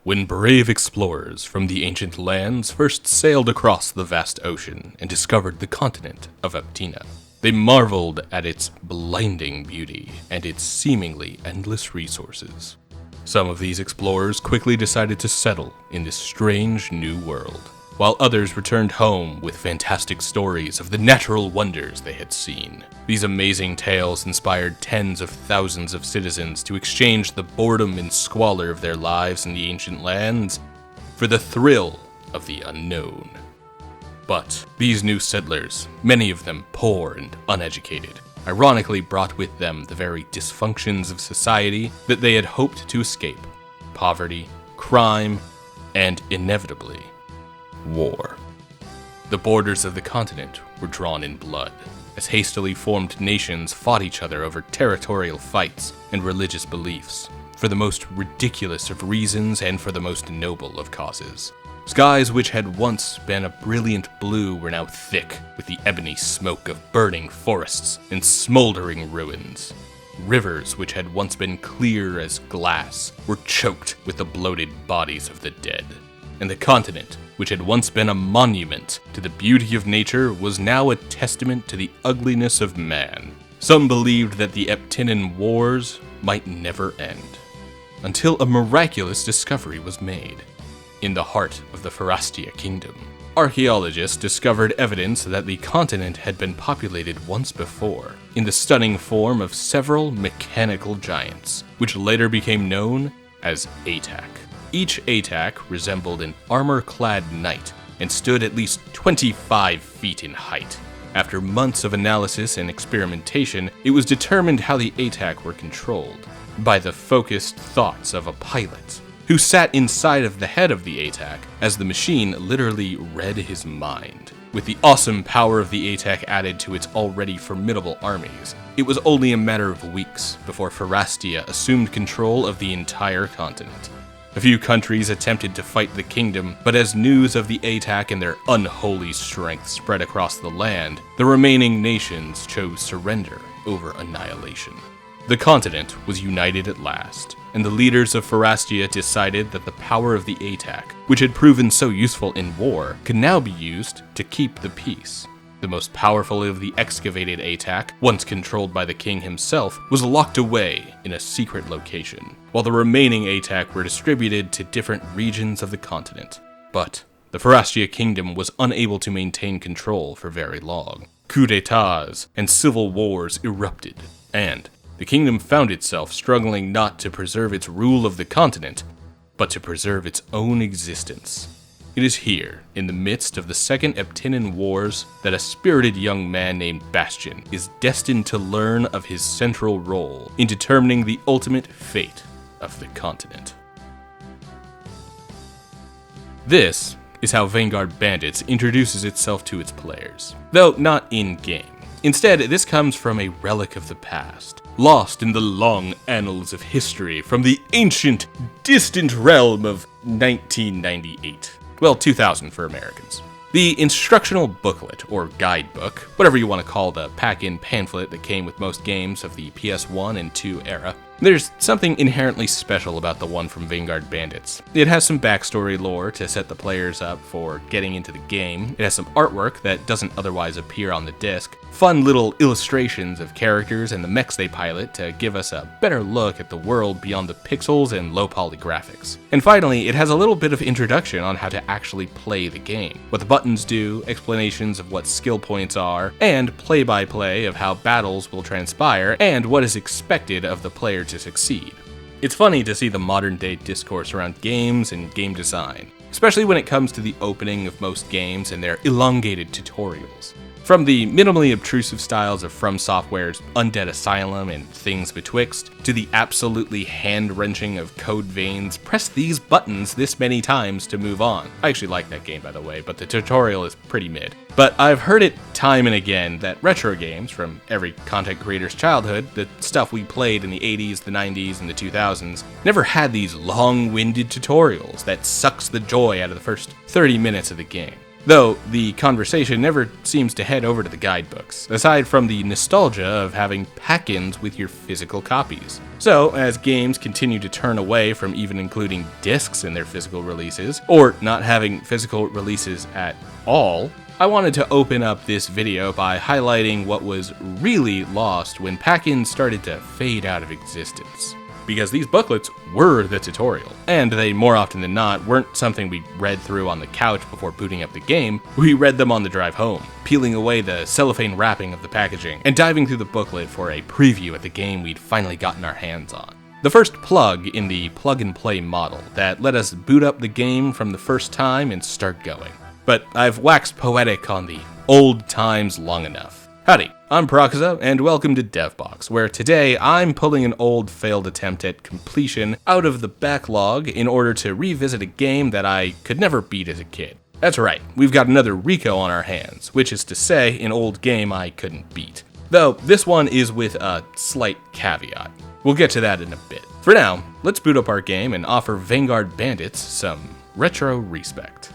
When brave explorers from the ancient lands first sailed across the vast ocean and discovered the continent of Aptina, they marveled at its blinding beauty and its seemingly endless resources. Some of these explorers quickly decided to settle in this strange new world, while others returned home with fantastic stories of the natural wonders they had seen. These amazing tales inspired tens of thousands of citizens to exchange the boredom and squalor of their lives in the ancient lands for the thrill of the unknown. But these new settlers, many of them poor and uneducated, ironically brought with them the very dysfunctions of society that they had hoped to escape: poverty, crime, and inevitably, war. The borders of the continent were drawn in blood, as hastily formed nations fought each other over territorial fights and religious beliefs, for the most ridiculous of reasons and for the most noble of causes. Skies which had once been a brilliant blue were now thick with the ebony smoke of burning forests and smoldering ruins. Rivers which had once been clear as glass were choked with the bloated bodies of the dead. And the continent, which had once been a monument to the beauty of nature, was now a testament to the ugliness of man. Some believed that the Aptinan Wars might never end, until a miraculous discovery was made. In the heart of the Pharastia kingdom, archaeologists discovered evidence that the continent had been populated once before, in the stunning form of several mechanical giants, which later became known as Atak. Each Atak resembled an armor-clad knight and stood at least 25 feet in height. After months of analysis and experimentation, it was determined how the Atak were controlled by the focused thoughts of a pilot, who sat inside of the head of the Atak as the machine literally read his mind. With the awesome power of the Atak added to its already formidable armies, it was only a matter of weeks before Pharastia assumed control of the entire continent. A few countries attempted to fight the kingdom, but as news of the Atak and their unholy strength spread across the land, the remaining nations chose surrender over annihilation. The continent was united at last, and the leaders of Pharastia decided that the power of the Atak, which had proven so useful in war, could now be used to keep the peace. The most powerful of the excavated Atak, once controlled by the king himself, was locked away in a secret location, while the remaining Atak were distributed to different regions of the continent. But the Pharastia kingdom was unable to maintain control for very long. Coups d'etats and civil wars erupted, and the kingdom found itself struggling not to preserve its rule of the continent, but to preserve its own existence. It is here, in the midst of the Second Aptinan Wars, that a spirited young man named Bastion is destined to learn of his central role in determining the ultimate fate of the continent. This is how Vanguard Bandits introduces itself to its players, though not in-game. Instead, this comes from a relic of the past, lost in the long annals of history from the ancient, distant realm of 1998. Well, 2000 for Americans. The instructional booklet, or guidebook, whatever you want to call the pack-in pamphlet that came with most games of the PS1 and 2 era. There's something inherently special about the one from Vanguard Bandits. It has some backstory lore to set the players up for getting into the game. It has some artwork that doesn't otherwise appear on the disc, fun little illustrations of characters and the mechs they pilot to give us a better look at the world beyond the pixels and low-poly graphics. And finally, it has a little bit of introduction on how to actually play the game, what the buttons do, explanations of what skill points are, and play-by-play of how battles will transpire and what is expected of the player to succeed. It's funny to see the modern-day discourse around games and game design, especially when it comes to the opening of most games and their elongated tutorials. From the minimally obtrusive styles of From Software's Undead Asylum and Things Betwixt, to the absolutely hand-wrenching of Code Vein's press these buttons this many times to move on. I actually like that game, by the way, but the tutorial is pretty mid. But I've heard it time and again that retro games from every content creator's childhood, the stuff we played in the 80s, the 90s, and the 2000s, never had these long-winded tutorials that sucks the joy out of the first 30 minutes of the game. Though the conversation never seems to head over to the guidebooks, aside from the nostalgia of having pack-ins with your physical copies. So, as games continue to turn away from even including discs in their physical releases, or not having physical releases at all, I wanted to open up this video by highlighting what was really lost when pack-ins started to fade out of existence. Because these booklets were the tutorial, and they more often than not weren't something we read through on the couch before booting up the game. We read them on the drive home, peeling away the cellophane wrapping of the packaging, and diving through the booklet for a preview at the game we'd finally gotten our hands on. The first plug in the plug-and-play model that let us boot up the game from the first time and start going. But I've waxed poetic on the old times long enough. Howdy, I'm Prakuza, and welcome to DevBox, where today I'm pulling an old failed attempt at completion out of the backlog in order to revisit a game that I could never beat as a kid. That's right, we've got another Rico on our hands, which is to say, an old game I couldn't beat. Though, this one is with a slight caveat. We'll get to that in a bit. For now, let's boot up our game and offer Vanguard Bandits some retro respect.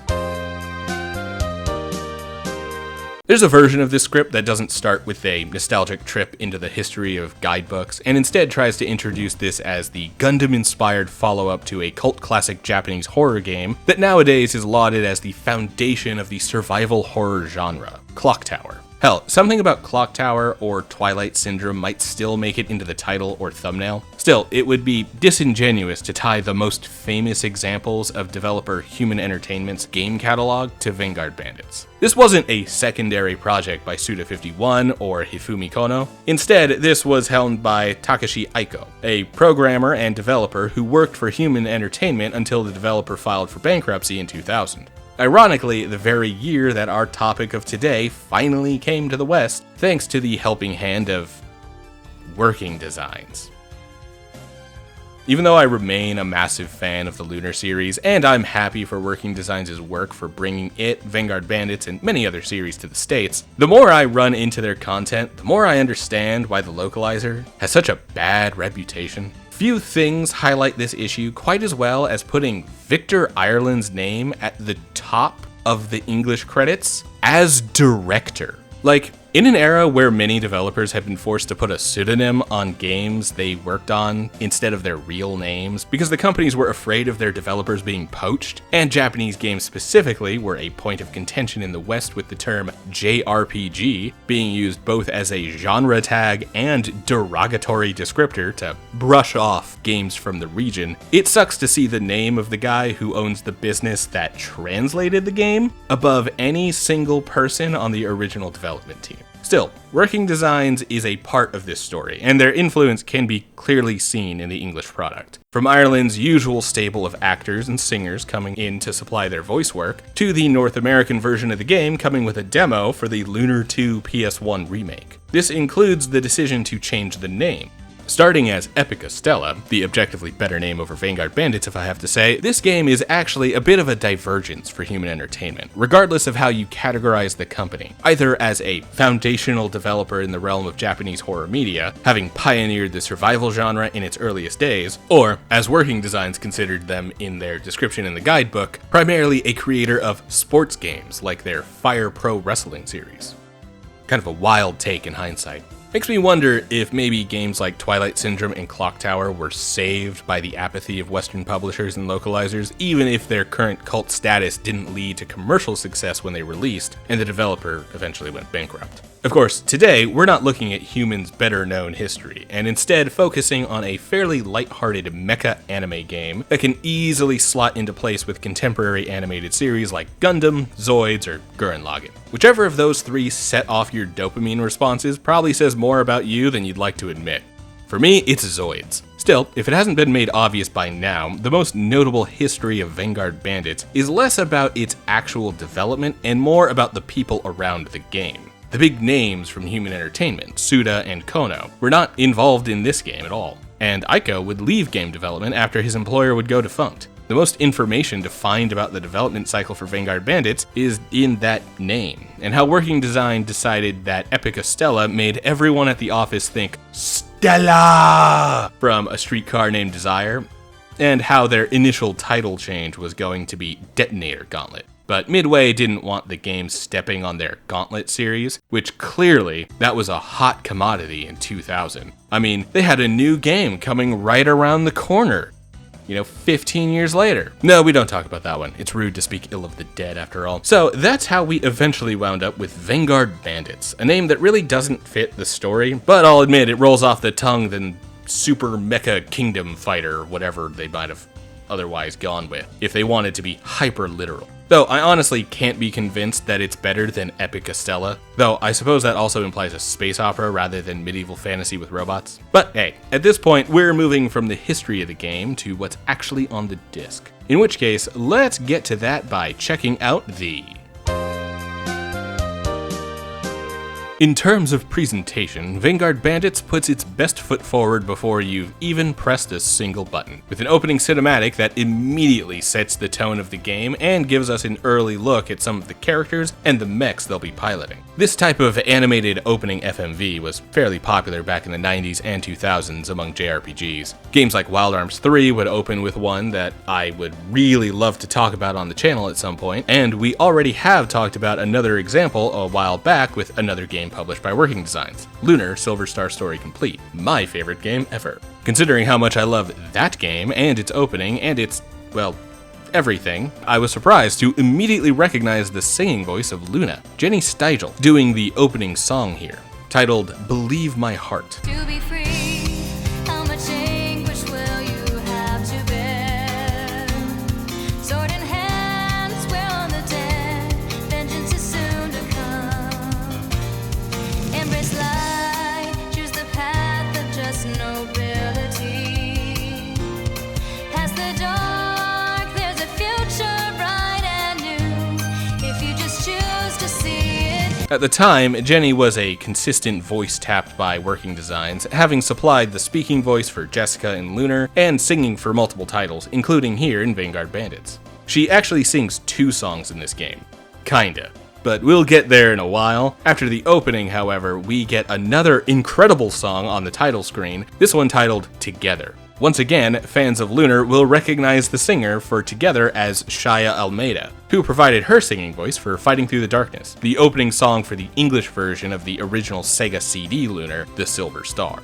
There's a version of this script that doesn't start with a nostalgic trip into the history of guidebooks, and instead tries to introduce this as the Gundam-inspired follow-up to a cult classic Japanese horror game that nowadays is lauded as the foundation of the survival horror genre, Clock Tower. Hell, something about Clock Tower or Twilight Syndrome might still make it into the title or thumbnail. Still, it would be disingenuous to tie the most famous examples of developer Human Entertainment's game catalog to Vanguard Bandits. This wasn't a secondary project by Suda51 or Hifumi Kono. Instead, this was helmed by Takashi Aiko, a programmer and developer who worked for Human Entertainment until the developer filed for bankruptcy in 2000. Ironically, the very year that our topic of today finally came to the West, thanks to the helping hand of Working Designs. Even though I remain a massive fan of the Lunar series, and I'm happy for Working Designs' work for bringing it, Vanguard Bandits, and many other series to the States, the more I run into their content, the more I understand why the localizer has such a bad reputation. Few things highlight this issue quite as well as putting Victor Ireland's name at the top of the English credits as director. Like, in an era where many developers have been forced to put a pseudonym on games they worked on instead of their real names because the companies were afraid of their developers being poached, and Japanese games specifically were a point of contention in the West with the term JRPG being used both as a genre tag and derogatory descriptor to brush off games from the region, it sucks to see the name of the guy who owns the business that translated the game above any single person on the original development team. Still, Working Designs is a part of this story, and their influence can be clearly seen in the English product. From Ireland's usual stable of actors and singers coming in to supply their voice work, to the North American version of the game coming with a demo for the Lunar 2 PS1 remake. This includes the decision to change the name. Starting as Epica Stella, the objectively better name over Vanguard Bandits if I have to say, this game is actually a bit of a divergence for Human Entertainment, regardless of how you categorize the company, either as a foundational developer in the realm of Japanese horror media, having pioneered the survival genre in its earliest days, or, as Working Designs considered them in their description in the guidebook, primarily a creator of sports games like their Fire Pro Wrestling series. Kind of a wild take in hindsight. Makes me wonder if maybe games like Twilight Syndrome and Clock Tower were saved by the apathy of Western publishers and localizers, even if their current cult status didn't lead to commercial success when they released, and the developer eventually went bankrupt. Of course, today we're not looking at Human's better-known history, and instead focusing on a fairly lighthearted mecha anime game that can easily slot into place with contemporary animated series like Gundam, Zoids, or Gurren Lagann. Whichever of those three set off your dopamine responses probably says more about you than you'd like to admit. For me, it's Zoids. Still, if it hasn't been made obvious by now, the most notable history of Vanguard Bandits is less about its actual development and more about the people around the game. The big names from Human Entertainment, Suda and Kono, were not involved in this game at all, and Aiko would leave game development after his employer would go defunct. The most information to find about the development cycle for Vanguard Bandits is in that name, and how Working Design decided that Epica Stella made everyone at the office think Stella from A Streetcar Named Desire, and how their initial title change was going to be Detonator Gauntlet. But Midway didn't want the game stepping on their Gauntlet series, which clearly that was a hot commodity in 2000. I mean, they had a new game coming right around the corner. 15 years later. No, we don't talk about that one. It's rude to speak ill of the dead after all. So that's how we eventually wound up with Vanguard Bandits, a name that really doesn't fit the story, but I'll admit it rolls off the tongue than Super Mecha Kingdom Fighter, whatever they might have otherwise gone with, if they wanted to be hyper literal. Though I honestly can't be convinced that it's better than Epic Estella, though I suppose that also implies a space opera rather than medieval fantasy with robots. But hey, at this point we're moving from the history of the game to what's actually on the disc. In which case, let's get to that by checking out the... In terms of presentation, Vanguard Bandits puts its best foot forward before you've even pressed a single button, with an opening cinematic that immediately sets the tone of the game and gives us an early look at some of the characters and the mechs they'll be piloting. This type of animated opening FMV was fairly popular back in the 90s and 2000s among JRPGs. Games like Wild Arms 3 would open with one that I would really love to talk about on the channel at some point, and we already have talked about another example a while back with another game published by Working Designs, Lunar Silver Star Story Complete, my favorite game ever. Considering how much I love that game and its opening and its, well, everything, I was surprised to immediately recognize the singing voice of Luna, Jenny Stigel, doing the opening song here, titled Believe My Heart. To be free, how much anguish will you have to bear? Sword in hands, we're on the dead, vengeance is soon to come. Embrace light, choose the path of just nobility. Past the dark, there's a future bright and new, if you just choose to see it. At the time, Jenny was a consistent voice tapped by Working Designs, having supplied the speaking voice for Jessica in Lunar and singing for multiple titles, including here in Vanguard Bandits. She actually sings 2 songs in this game. Kinda. But we'll get there in a while. After the opening, however, we get another incredible song on the title screen, this one titled Together. Once again, fans of Lunar will recognize the singer for Together as Shia Almeida, who provided her singing voice for Fighting Through the Darkness, the opening song for the English version of the original Sega CD Lunar, The Silver Star.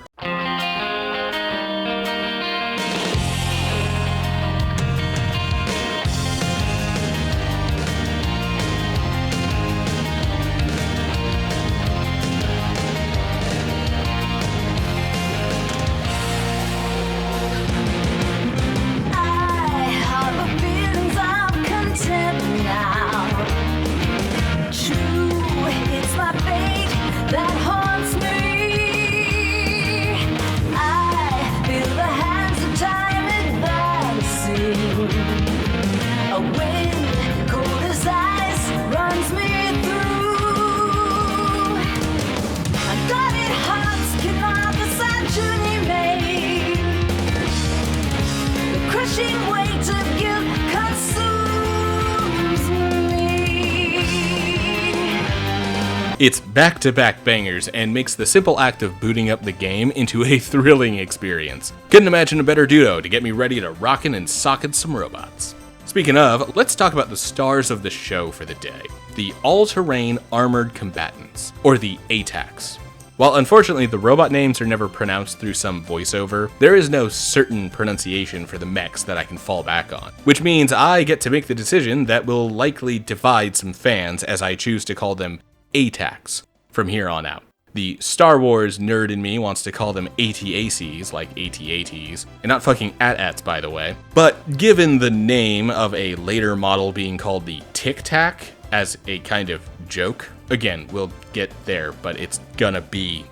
It's back-to-back bangers and makes the simple act of booting up the game into a thrilling experience. Couldn't imagine a better duo to get me ready to rockin' and sockin' some robots. Speaking of, let's talk about the stars of the show for the day. The All-Terrain Armored Combatants, or the ATACs. While unfortunately the robot names are never pronounced through some voiceover, there is no certain pronunciation for the mechs that I can fall back on, which means I get to make the decision that will likely divide some fans as I choose to call them ATACs from here on out. The Star Wars nerd in me wants to call them ATACs, like AT-ATs, and not fucking AT-ATs, by the way. But given the name of a later model being called the Tic Tac as a kind of joke, again, we'll get there, but it's gonna be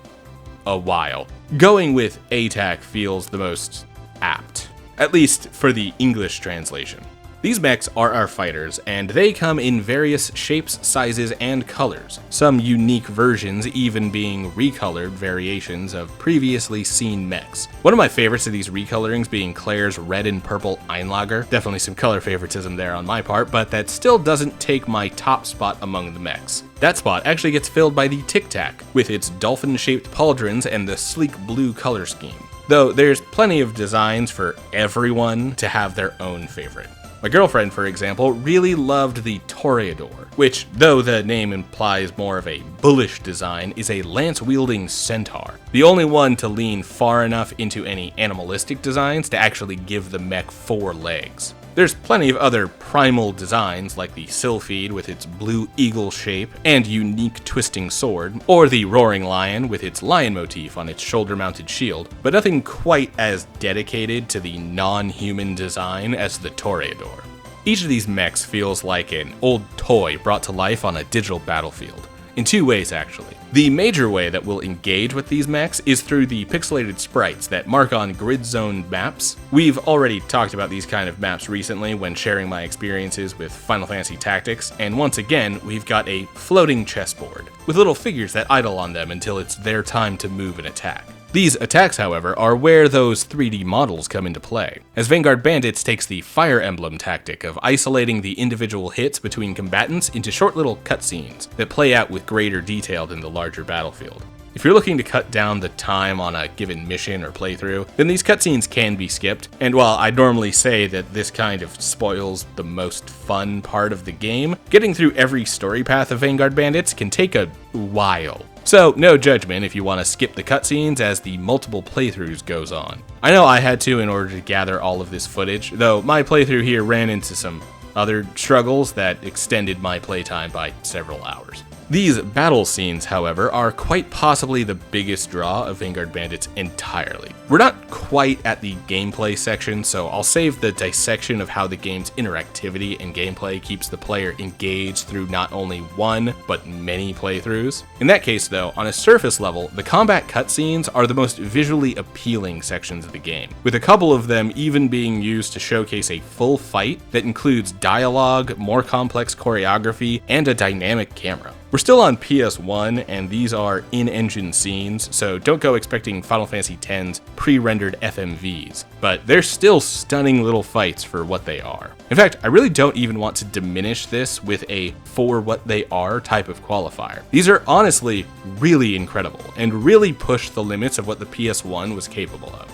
a while. Going with ATAC feels the most apt, at least for the English translation. These mechs are our fighters, and they come in various shapes, sizes, and colors, some unique versions even being recolored variations of previously seen mechs. One of my favorites of these recolorings being Claire's red and purple Einlager, definitely some color favoritism there on my part, but that still doesn't take my top spot among the mechs. That spot actually gets filled by the Tic Tac, with its dolphin-shaped pauldrons and the sleek blue color scheme. Though there's plenty of designs for everyone to have their own favorite. My girlfriend, for example, really loved the Toreador, which, though the name implies more of a bullish design, is a lance-wielding centaur, the only one to lean far enough into any animalistic designs to actually give the mech 4 legs. There's plenty of other primal designs like the Sylphid with its blue eagle shape and unique twisting sword, or the Roaring Lion with its lion motif on its shoulder-mounted shield, but nothing quite as dedicated to the non-human design as the Toreador. Each of these mechs feels like an old toy brought to life on a digital battlefield. In 2 ways, actually. The major way that we'll engage with these mechs is through the pixelated sprites that mark on grid-zoned maps. We've already talked about these kind of maps recently when sharing my experiences with Final Fantasy Tactics, and once again, we've got a floating chessboard, with little figures that idle on them until it's their time to move and attack. These attacks, however, are where those 3D models come into play, as Vanguard Bandits takes the Fire Emblem tactic of isolating the individual hits between combatants into short little cutscenes that play out with greater detail than the larger battlefield. If you're looking to cut down the time on a given mission or playthrough, then these cutscenes can be skipped, and while I'd normally say that this kind of spoils the most fun part of the game, getting through every story path of Vanguard Bandits can take a while. So, no judgment if you want to skip the cutscenes as the multiple playthroughs goes on. I know I had to in order to gather all of this footage, though my playthrough here ran into some other struggles that extended my playtime by several hours. These battle scenes, however, are quite possibly the biggest draw of Vanguard Bandits entirely. We're not quite at the gameplay section, so I'll save the dissection of how the game's interactivity and gameplay keeps the player engaged through not only one, but many playthroughs. In that case, though, on a surface level, the combat cutscenes are the most visually appealing sections of the game, with a couple of them even being used to showcase a full fight that includes dialogue, more complex choreography, and a dynamic camera. We're still on PS1, and these are in-engine scenes, so don't go expecting Final Fantasy X's pre-rendered FMVs, but they're still stunning little fights for what they are. In fact, I really don't even want to diminish this with a for what they are type of qualifier. These are honestly really incredible, and really push the limits of what the PS1 was capable of.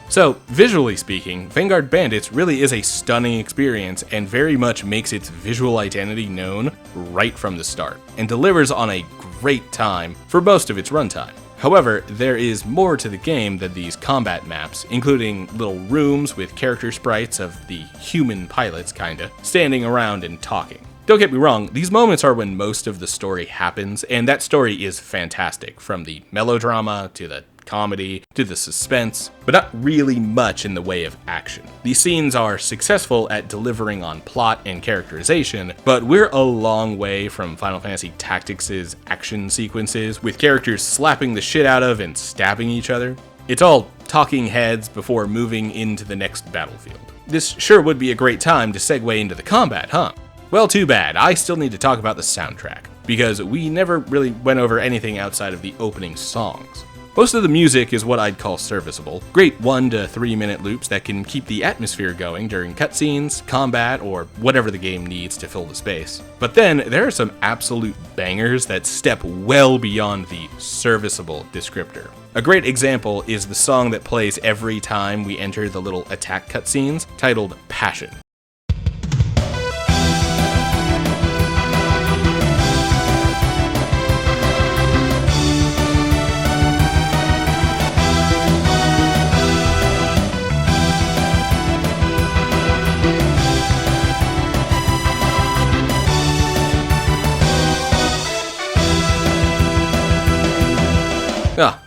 So, visually speaking, Vanguard Bandits really is a stunning experience and very much makes its visual identity known right from the start, and delivers on a great time for most of its runtime. However, there is more to the game than these combat maps, including little rooms with character sprites of the human pilots, kinda, standing around and talking. Don't get me wrong, these moments are when most of the story happens, and that story is fantastic, from the melodrama to the comedy to the suspense, but not really much in the way of action. These scenes are successful at delivering on plot and characterization, but we're a long way from Final Fantasy Tactics' action sequences, with characters slapping the shit out of and stabbing each other. It's all talking heads before moving into the next battlefield. This sure would be a great time to segue into the combat, huh? Well, too bad, I still need to talk about the soundtrack, because we never really went over anything outside of the opening songs. Most of the music is what I'd call serviceable, great 1 to 3 minute loops that can keep the atmosphere going during cutscenes, combat, or whatever the game needs to fill the space. But then, there are some absolute bangers that step well beyond the serviceable descriptor. A great example is the song that plays every time we enter the little attack cutscenes, titled Passion.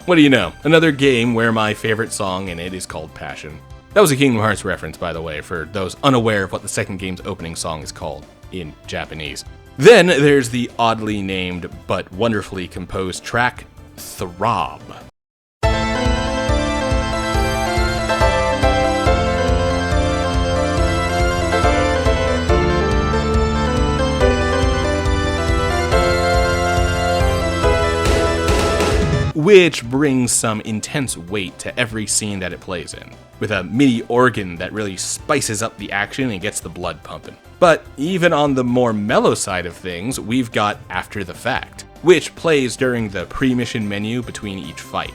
What do you know? Another game where my favorite song in it is called Passion. That was a Kingdom Hearts reference, by the way, for those unaware of what the second game's opening song is called in Japanese. Then there's the oddly named but wonderfully composed track, Throb. Which brings some intense weight to every scene that it plays in, with a MIDI organ that really spices up the action and gets the blood pumping. But even on the more mellow side of things, we've got After the Fact, which plays during the pre-mission menu between each fight.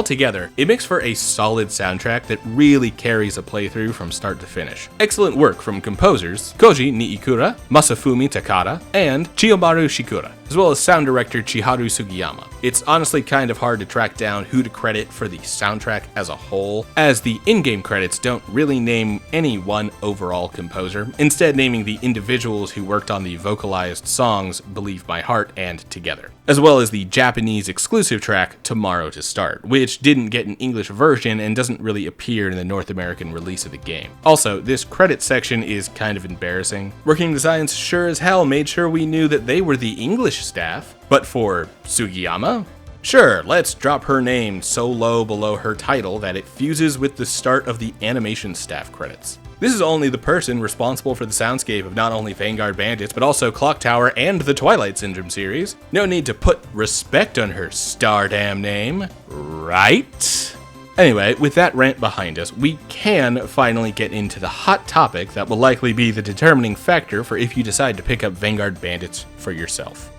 Altogether, it makes for a solid soundtrack that really carries a playthrough from start to finish. Excellent work from composers Koji Niikura, Masafumi Takada, and Chiyomaru Shikura, as well as sound director Chiharu Sugiyama. It's honestly kind of hard to track down who to credit for the soundtrack as a whole, as the in-game credits don't really name any one overall composer, instead naming the individuals who worked on the vocalized songs Believe My Heart and Together, as well as the Japanese exclusive track Tomorrow to Start, which didn't get an English version and doesn't really appear in the North American release of the game. Also, this credit section is kind of embarrassing. Working Designs sure as hell made sure we knew that they were the English staff, but for Sugiyama? Sure, let's drop her name so low below her title that it fuses with the start of the animation staff credits. This is only the person responsible for the soundscape of not only Vanguard Bandits, but also Clock Tower and the Twilight Syndrome series. No need to put respect on her stardamn name, right? Anyway, with that rant behind us, we can finally get into the hot topic that will likely be the determining factor for if you decide to pick up Vanguard Bandits for yourself.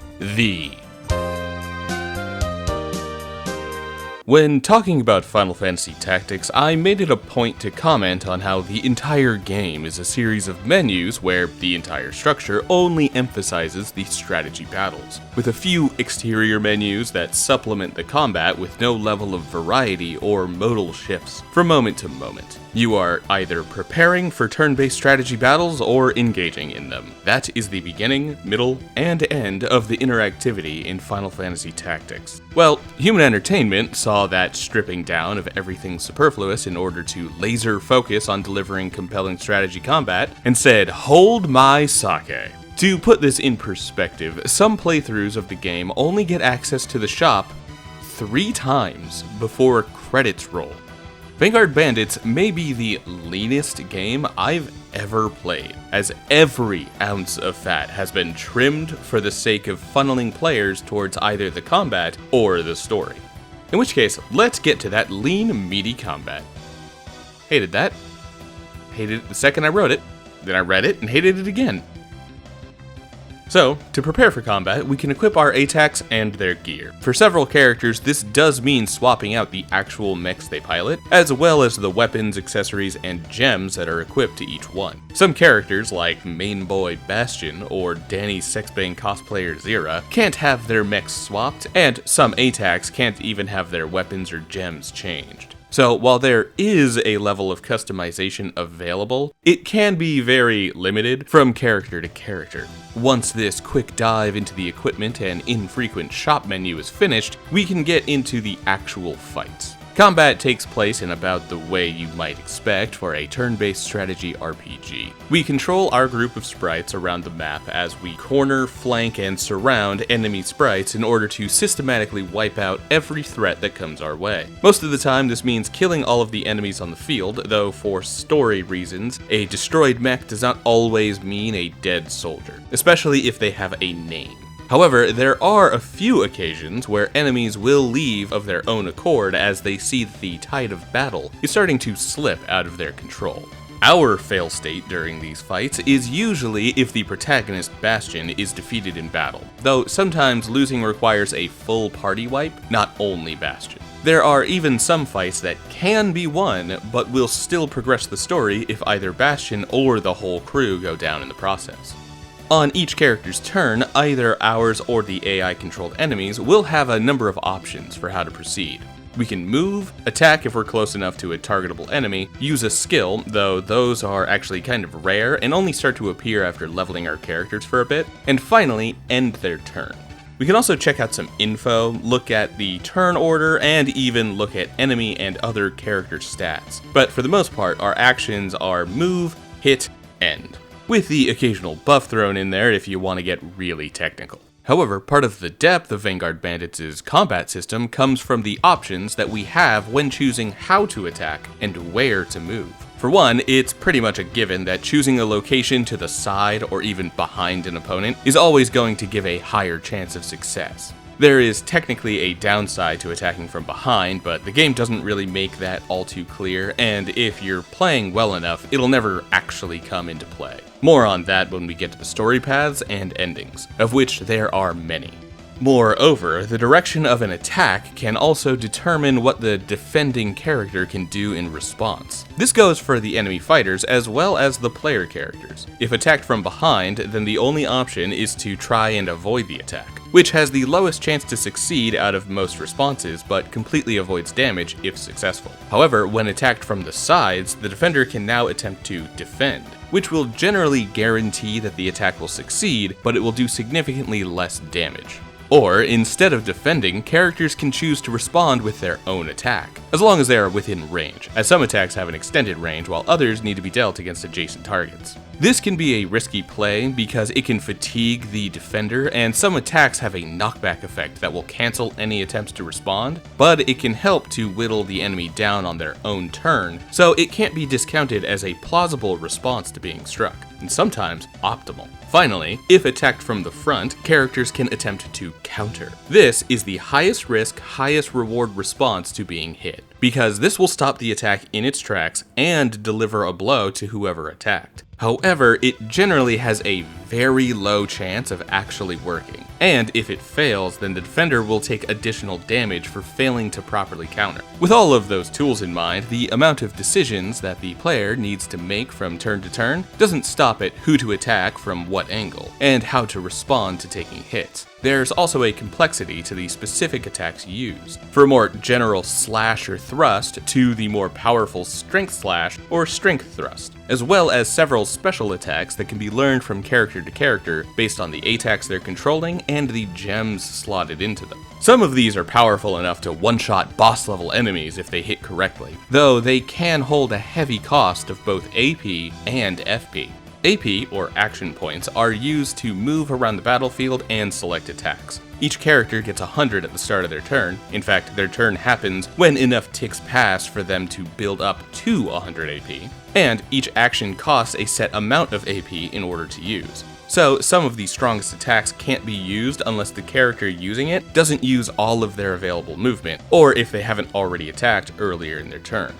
When talking about Final Fantasy Tactics, I made it a point to comment on how the entire game is a series of menus where the entire structure only emphasizes the strategy battles, with a few exterior menus that supplement the combat with no level of variety or modal shifts from moment to moment. You are either preparing for turn-based strategy battles or engaging in them. That is the beginning, middle, and end of the interactivity in Final Fantasy Tactics. Well, Human Entertainment saw that stripping down of everything superfluous in order to laser focus on delivering compelling strategy combat, and said, "Hold my sake." To put this in perspective, some playthroughs of the game only get access to the shop 3 times before credits roll. Vanguard Bandits may be the leanest game I've ever played, as every ounce of fat has been trimmed for the sake of funneling players towards either the combat or the story. In which case, let's get to that lean, meaty combat. Hated that. Hated it the second I wrote it, then I read it and hated it again. So, to prepare for combat, we can equip our ATACs and their gear. For several characters, this does mean swapping out the actual mechs they pilot, as well as the weapons, accessories, and gems that are equipped to each one. Some characters, like Main Boy Bastion or Danny Sexbane cosplayer Zira, can't have their mechs swapped, and some ATACs can't even have their weapons or gems changed. So while there is a level of customization available, it can be very limited from character to character. Once this quick dive into the equipment and infrequent shop menu is finished, we can get into the actual fights. Combat takes place in about the way you might expect for a turn-based strategy RPG. We control our group of sprites around the map as we corner, flank, and surround enemy sprites in order to systematically wipe out every threat that comes our way. Most of the time this means killing all of the enemies on the field, though for story reasons, a destroyed mech does not always mean a dead soldier, especially if they have a name. However, there are a few occasions where enemies will leave of their own accord as they see that the tide of battle is starting to slip out of their control. Our fail state during these fights is usually if the protagonist Bastion is defeated in battle, though sometimes losing requires a full party wipe, not only Bastion. There are even some fights that can be won, but will still progress the story if either Bastion or the whole crew go down in the process. On each character's turn, either ours or the AI-controlled enemies will have a number of options for how to proceed. We can move, attack if we're close enough to a targetable enemy, use a skill, though those are actually kind of rare and only start to appear after leveling our characters for a bit, and finally, end their turn. We can also check out some info, look at the turn order, and even look at enemy and other character stats. But for the most part, our actions are move, hit, end, with the occasional buff thrown in there if you want to get really technical. However, part of the depth of Vanguard Bandits' combat system comes from the options that we have when choosing how to attack and where to move. For one, it's pretty much a given that choosing a location to the side or even behind an opponent is always going to give a higher chance of success. There is technically a downside to attacking from behind, but the game doesn't really make that all too clear, and if you're playing well enough, it'll never actually come into play. More on that when we get to the story paths and endings, of which there are many. Moreover, the direction of an attack can also determine what the defending character can do in response. This goes for the enemy fighters as well as the player characters. If attacked from behind, then the only option is to try and avoid the attack, which has the lowest chance to succeed out of most responses, but completely avoids damage if successful. However, when attacked from the sides, the defender can now attempt to defend, which will generally guarantee that the attack will succeed, but it will do significantly less damage. Or, instead of defending, characters can choose to respond with their own attack, as long as they are within range, as some attacks have an extended range while others need to be dealt against adjacent targets. This can be a risky play because it can fatigue the defender, and some attacks have a knockback effect that will cancel any attempts to respond, but it can help to whittle the enemy down on their own turn, so it can't be discounted as a plausible response to being struck, and sometimes optimal. Finally, if attacked from the front, characters can attempt to counter. This is the highest risk, highest reward response to being hit, because this will stop the attack in its tracks and deliver a blow to whoever attacked. However, it generally has a very low chance of actually working, and if it fails, then the defender will take additional damage for failing to properly counter. With all of those tools in mind, the amount of decisions that the player needs to make from turn to turn doesn't stop at who to attack from what angle, and how to respond to taking hits. There's also a complexity to the specific attacks used, for a more general slash or thrust to the more powerful strength slash or strength thrust, as well as several special attacks that can be learned from character to character based on the attacks they're controlling and the gems slotted into them. Some of these are powerful enough to one-shot boss-level enemies if they hit correctly, though they can hold a heavy cost of both AP and FP. AP, or action points, are used to move around the battlefield and select attacks. Each character gets 100 at the start of their turn. In fact, their turn happens when enough ticks pass for them to build up to 100 AP, and each action costs a set amount of AP in order to use. So some of the strongest attacks can't be used unless the character using it doesn't use all of their available movement, or if they haven't already attacked earlier in their turn.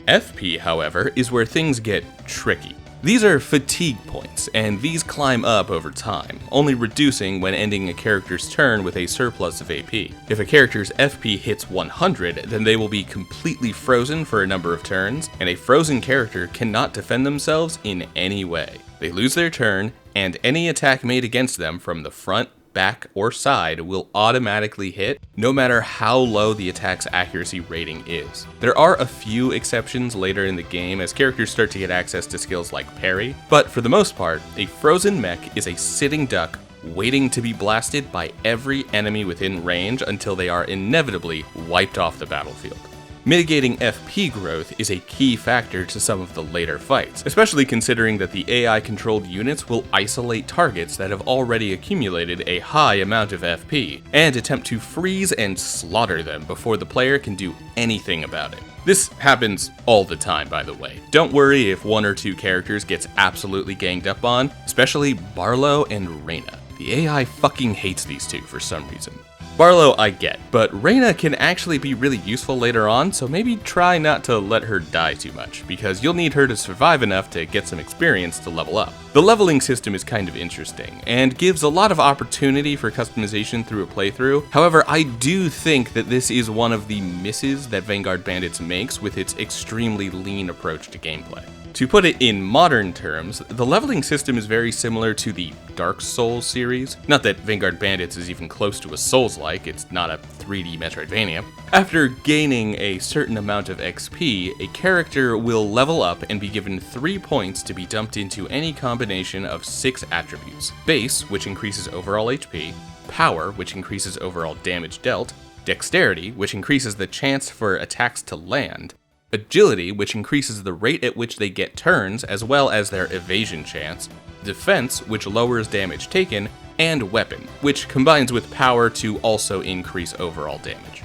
FP, however, is where things get tricky. These are fatigue points, and these climb up over time, only reducing when ending a character's turn with a surplus of AP. If a character's FP hits 100, then they will be completely frozen for a number of turns, and a frozen character cannot defend themselves in any way. They lose their turn, and any attack made against them from the front, back, or side will automatically hit, no matter how low the attack's accuracy rating is. There are a few exceptions later in the game as characters start to get access to skills like parry, but for the most part, a frozen mech is a sitting duck waiting to be blasted by every enemy within range until they are inevitably wiped off the battlefield. Mitigating FP growth is a key factor to some of the later fights, especially considering that the AI-controlled units will isolate targets that have already accumulated a high amount of FP, and attempt to freeze and slaughter them before the player can do anything about it. This happens all the time, by the way. Don't worry if one or two characters gets absolutely ganged up on, especially Barlow and Reyna. The AI fucking hates these two for some reason. Barlow I get, but Reyna can actually be really useful later on, so maybe try not to let her die too much, because you'll need her to survive enough to get some experience to level up. The leveling system is kind of interesting, and gives a lot of opportunity for customization through a playthrough. However, I do think that this is one of the misses that Vanguard Bandits makes with its extremely lean approach to gameplay. To put it in modern terms, the leveling system is very similar to the Dark Souls series. Not that Vanguard Bandits is even close to a Souls-like, it's not a 3D Metroidvania. After gaining a certain amount of XP, a character will level up and be given 3 points to be dumped into any combination of 6 attributes. Base, which increases overall HP, Power, which increases overall damage dealt, Dexterity, which increases the chance for attacks to land, Agility, which increases the rate at which they get turns as well as their evasion chance, Defense, which lowers damage taken, and Weapon, which combines with Power to also increase overall damage.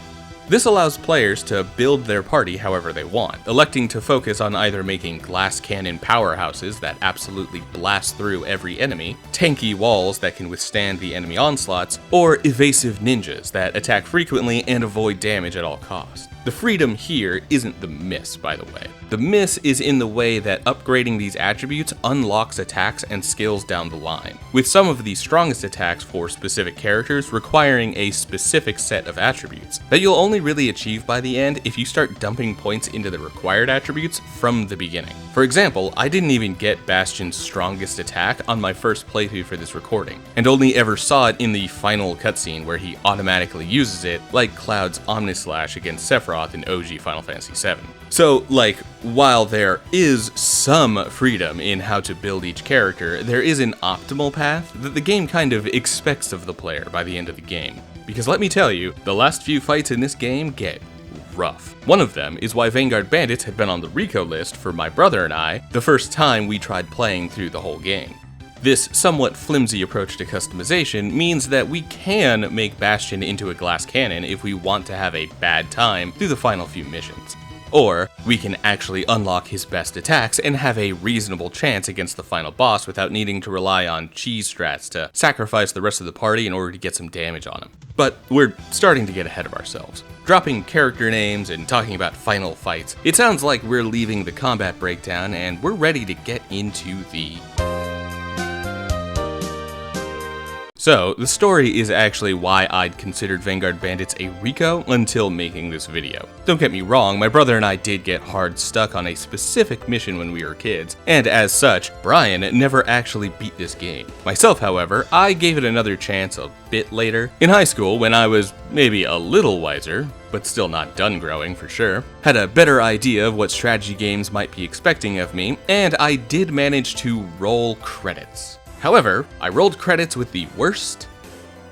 This allows players to build their party however they want, electing to focus on either making glass cannon powerhouses that absolutely blast through every enemy, tanky walls that can withstand the enemy onslaughts, or evasive ninjas that attack frequently and avoid damage at all costs. The freedom here isn't the miss, by the way. The miss is in the way that upgrading these attributes unlocks attacks and skills down the line, with some of the strongest attacks for specific characters requiring a specific set of attributes that you'll only really achieve by the end if you start dumping points into the required attributes from the beginning. For example, I didn't even get Bastion's strongest attack on my first playthrough for this recording, and only ever saw it in the final cutscene where he automatically uses it, like Cloud's Omnislash against Sephiroth in OG Final Fantasy VII. So, like, while there is some freedom in how to build each character, there is an optimal path that the game kind of expects of the player by the end of the game. Because let me tell you, the last few fights in this game get rough. One of them is why Vanguard Bandits had been on the Rico list for my brother and I the first time we tried playing through the whole game. This somewhat flimsy approach to customization means that we can make Bastion into a glass cannon if we want to have a bad time through the final few missions. Or, we can actually unlock his best attacks and have a reasonable chance against the final boss without needing to rely on cheese strats to sacrifice the rest of the party in order to get some damage on him. But we're starting to get ahead of ourselves. Dropping character names and talking about final fights, it sounds like we're leaving the combat breakdown and we're ready to get into the... So, the story is actually why I'd considered Vanguard Bandits a Rico until making this video. Don't get me wrong, my brother and I did get hard stuck on a specific mission when we were kids, and as such, Brian never actually beat this game. Myself, however, I gave it another chance a bit later. In high school, when I was maybe a little wiser, but still not done growing for sure, had a better idea of what strategy games might be expecting of me, and I did manage to roll credits. However, I rolled credits with the worst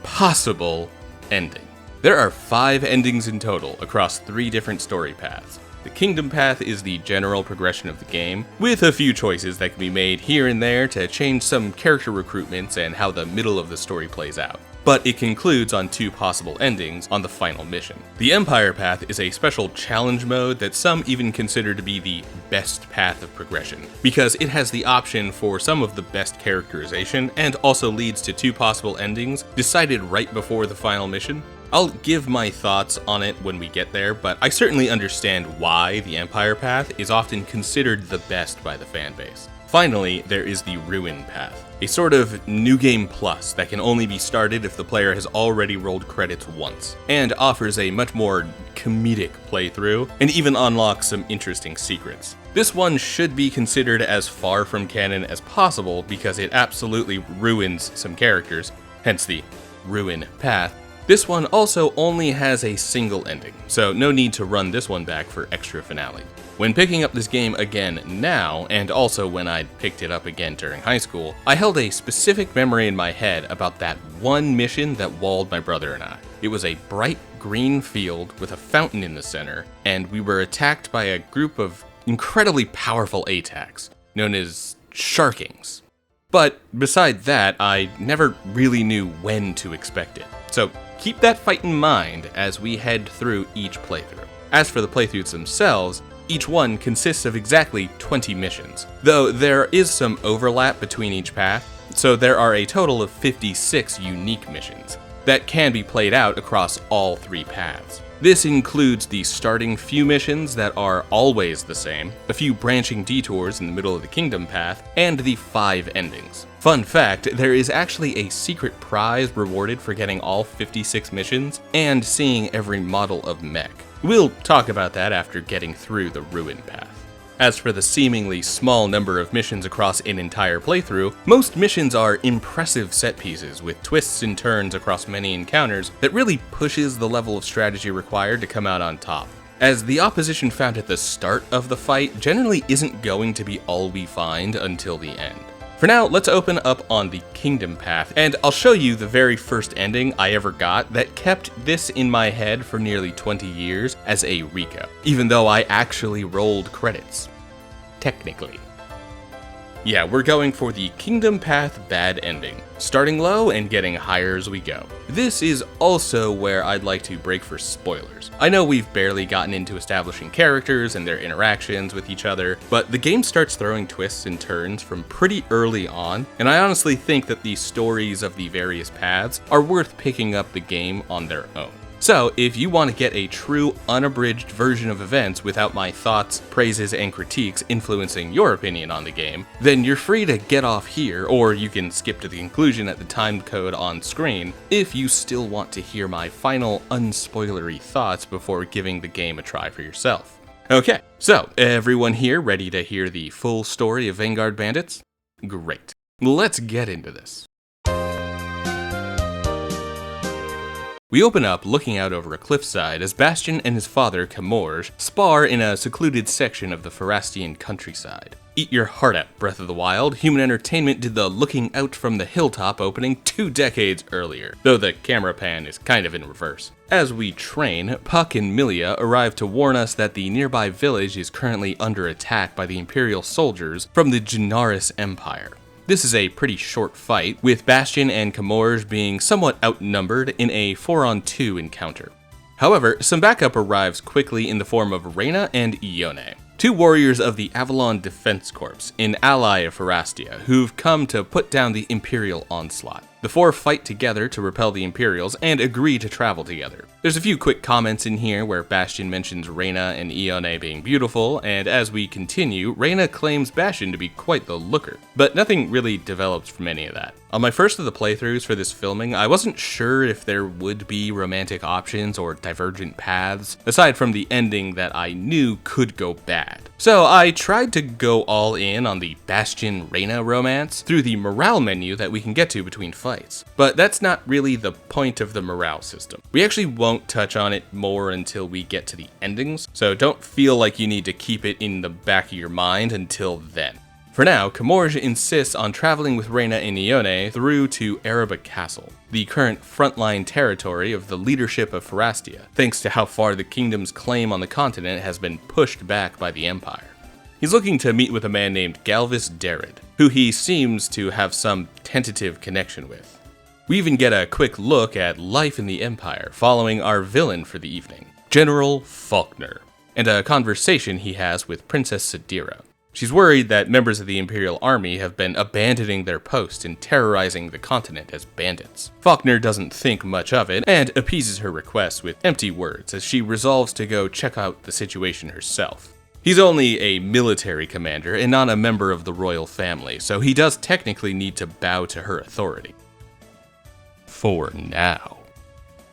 possible ending. There are 5 endings in total across 3 different story paths. The Kingdom path is the general progression of the game, with a few choices that can be made here and there to change some character recruitments and how the middle of the story plays out. But it concludes on 2 possible endings on the final mission. The Empire path is a special challenge mode that some even consider to be the best path of progression, because it has the option for some of the best characterization and also leads to 2 possible endings decided right before the final mission. I'll give my thoughts on it when we get there, but I certainly understand why the Empire path is often considered the best by the fanbase. Finally, there is the Ruin path, a sort of New Game Plus that can only be started if the player has already rolled credits once, and offers a much more comedic playthrough, and even unlocks some interesting secrets. This one should be considered as far from canon as possible because it absolutely ruins some characters, hence the Ruin path. This one also only has a single ending, so no need to run this one back for extra finale. When picking up this game again now, and also when I'd picked it up again during high school, I held a specific memory in my head about that one mission that walled my brother and I. It was a bright green field with a fountain in the center, and we were attacked by a group of incredibly powerful ATACs, known as Sharkings. But beside that, I never really knew when to expect it. So keep that fight in mind as we head through each playthrough. As for the playthroughs themselves, each one consists of exactly 20 missions, though there is some overlap between each path, so there are a total of 56 unique missions that can be played out across all 3 paths. This includes the starting few missions that are always the same, a few branching detours in the middle of the Kingdom path, and the 5 endings. Fun fact, there is actually a secret prize rewarded for getting all 56 missions and seeing every model of mech. We'll talk about that after getting through the Ruin path. As for the seemingly small number of missions across an entire playthrough, most missions are impressive set pieces with twists and turns across many encounters that really pushes the level of strategy required to come out on top, as the opposition found at the start of the fight generally isn't going to be all we find until the end. For now, let's open up on the Kingdom path, and I'll show you the very first ending I ever got that kept this in my head for nearly 20 years as a Rico, even though I actually rolled credits. Technically. Yeah, we're going for the Kingdom path bad ending, starting low and getting higher as we go. This is also where I'd like to break for spoilers. I know we've barely gotten into establishing characters and their interactions with each other, but the game starts throwing twists and turns from pretty early on, and I honestly think that the stories of the various paths are worth picking up the game on their own. So, if you want to get a true, unabridged version of events without my thoughts, praises, and critiques influencing your opinion on the game, then you're free to get off here, or you can skip to the conclusion at the time code on screen if you still want to hear my final, unspoilery thoughts before giving the game a try for yourself. Okay, so everyone here ready to hear the full story of Vanguard Bandits? Great. Let's get into this. We open up looking out over a cliffside as Bastion and his father, Camorge, spar in a secluded section of the Farastian countryside. Eat your heart out, Breath of the Wild. Human Entertainment did the looking out from the hilltop opening 2 decades earlier, though the camera pan is kind of in reverse. As we train, Puck and Milia arrive to warn us that the nearby village is currently under attack by the Imperial soldiers from the Jinaris Empire. This is a pretty short fight, with Bastion and Camorge being somewhat outnumbered in a 4-on-2 encounter. However, some backup arrives quickly in the form of Reyna and Ione, 2 warriors of the Avalon Defense Corps, an ally of Pharastia, who've come to put down the Imperial onslaught. The 4 fight together to repel the Imperials and agree to travel together. There's a few quick comments in here where Bastion mentions Reyna and Ione being beautiful, and as we continue, Reyna claims Bastion to be quite the looker, but nothing really develops from any of that. On my first of the playthroughs for this filming, I wasn't sure if there would be romantic options or divergent paths, aside from the ending that I knew could go bad. So I tried to go all in on the Bastion-Reyna romance through the morale menu that we can get to between fights. But that's not really the point of the morale system. We actually won't touch on it more until we get to the endings, so don't feel like you need to keep it in the back of your mind until then. For now, Camorge insists on traveling with Reyna and Ione through to Araba Castle, the current frontline territory of the leadership of Pharastia, thanks to how far the kingdom's claim on the continent has been pushed back by the Empire. He's looking to meet with a man named Galvis Derrid, who he seems to have some tentative connection with. We even get a quick look at life in the Empire following our villain for the evening, General Faulkner, and a conversation he has with Princess Sadira. She's worried that members of the Imperial Army have been abandoning their post and terrorizing the continent as bandits. Faulkner doesn't think much of it and appeases her request with empty words as she resolves to go check out the situation herself. He's only a military commander and not a member of the royal family, so he does technically need to bow to her authority. For now.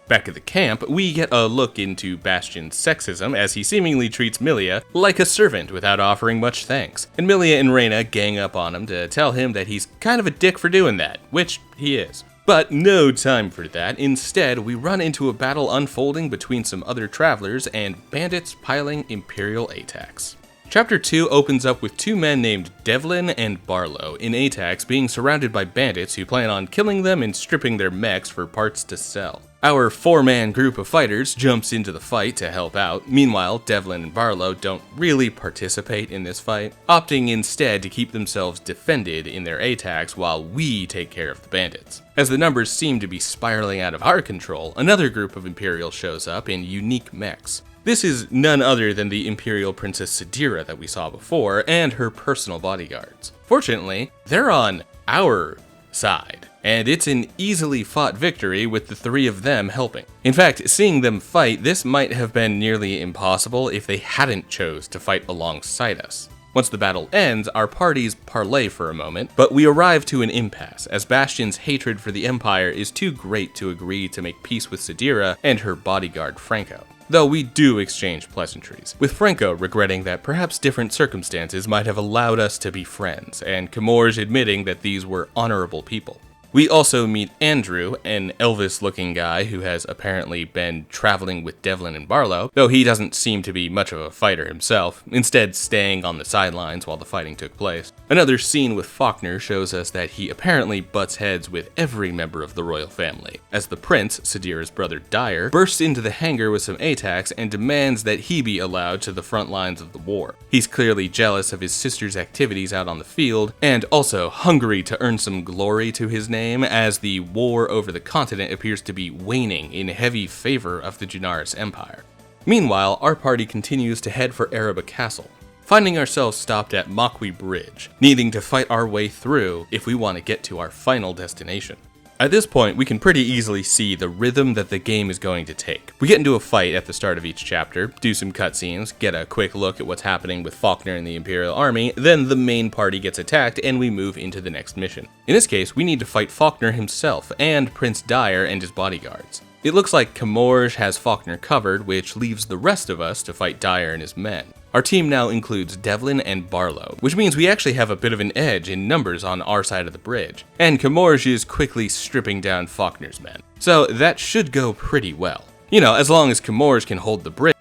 Back at the camp, we get a look into Bastion's sexism as he seemingly treats Milia like a servant without offering much thanks, and Milia and Reyna gang up on him to tell him that he's kind of a dick for doing that, which he is. But no time for that. Instead, we run into a battle unfolding between some other travelers and bandits piling Imperial attacks. Chapter 2 opens up with 2 men named Devlin and Barlow in attacks being surrounded by bandits who plan on killing them and stripping their mechs for parts to sell. Our 4-man group of fighters jumps into the fight to help out. Meanwhile, Devlin and Barlow don't really participate in this fight, opting instead to keep themselves defended in their attacks while we take care of the bandits. As the numbers seem to be spiraling out of our control, another group of Imperials shows up in unique mechs. This is none other than the Imperial Princess Sadira that we saw before and her personal bodyguards. Fortunately, they're on our side, and it's an easily fought victory with the 3 of them helping. In fact, seeing them fight, this might have been nearly impossible if they hadn't chose to fight alongside us. Once the battle ends, our parties parley for a moment, but we arrive to an impasse as Bastion's hatred for the Empire is too great to agree to make peace with Sadira and her bodyguard Franco. Though we do exchange pleasantries, with Franco regretting that perhaps different circumstances might have allowed us to be friends, and Camorge admitting that these were honorable people. We also meet Andrew, an Elvis-looking guy who has apparently been traveling with Devlin and Barlow, though he doesn't seem to be much of a fighter himself, instead staying on the sidelines while the fighting took place. Another scene with Faulkner shows us that he apparently butts heads with every member of the royal family, as the prince, Sadira's brother Dyer, bursts into the hangar with some attacks and demands that he be allowed to the front lines of the war. He's clearly jealous of his sister's activities out on the field, and also hungry to earn some glory to his name, as the war over the continent appears to be waning in heavy favor of the Jinaris Empire. Meanwhile, our party continues to head for Araba Castle, finding ourselves stopped at Makwi Bridge, needing to fight our way through if we want to get to our final destination. At this point, we can pretty easily see the rhythm that the game is going to take. We get into a fight at the start of each chapter, do some cutscenes, get a quick look at what's happening with Faulkner and the Imperial Army, then the main party gets attacked and we move into the next mission. In this case, we need to fight Faulkner himself and Prince Dyer and his bodyguards. It looks like Camorge has Faulkner covered, which leaves the rest of us to fight Dyer and his men. Our team now includes Devlin and Barlow, which means we actually have a bit of an edge in numbers on our side of the bridge, and Camorge is quickly stripping down Faulkner's men. So that should go pretty well. You know, as long as Camorge can hold the bridge.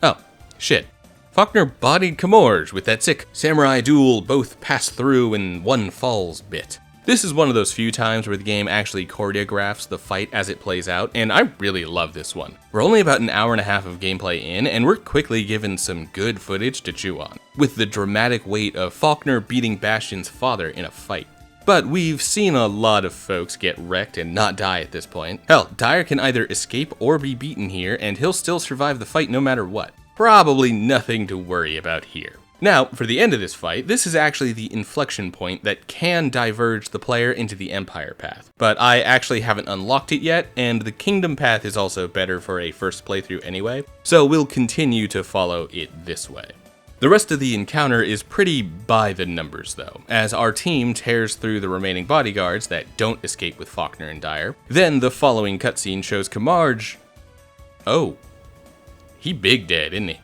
Oh, shit. Faulkner bodied Camorge with that sick samurai duel both pass through and one falls bit. This is one of those few times where the game actually choreographs the fight as it plays out, and I really love this one. We're only about an hour and a half of gameplay in, and we're quickly given some good footage to chew on, with the dramatic weight of Faulkner beating Bastion's father in a fight. But we've seen a lot of folks get wrecked and not die at this point. Hell, Dyer can either escape or be beaten here, and he'll still survive the fight no matter what. Probably nothing to worry about here. Now, for the end of this fight, this is actually the inflection point that can diverge the player into the Empire path. But I actually haven't unlocked it yet, and the Kingdom path is also better for a first playthrough anyway, so we'll continue to follow it this way. The rest of the encounter is pretty by the numbers though, as our team tears through the remaining bodyguards that don't escape with Faulkner and Dyer. Then the following cutscene shows Camorge. Oh, he big dead, isn't he?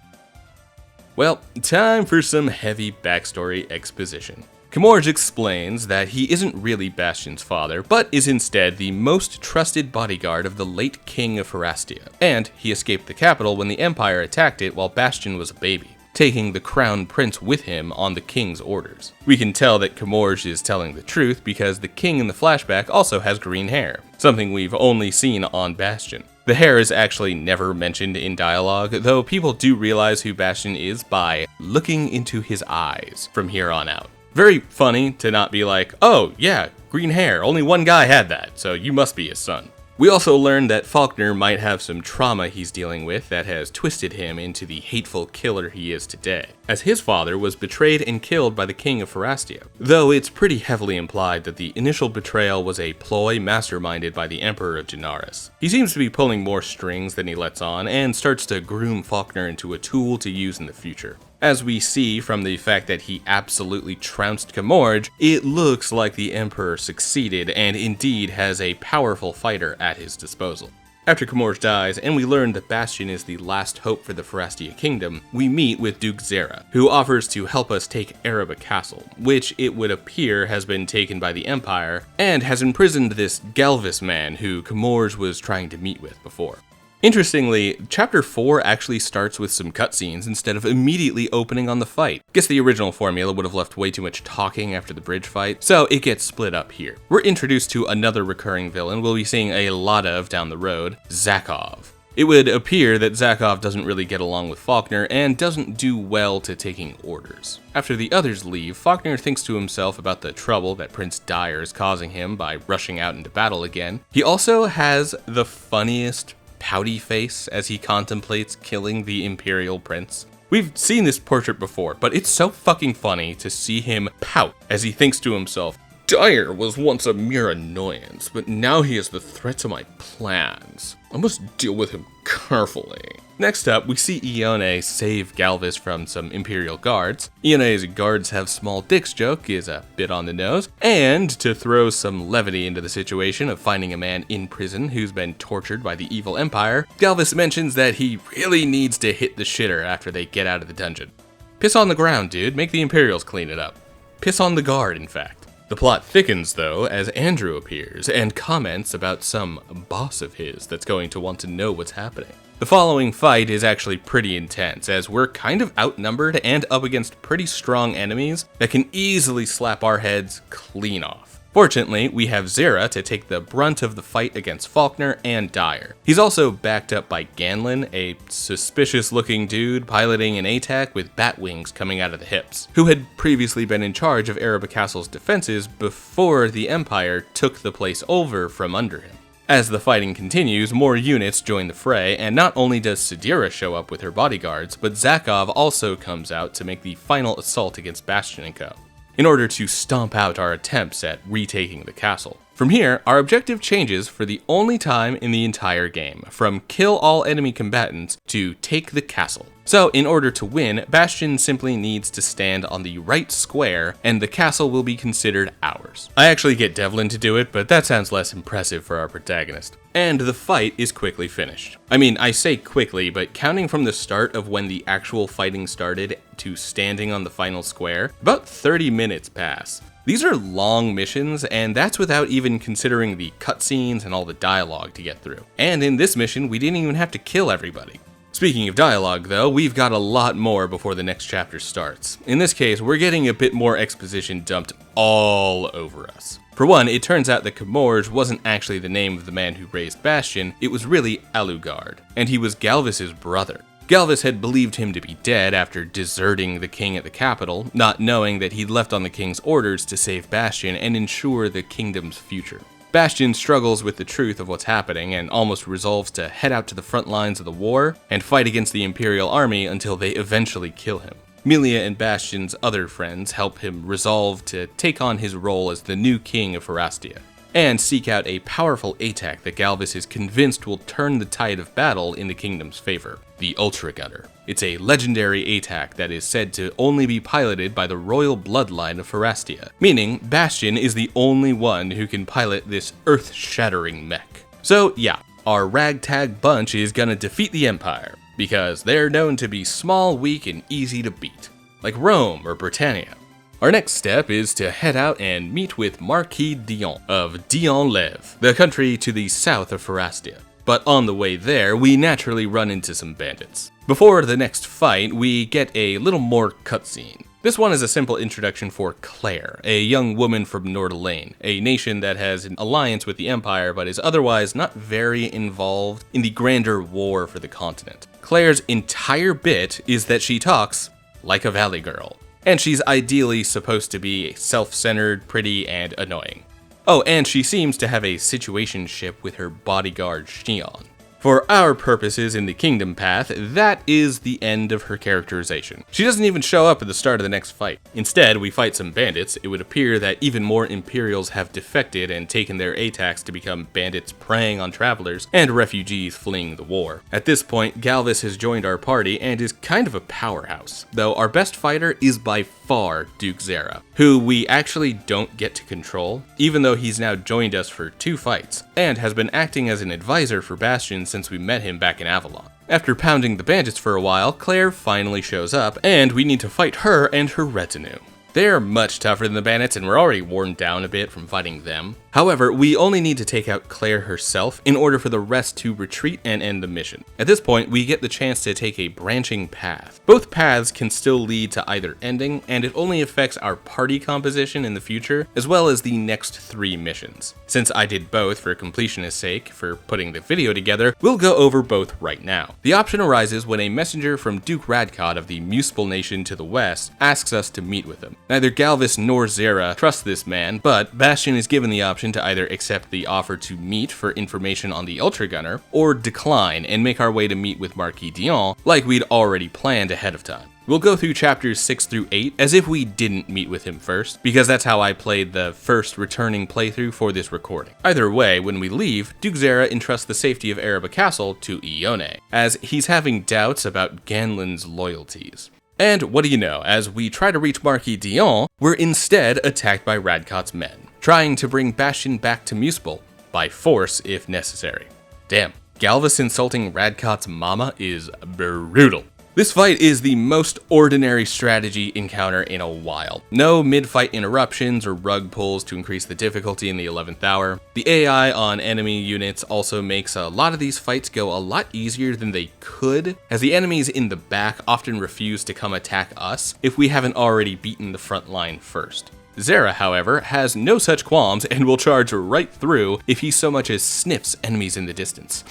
Well, time for some heavy backstory exposition. Camorge explains that he isn't really Bastion's father, but is instead the most trusted bodyguard of the late king of Pharastia, and he escaped the capital when the Empire attacked it while Bastion was a baby, taking the crown prince with him on the king's orders. We can tell that Camorge is telling the truth because the king in the flashback also has green hair, something we've only seen on Bastion. The hair is actually never mentioned in dialogue, though people do realize who Bastion is by looking into his eyes from here on out. Very funny to not be like, oh yeah, green hair, only one guy had that, so you must be his son. We also learned that Faulkner might have some trauma he's dealing with that has twisted him into the hateful killer he is today, as his father was betrayed and killed by the king of Pharastia, though it's pretty heavily implied that the initial betrayal was a ploy masterminded by the Emperor of Janaris. He seems to be pulling more strings than he lets on, and starts to groom Faulkner into a tool to use in the future. As we see from the fact that he absolutely trounced Camorge, it looks like the Emperor succeeded and indeed has a powerful fighter at his disposal. After Camorge dies, and we learn that Bastion is the last hope for the Pharastia kingdom, we meet with Duke Zera, who offers to help us take Erebba Castle, which it would appear has been taken by the Empire, and has imprisoned this Galvis man who Camorge was trying to meet with before. Interestingly, Chapter 4 actually starts with some cutscenes instead of immediately opening on the fight. Guess the original formula would have left way too much talking after the bridge fight, so it gets split up here. We're introduced to another recurring villain we'll be seeing a lot of down the road, Zakov. It would appear that Zakov doesn't really get along with Faulkner and doesn't do well to taking orders. After the others leave, Faulkner thinks to himself about the trouble that Prince Dyer is causing him by rushing out into battle again. He also has the funniest pouty face as he contemplates killing the Imperial Prince. We've seen this portrait before, but it's so fucking funny to see him pout as he thinks to himself, Dyer was once a mere annoyance, but now he is the threat to my plans. I must deal with him carefully. Next up, we see Ione save Galvis from some Imperial guards. Ione's guards have small dicks joke is a bit on the nose, and to throw some levity into the situation of finding a man in prison who's been tortured by the evil Empire, Galvis mentions that he really needs to hit the shitter after they get out of the dungeon. Piss on the ground, dude. Make the Imperials clean it up. Piss on the guard, in fact. The plot thickens, though, as Andrew appears and comments about some boss of his that's going to want to know what's happening. The following fight is actually pretty intense, as we're kind of outnumbered and up against pretty strong enemies that can easily slap our heads clean off. Fortunately, we have Zera to take the brunt of the fight against Faulkner and Dyer. He's also backed up by Ganlin, a suspicious-looking dude piloting an ATAC with bat wings coming out of the hips, who had previously been in charge of Erebba Castle's defenses before the Empire took the place over from under him. As the fighting continues, more units join the fray, and not only does Sidira show up with her bodyguards, but Zakov also comes out to make the final assault against Bastion & Co. in order to stomp out our attempts at retaking the castle. From here, our objective changes for the only time in the entire game, from kill all enemy combatants to take the castle. So, in order to win, Bastion simply needs to stand on the right square, and the castle will be considered ours. I actually get Devlin to do it, but that sounds less impressive for our protagonist. And the fight is quickly finished. I mean, I say quickly, but counting from the start of when the actual fighting started to standing on the final square, about 30 minutes pass. These are long missions, and that's without even considering the cutscenes and all the dialogue to get through. And in this mission, we didn't even have to kill everybody. Speaking of dialogue though, we've got a lot more before the next chapter starts. In this case, we're getting a bit more exposition dumped all over us. For one, it turns out that Camorge wasn't actually the name of the man who raised Bastion, it was really Alucard, and he was Galvus's brother. Galvus had believed him to be dead after deserting the king at the capital, not knowing that he'd left on the king's orders to save Bastion and ensure the kingdom's future. Bastion struggles with the truth of what's happening and almost resolves to head out to the front lines of the war and fight against the Imperial army until they eventually kill him. Melia and Bastion's other friends help him resolve to take on his role as the new king of Pharastia, and seek out a powerful ATAC that Galvus is convinced will turn the tide of battle in the kingdom's favor, the Ultra Gunner. It's a legendary ATAC that is said to only be piloted by the royal bloodline of Pharastia, meaning Bastion is the only one who can pilot this earth-shattering mech. So yeah, our ragtag bunch is gonna defeat the Empire, because they're known to be small, weak, and easy to beat, like Rome or Britannia. Our next step is to head out and meet with Marquis Dion of Dion-Lev, the country to the south of Pharastia. But on the way there, we naturally run into some bandits. Before the next fight, we get a little more cutscene. This one is a simple introduction for Claire, a young woman from Nordelaine, a nation that has an alliance with the Empire but is otherwise not very involved in the grander war for the continent. Claire's entire bit is that she talks like a valley girl, and she's ideally supposed to be self-centered, pretty, and annoying. Oh, and she seems to have a situationship with her bodyguard Xion. For our purposes in the Kingdom Path, that is the end of her characterization. She doesn't even show up at the start of the next fight. Instead, we fight some bandits. It would appear that even more Imperials have defected and taken their ATACs to become bandits preying on travelers and refugees fleeing the war. At this point, Galvus has joined our party and is kind of a powerhouse, though our best fighter is by far Duke Zera, who we actually don't get to control, even though he's now joined us for 2 fights, and has been acting as an advisor for Bastion since we met him back in Avalon. After pounding the bandits for a while, Claire finally shows up, and we need to fight her and her retinue. They're much tougher than the bandits, and we're already worn down a bit from fighting them. However, we only need to take out Claire herself in order for the rest to retreat and end the mission. At this point, we get the chance to take a branching path. Both paths can still lead to either ending, and it only affects our party composition in the future, as well as the next 3 missions. Since I did both for completionist's sake, for putting the video together, we'll go over both right now. The option arises when a messenger from Duke Radcott of the Muspel Nation to the west asks us to meet with him. Neither Galvus nor Zera trust this man, but Bastion is given the option to either accept the offer to meet for information on the Ultra Gunner, or decline and make our way to meet with Marquis Dion like we'd already planned ahead of time. We'll go through chapters 6 through 8 as if we didn't meet with him first, because that's how I played the first returning playthrough for this recording. Either way, when we leave, Duke Zera entrusts the safety of Ereba Castle to Ione, as he's having doubts about Ganlin's loyalties. And what do you know, as we try to reach Marquis Dion, we're instead attacked by Radcott's men, trying to bring Bastion back to Muspel, by force if necessary. Damn, Galvus insulting Radcott's mama is brutal. This fight is the most ordinary strategy encounter in a while. No mid-fight interruptions or rug pulls to increase the difficulty in the 11th hour. The AI on enemy units also makes a lot of these fights go a lot easier than they could, as the enemies in the back often refuse to come attack us if we haven't already beaten the front line first. Zera, however, has no such qualms and will charge right through if he so much as sniffs enemies in the distance.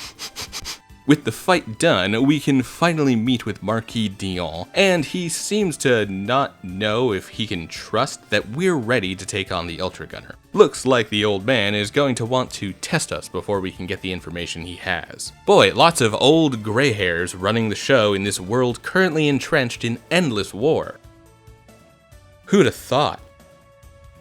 With the fight done, we can finally meet with Marquis Dion, and he seems to not know if he can trust that we're ready to take on the Ultra Gunner. Looks like the old man is going to want to test us before we can get the information he has. Boy, lots of old gray hairs running the show in this world currently entrenched in endless war. Who'd have thought?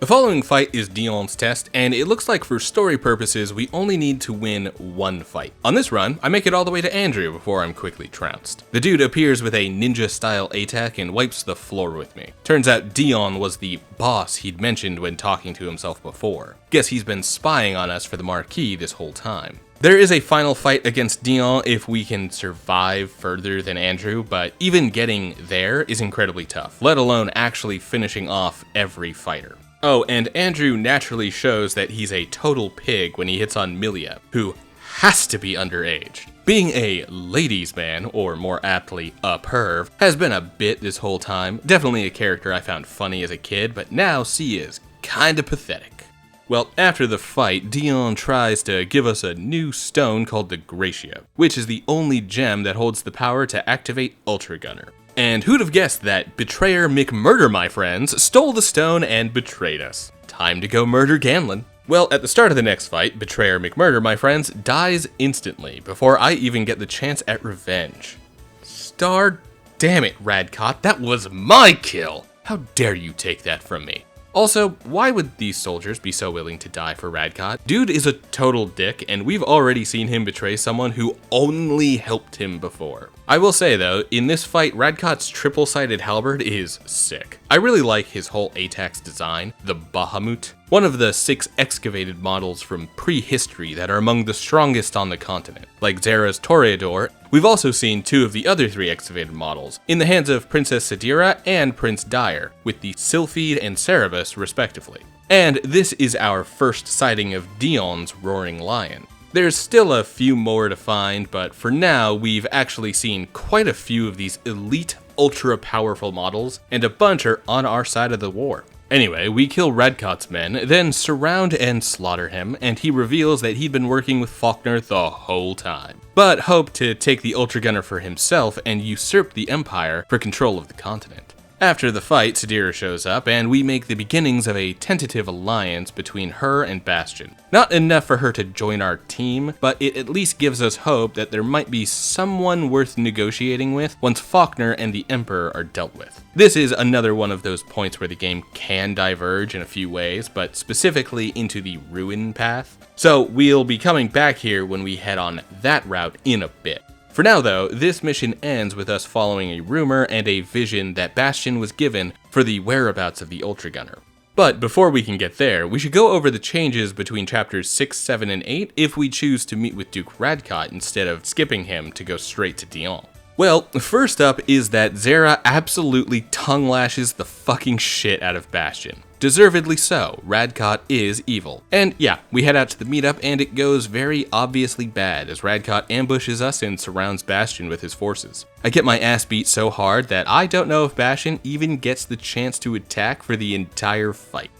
The following fight is Dion's test, and it looks like for story purposes we only need to win one fight. On this run, I make it all the way to Andrew before I'm quickly trounced. The dude appears with a ninja-style attack and wipes the floor with me. Turns out Dion was the boss he'd mentioned when talking to himself before. Guess he's been spying on us for the Marquis this whole time. There is a final fight against Dion if we can survive further than Andrew, but even getting there is incredibly tough, let alone actually finishing off every fighter. Oh, and Andrew naturally shows that he's a total pig when he hits on Milia, who has to be underage. Being a ladies' man, or more aptly, a perv, has been a bit this whole time. Definitely a character I found funny as a kid, but now she is kinda pathetic. Well, after the fight, Dion tries to give us a new stone called the Gratia, which is the only gem that holds the power to activate Ultra Gunner. And who'd have guessed that Betrayer McMurder, my friends, stole the stone and betrayed us? Time to go murder Ganlon. Well, at the start of the next fight, Betrayer McMurder, my friends, dies instantly before I even get the chance at revenge. Star damn it, Radcott, that was my kill! How dare you take that from me? Also, why would these soldiers be so willing to die for Radcott? Dude is a total dick, and we've already seen him betray someone who only helped him before. I will say though, in this fight, Radcott's triple-sided halberd is sick. I really like his whole ATAC's design, the Bahamut, one of the 6 excavated models from prehistory that are among the strongest on the continent. Like Zera's Toreador, we've also seen 2 of the other 3 excavated models, in the hands of Princess Sadira and Prince Dire, with the Sylphide and Cerebus respectively. And this is our first sighting of Dion's Roaring Lion. There's still a few more to find, but for now, we've actually seen quite a few of these elite, ultra-powerful models, and a bunch are on our side of the war. Anyway, we kill Radcott's men, then surround and slaughter him, and he reveals that he'd been working with Faulkner the whole time, but hoped to take the Ultra Gunner for himself and usurp the Empire for control of the continent. After the fight, Sadira shows up, and we make the beginnings of a tentative alliance between her and Bastion. Not enough for her to join our team, but it at least gives us hope that there might be someone worth negotiating with once Faulkner and the Emperor are dealt with. This is another one of those points where the game can diverge in a few ways, but specifically into the Ruin path. So we'll be coming back here when we head on that route in a bit. For now though, this mission ends with us following a rumor and a vision that Bastion was given for the whereabouts of the Ultra Gunner. But before we can get there, we should go over the changes between chapters 6, 7, and 8 if we choose to meet with Duke Radcott instead of skipping him to go straight to Dion. Well, first up is that Zera absolutely tongue lashes the fucking shit out of Bastion. Deservedly so, Radcott is evil. And yeah, we head out to the meetup and it goes very obviously bad as Radcott ambushes us and surrounds Bastion with his forces. I get my ass beat so hard that I don't know if Bastion even gets the chance to attack for the entire fight.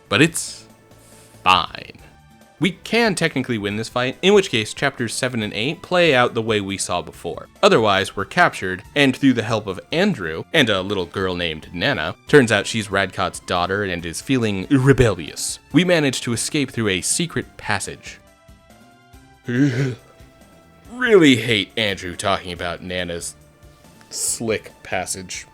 But it's fine. We can technically win this fight, in which case chapters 7 and 8 play out the way we saw before. Otherwise, we're captured, and through the help of Andrew, and a little girl named Nana, turns out she's Radcott's daughter and is feeling rebellious, we manage to escape through a secret passage. Really hate Andrew talking about Nana's slick passage.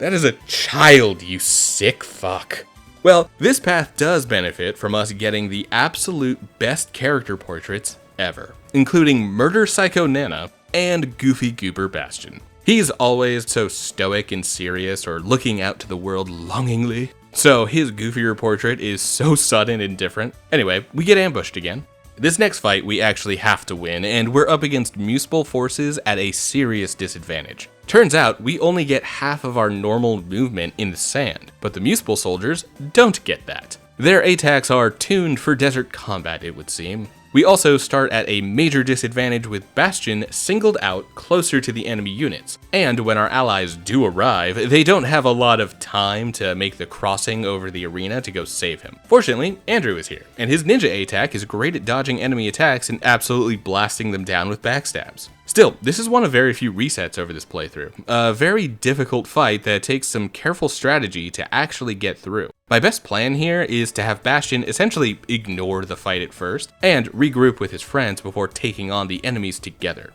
That is a child, you sick fuck. Well, this path does benefit from us getting the absolute best character portraits ever, including Murder Psycho Nana and Goofy Goober Bastion. He's always so stoic and serious or looking out to the world longingly, so his goofier portrait is so sudden and different. Anyway, we get ambushed again. This next fight we actually have to win, and we're up against Muspel forces at a serious disadvantage. Turns out, we only get half of our normal movement in the sand, but the Muspel soldiers don't get that. Their attacks are tuned for desert combat, it would seem. We also start at a major disadvantage with Bastion singled out closer to the enemy units, and when our allies do arrive, they don't have a lot of time to make the crossing over the arena to go save him. Fortunately, Andrew is here, and his ninja attack is great at dodging enemy attacks and absolutely blasting them down with backstabs. Still, this is one of very few resets over this playthrough. A very difficult fight that takes some careful strategy to actually get through. My best plan here is to have Bastion essentially ignore the fight at first, and regroup with his friends before taking on the enemies together.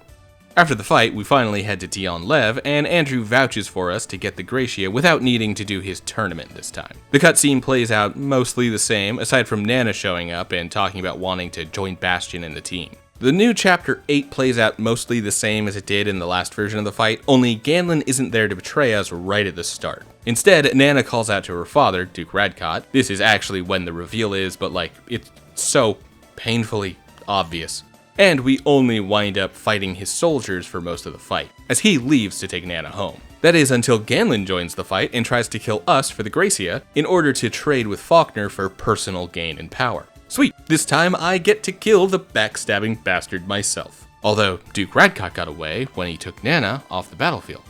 After the fight, we finally head to Dion Lev, and Andrew vouches for us to get the Gracia without needing to do his tournament this time. The cutscene plays out mostly the same, aside from Nana showing up and talking about wanting to join Bastion and the team. The new Chapter 8 plays out mostly the same as it did in the last version of the fight, only Ganlin isn't there to betray us right at the start. Instead, Nana calls out to her father, Duke Radcott. This is actually when the reveal is, but it's so painfully obvious. And we only wind up fighting his soldiers for most of the fight, as he leaves to take Nana home. That is until Ganlin joins the fight and tries to kill us for the Gracia in order to trade with Faulkner for personal gain and power. Sweet, this time I get to kill the backstabbing bastard myself. Although Duke Radcott got away when he took Nana off the battlefield.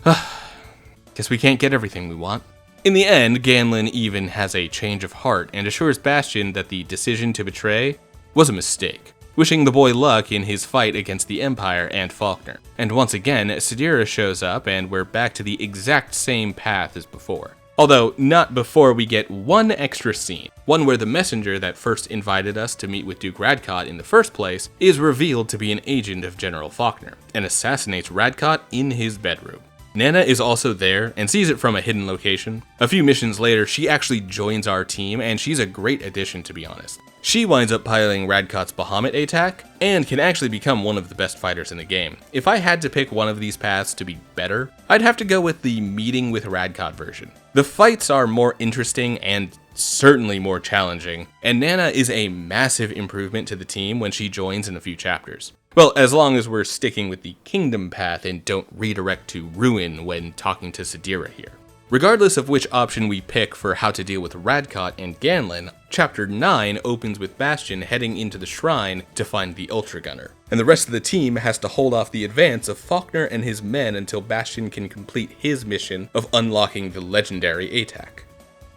Guess we can't get everything we want. In the end, Ganlin even has a change of heart and assures Bastion that the decision to betray was a mistake, wishing the boy luck in his fight against the Empire and Faulkner. And once again, Sidira shows up and we're back to the exact same path as before. Although, not before we get one extra scene, one where the messenger that first invited us to meet with Duke Radcott in the first place is revealed to be an agent of General Faulkner, and assassinates Radcott in his bedroom. Nana is also there and sees it from a hidden location. A few missions later, she actually joins our team, and she's a great addition, to be honest. She winds up piloting Radcott's Bahamut attack, and can actually become one of the best fighters in the game. If I had to pick one of these paths to be better, I'd have to go with the meeting with Radcott version. The fights are more interesting and certainly more challenging, and Nana is a massive improvement to the team when she joins in a few chapters. Well, as long as we're sticking with the Kingdom path and don't redirect to Ruin when talking to Sidira here. Regardless of which option we pick for how to deal with Radcott and Ganlin, Chapter 9 opens with Bastion heading into the shrine to find the Ultra Gunner, and the rest of the team has to hold off the advance of Faulkner and his men until Bastion can complete his mission of unlocking the legendary ATAC.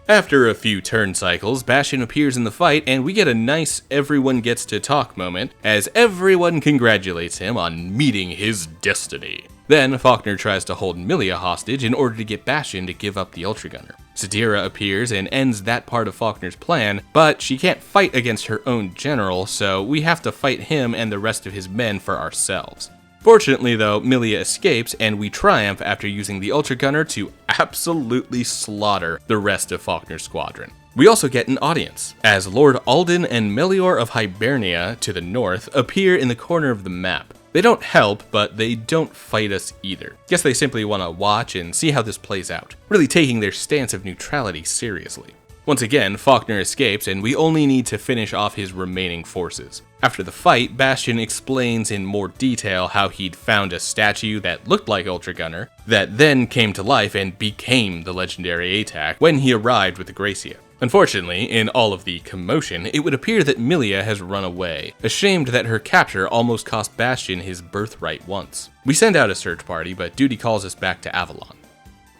After a few turn cycles, Bastion appears in the fight, and we get a nice everyone gets to talk moment as everyone congratulates him on meeting his destiny. Then, Faulkner tries to hold Milia hostage in order to get Bastion to give up the Ultra Gunner. Sidira appears and ends that part of Faulkner's plan, but she can't fight against her own general, so we have to fight him and the rest of his men for ourselves. Fortunately though, Milia escapes, and we triumph after using the Ultra Gunner to absolutely slaughter the rest of Faulkner's squadron. We also get an audience, as Lord Alden and Melior of Hibernia to the north appear in the corner of the map. They don't help, but they don't fight us either. Guess they simply want to watch and see how this plays out, really taking their stance of neutrality seriously. Once again, Faulkner escapes, and we only need to finish off his remaining forces. After the fight, Bastion explains in more detail how he'd found a statue that looked like Ultra Gunner, that then came to life and became the legendary ATAC when he arrived with the Gracia. Unfortunately, in all of the commotion, it would appear that Milia has run away, ashamed that her capture almost cost Bastion his birthright once. We send out a search party, but duty calls us back to Avalon.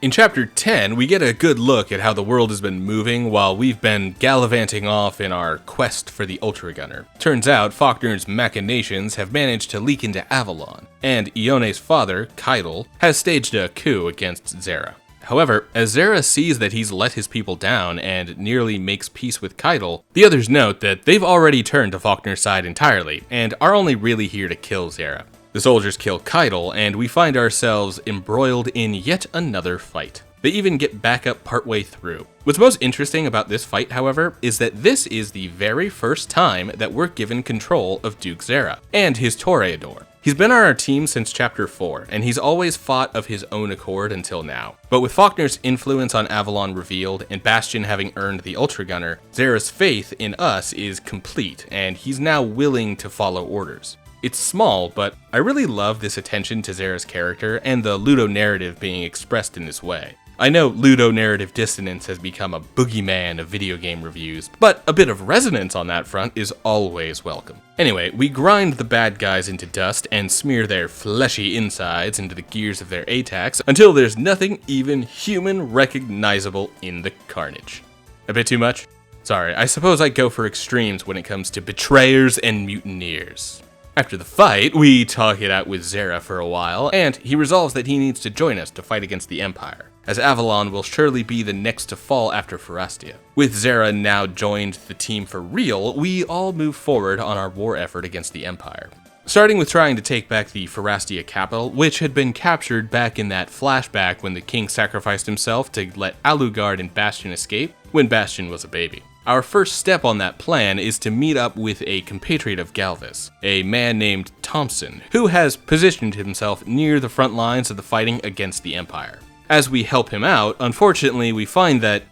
In Chapter 10, we get a good look at how the world has been moving while we've been gallivanting off in our quest for the Ultra Gunner. Turns out, Faulkner's machinations have managed to leak into Avalon, and Ione's father, Kydal, has staged a coup against Zera. However, as Zera sees that he's let his people down and nearly makes peace with Kydal, the others note that they've already turned to Faulkner's side entirely, and are only really here to kill Zera. The soldiers kill Kydal, and we find ourselves embroiled in yet another fight. They even get back up partway through. What's most interesting about this fight, however, is that this is the very first time that we're given control of Duke Zera and his Toreador. He's been on our team since Chapter 4, and he's always fought of his own accord until now. But with Faulkner's influence on Avalon revealed, and Bastion having earned the Ultra Gunner, Zera's faith in us is complete, and he's now willing to follow orders. It's small, but I really love this attention to Zera's character and the ludonarrative being expressed in this way. I know ludonarrative dissonance has become a boogeyman of video game reviews, but a bit of resonance on that front is always welcome. Anyway, we grind the bad guys into dust and smear their fleshy insides into the gears of their ATACs until there's nothing even human recognizable in the carnage. A bit too much? Sorry, I suppose I go for extremes when it comes to betrayers and mutineers. After the fight, we talk it out with Zera for a while, and he resolves that he needs to join us to fight against the Empire, as Avalon will surely be the next to fall after Pharastia. With Zera now joined the team for real, we all move forward on our war effort against the Empire. Starting with trying to take back the Pharastia capital, which had been captured back in that flashback when the king sacrificed himself to let Alucard and Bastion escape when Bastion was a baby. Our first step on that plan is to meet up with a compatriot of Galvez, a man named Thompson, who has positioned himself near the front lines of the fighting against the Empire. As we help him out, unfortunately we find that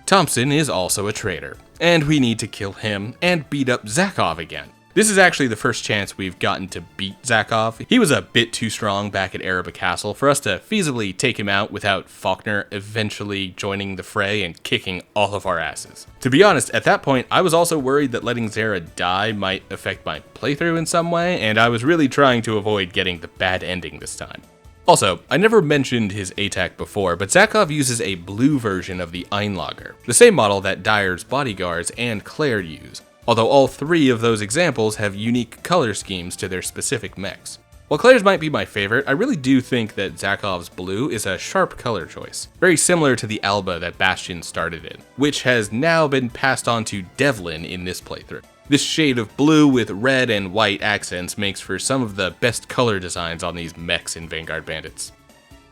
Thompson is also a traitor, and we need to kill him and beat up Zakov again. This is actually the first chance we've gotten to beat Zakov. He was a bit too strong back at Erebor Castle for us to feasibly take him out without Faulkner eventually joining the fray and kicking all of our asses. To be honest, at that point, I was also worried that letting Zera die might affect my playthrough in some way, and I was really trying to avoid getting the bad ending this time. Also, I never mentioned his ATAC before, but Zakov uses a blue version of the Einlager, the same model that Dyer's bodyguards and Claire use, although all three of those examples have unique color schemes to their specific mechs. While Claire's might be my favorite, I really do think that Zakov's blue is a sharp color choice, very similar to the Alba that Bastion started in, which has now been passed on to Devlin in this playthrough. This shade of blue with red and white accents makes for some of the best color designs on these mechs in Vanguard Bandits.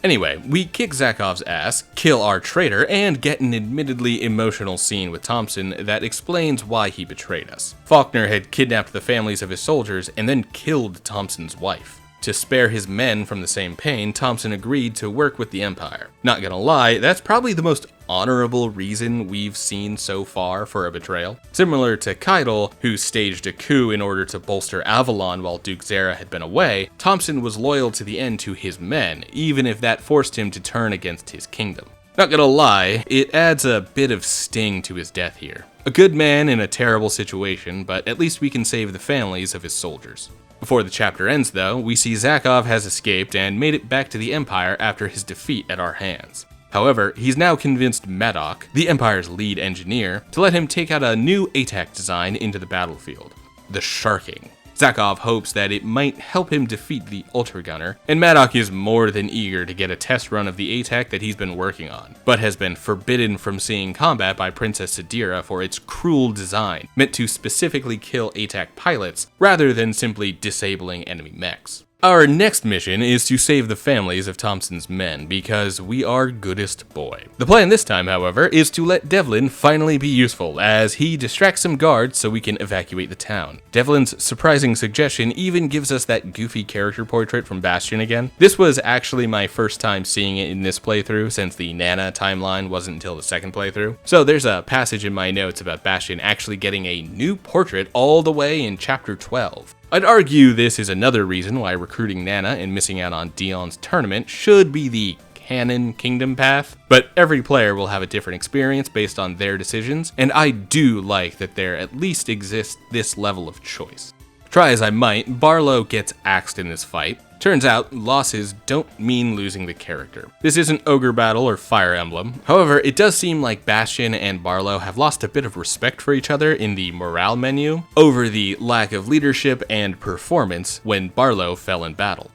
Anyway, we kick Zakov's ass, kill our traitor, and get an admittedly emotional scene with Thompson that explains why he betrayed us. Faulkner had kidnapped the families of his soldiers and then killed Thompson's wife. To spare his men from the same pain, Thompson agreed to work with the Empire. Not gonna lie, that's probably the most honorable reason we've seen so far for a betrayal. Similar to Keitel, who staged a coup in order to bolster Avalon while Duke Zera had been away, Thompson was loyal to the end to his men, even if that forced him to turn against his kingdom. Not gonna lie, it adds a bit of sting to his death here. A good man in a terrible situation, but at least we can save the families of his soldiers. Before the chapter ends though, we see Zakov has escaped and made it back to the Empire after his defeat at our hands. However, he's now convinced Madoc, the Empire's lead engineer, to let him take out a new ATAC design into the battlefield, the Sharking. Zakov hopes that it might help him defeat the Ultra Gunner, and Madoc is more than eager to get a test run of the ATAC that he's been working on, but has been forbidden from seeing combat by Princess Sadira for its cruel design, meant to specifically kill ATAC pilots, rather than simply disabling enemy mechs. Our next mission is to save the families of Thompson's men, because we are goodest boy. The plan this time, however, is to let Devlin finally be useful, as he distracts some guards so we can evacuate the town. Devlin's surprising suggestion even gives us that goofy character portrait from Bastion again. This was actually my first time seeing it in this playthrough, since the Nana timeline wasn't until the second playthrough. So there's a passage in my notes about Bastion actually getting a new portrait all the way in chapter 12. I'd argue this is another reason why recruiting Nana and missing out on Dion's tournament should be the canon kingdom path, but every player will have a different experience based on their decisions, and I do like that there at least exists this level of choice. Try as I might, Barlow gets axed in this fight. Turns out, losses don't mean losing the character. This isn't Ogre Battle or Fire Emblem. However, it does seem like Bastion and Barlow have lost a bit of respect for each other in the morale menu over the lack of leadership and performance when Barlow fell in battle.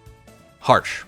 Harsh.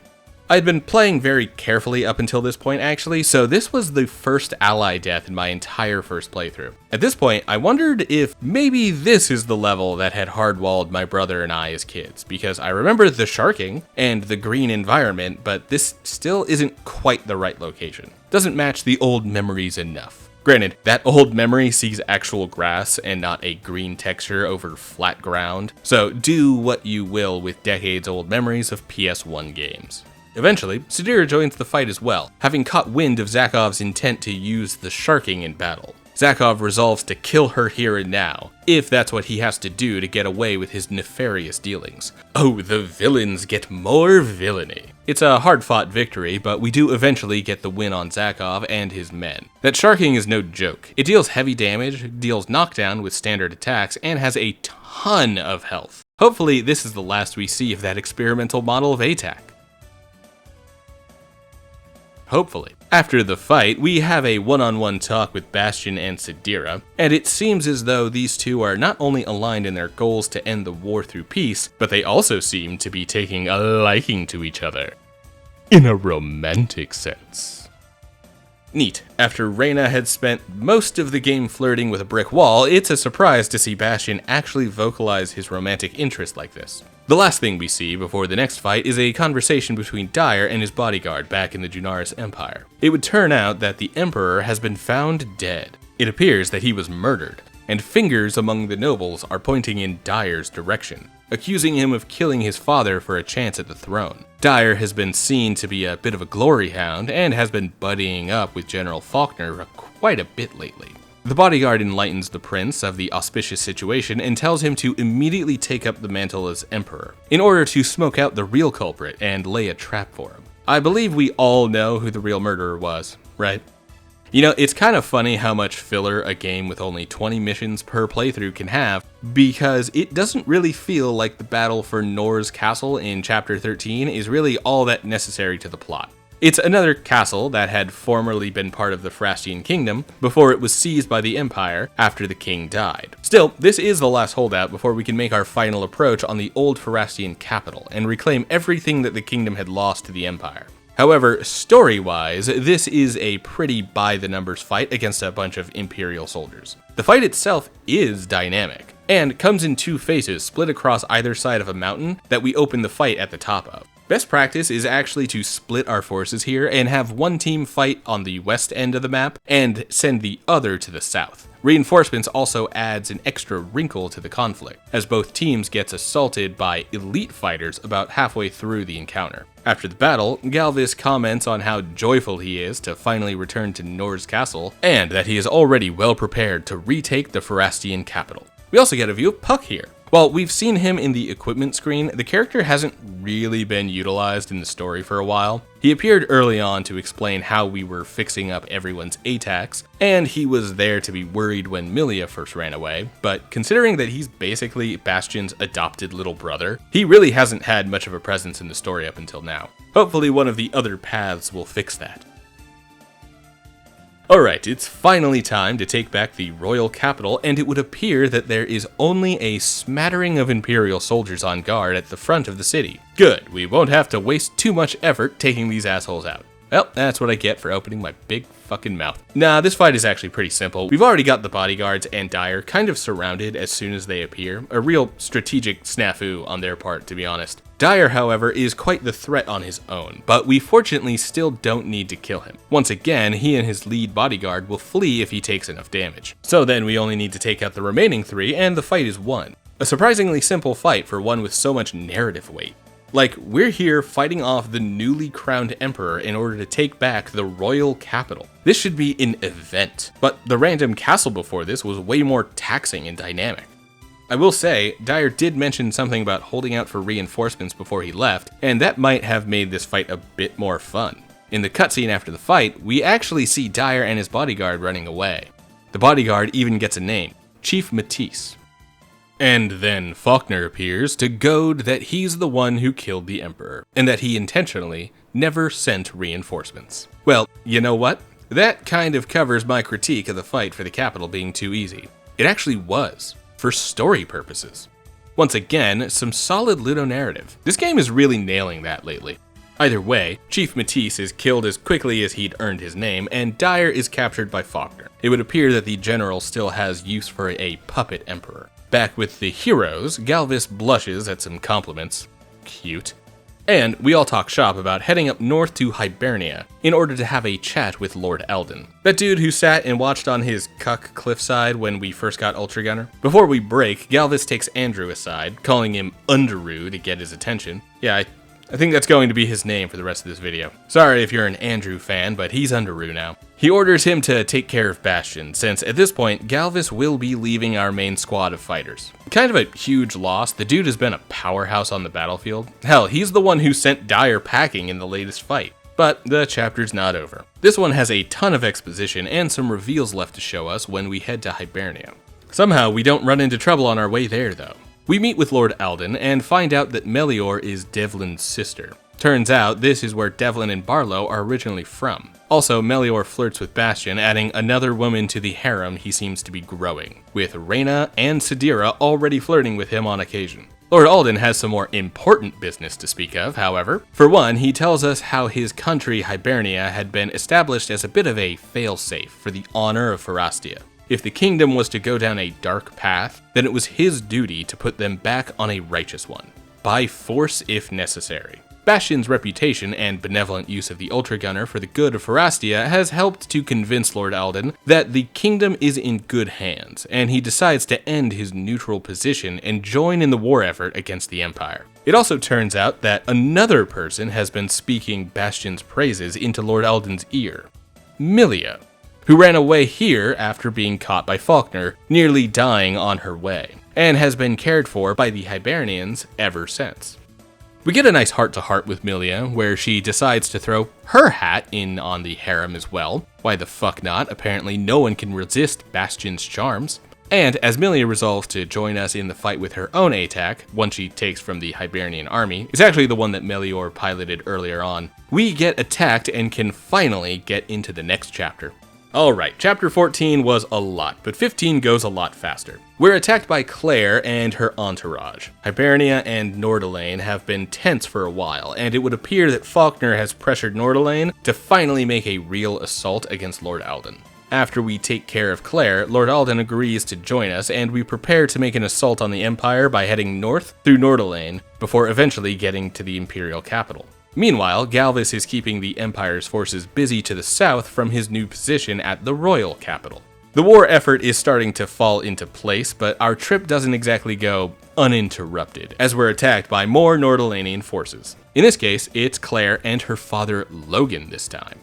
I'd been playing very carefully up until this point actually, so this was the first ally death in my entire first playthrough. At this point, I wondered if maybe this is the level that had hardwalled my brother and I as kids, because I remember the sharking and the green environment, but this still isn't quite the right location. Doesn't match the old memories enough. Granted, that old memory sees actual grass and not a green texture over flat ground, so do what you will with decades old memories of PS1 games. Eventually, Sadira joins the fight as well, having caught wind of Zakov's intent to use the sharking in battle. Zakov resolves to kill her here and now, if that's what he has to do to get away with his nefarious dealings. Oh, the villains get more villainy. It's a hard-fought victory, but we do eventually get the win on Zakov and his men. That sharking is no joke. It deals heavy damage, deals knockdown with standard attacks, and has a ton of health. Hopefully, this is the last we see of that experimental model of ATAC. Hopefully. After the fight, we have a one-on-one talk with Bastion and Sadira, and it seems as though these two are not only aligned in their goals to end the war through peace, but they also seem to be taking a liking to each other. In a romantic sense. Neat. After Reyna had spent most of the game flirting with a brick wall, it's a surprise to see Bastion actually vocalize his romantic interest like this. The last thing we see before the next fight is a conversation between Dyer and his bodyguard back in the Junaris Empire. It would turn out that the Emperor has been found dead. It appears that he was murdered, and fingers among the nobles are pointing in Dyer's direction, accusing him of killing his father for a chance at the throne. Dyer has been seen to be a bit of a glory hound and has been buddying up with General Faulkner quite a bit lately. The bodyguard enlightens the prince of the auspicious situation and tells him to immediately take up the mantle as emperor, in order to smoke out the real culprit and lay a trap for him. I believe we all know who the real murderer was, right? You know, it's kind of funny how much filler a game with only 20 missions per playthrough can have, because it doesn't really feel like the battle for Nor's castle in Chapter 13 is really all that necessary to the plot. It's another castle that had formerly been part of the Phrastian kingdom before it was seized by the Empire after the king died. Still, this is the last holdout before we can make our final approach on the old Phrastian capital and reclaim everything that the kingdom had lost to the Empire. However, story-wise, this is a pretty by-the-numbers fight against a bunch of Imperial soldiers. The fight itself is dynamic, and comes in two phases split across either side of a mountain that we open the fight at the top of. Best practice is actually to split our forces here and have one team fight on the west end of the map and send the other to the south. Reinforcements also adds an extra wrinkle to the conflict, as both teams gets assaulted by elite fighters about halfway through the encounter. After the battle, Galvis comments on how joyful he is to finally return to Nor's castle, and that he is already well prepared to retake the Phrastian capital. We also get a view of Puck here. While we've seen him in the equipment screen, the character hasn't really been utilized in the story for a while. He appeared early on to explain how we were fixing up everyone's ATACs, and he was there to be worried when Milia first ran away, but considering that he's basically Bastion's adopted little brother, he really hasn't had much of a presence in the story up until now. Hopefully one of the other paths will fix that. Alright, it's finally time to take back the royal capital, and it would appear that there is only a smattering of Imperial soldiers on guard at the front of the city. Good, we won't have to waste too much effort taking these assholes out. Well, that's what I get for opening my big fucking mouth. Nah, this fight is actually pretty simple. We've already got the bodyguards and Dyer kind of surrounded as soon as they appear. A real strategic snafu on their part, to be honest. Dyer, however, is quite the threat on his own, but we fortunately still don't need to kill him. Once again, he and his lead bodyguard will flee if he takes enough damage. So then we only need to take out the remaining three and the fight is won. A surprisingly simple fight for one with so much narrative weight. Like, we're here fighting off the newly crowned emperor in order to take back the royal capital. This should be an event, but the random castle before this was way more taxing and dynamic. I will say, Dyer did mention something about holding out for reinforcements before he left, and that might have made this fight a bit more fun. In the cutscene after the fight, we actually see Dyer and his bodyguard running away. The bodyguard even gets a name, Chief Matisse. And then Faulkner appears to goad that he's the one who killed the Emperor, and that he intentionally never sent reinforcements. Well, you know what? That kind of covers my critique of the fight for the capital being too easy. It actually was, for story purposes. Once again, some solid ludonarrative. This game is really nailing that lately. Either way, Chief Matisse is killed as quickly as he'd earned his name, and Dyer is captured by Faulkner. It would appear that the general still has use for a puppet emperor. Back with the heroes, Galvis blushes at some compliments. Cute. And we all talk shop about heading up north to Hibernia in order to have a chat with Lord Eldon. That dude who sat and watched on his cuck cliffside when we first got Ultra Gunner. Before we break, Galvis takes Andrew aside, calling him Underoo to get his attention. Yeah, I think that's going to be his name for the rest of this video. Sorry if you're an Andrew fan, but he's Underoo now. He orders him to take care of Bastion, since at this point, Galvis will be leaving our main squad of fighters. Kind of a huge loss, the dude has been a powerhouse on the battlefield. Hell, he's the one who sent Dyer packing in the latest fight. But the chapter's not over. This one has a ton of exposition and some reveals left to show us when we head to Hibernia. Somehow, we don't run into trouble on our way there, though. We meet with Lord Eldon and find out that Melior is Devlin's sister. Turns out this is where Devlin and Barlow are originally from. Also, Melior flirts with Bastion, adding another woman to the harem he seems to be growing, with Reyna and Sidira already flirting with him on occasion. Lord Alden has some more important business to speak of, however. For one, he tells us how his country, Hibernia, had been established as a bit of a failsafe for the honor of Pharastia. If the kingdom was to go down a dark path, then it was his duty to put them back on a righteous one, by force if necessary. Bastion's reputation and benevolent use of the Ultra Gunner for the good of Pharastia has helped to convince Lord Alden that the kingdom is in good hands, and he decides to end his neutral position and join in the war effort against the Empire. It also turns out that another person has been speaking Bastion's praises into Lord Alden's ear. Milia, who ran away here after being caught by Faulkner, nearly dying on her way, and has been cared for by the Hibernians ever since. We get a nice heart-to-heart with Milia, where she decides to throw her hat in on the harem as well. Why the fuck not? Apparently no one can resist Bastion's charms. And as Milia resolves to join us in the fight with her own ATAC, one she takes from the Hibernian army, it's actually the one that Melior piloted earlier on, we get attacked and can finally get into the next chapter. Alright, chapter 14 was a lot, but 15 goes a lot faster. We're attacked by Claire and her entourage. Hibernia and Nordelaine have been tense for a while, and it would appear that Faulkner has pressured Nordelaine to finally make a real assault against Lord Alden. After we take care of Claire, Lord Alden agrees to join us, and we prepare to make an assault on the Empire by heading north through Nordelaine, before eventually getting to the Imperial capital. Meanwhile, Galvus is keeping the Empire's forces busy to the south from his new position at the royal capital. The war effort is starting to fall into place, but our trip doesn't exactly go uninterrupted, as we're attacked by more Nordelainian forces. In this case, it's Claire and her father Logan this time.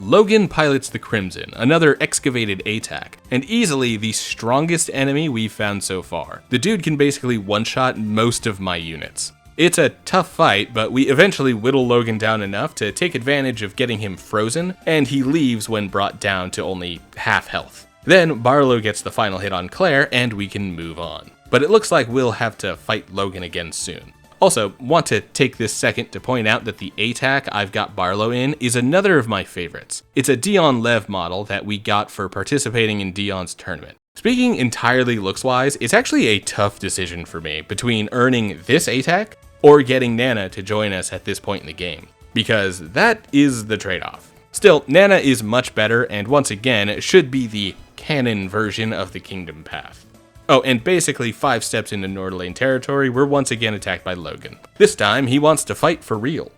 Logan pilots the Crimson, another excavated ATAC, and easily the strongest enemy we've found so far. The dude can basically one-shot most of my units. It's a tough fight, but we eventually whittle Logan down enough to take advantage of getting him frozen, and he leaves when brought down to only half health. Then Barlow gets the final hit on Claire, and we can move on. But it looks like we'll have to fight Logan again soon. Also, want to take this second to point out that the ATAC I've got Barlow in is another of my favorites. It's a Dion Lev model that we got for participating in Dion's tournament. Speaking entirely looks-wise, it's actually a tough decision for me between earning this ATAC or getting Nana to join us at this point in the game, because that is the trade-off. Still, Nana is much better, and once again, should be the canon version of the Kingdom Path. Oh, and basically 5 steps into Nordelaine territory, we're once again attacked by Logan. This time, he wants to fight for real.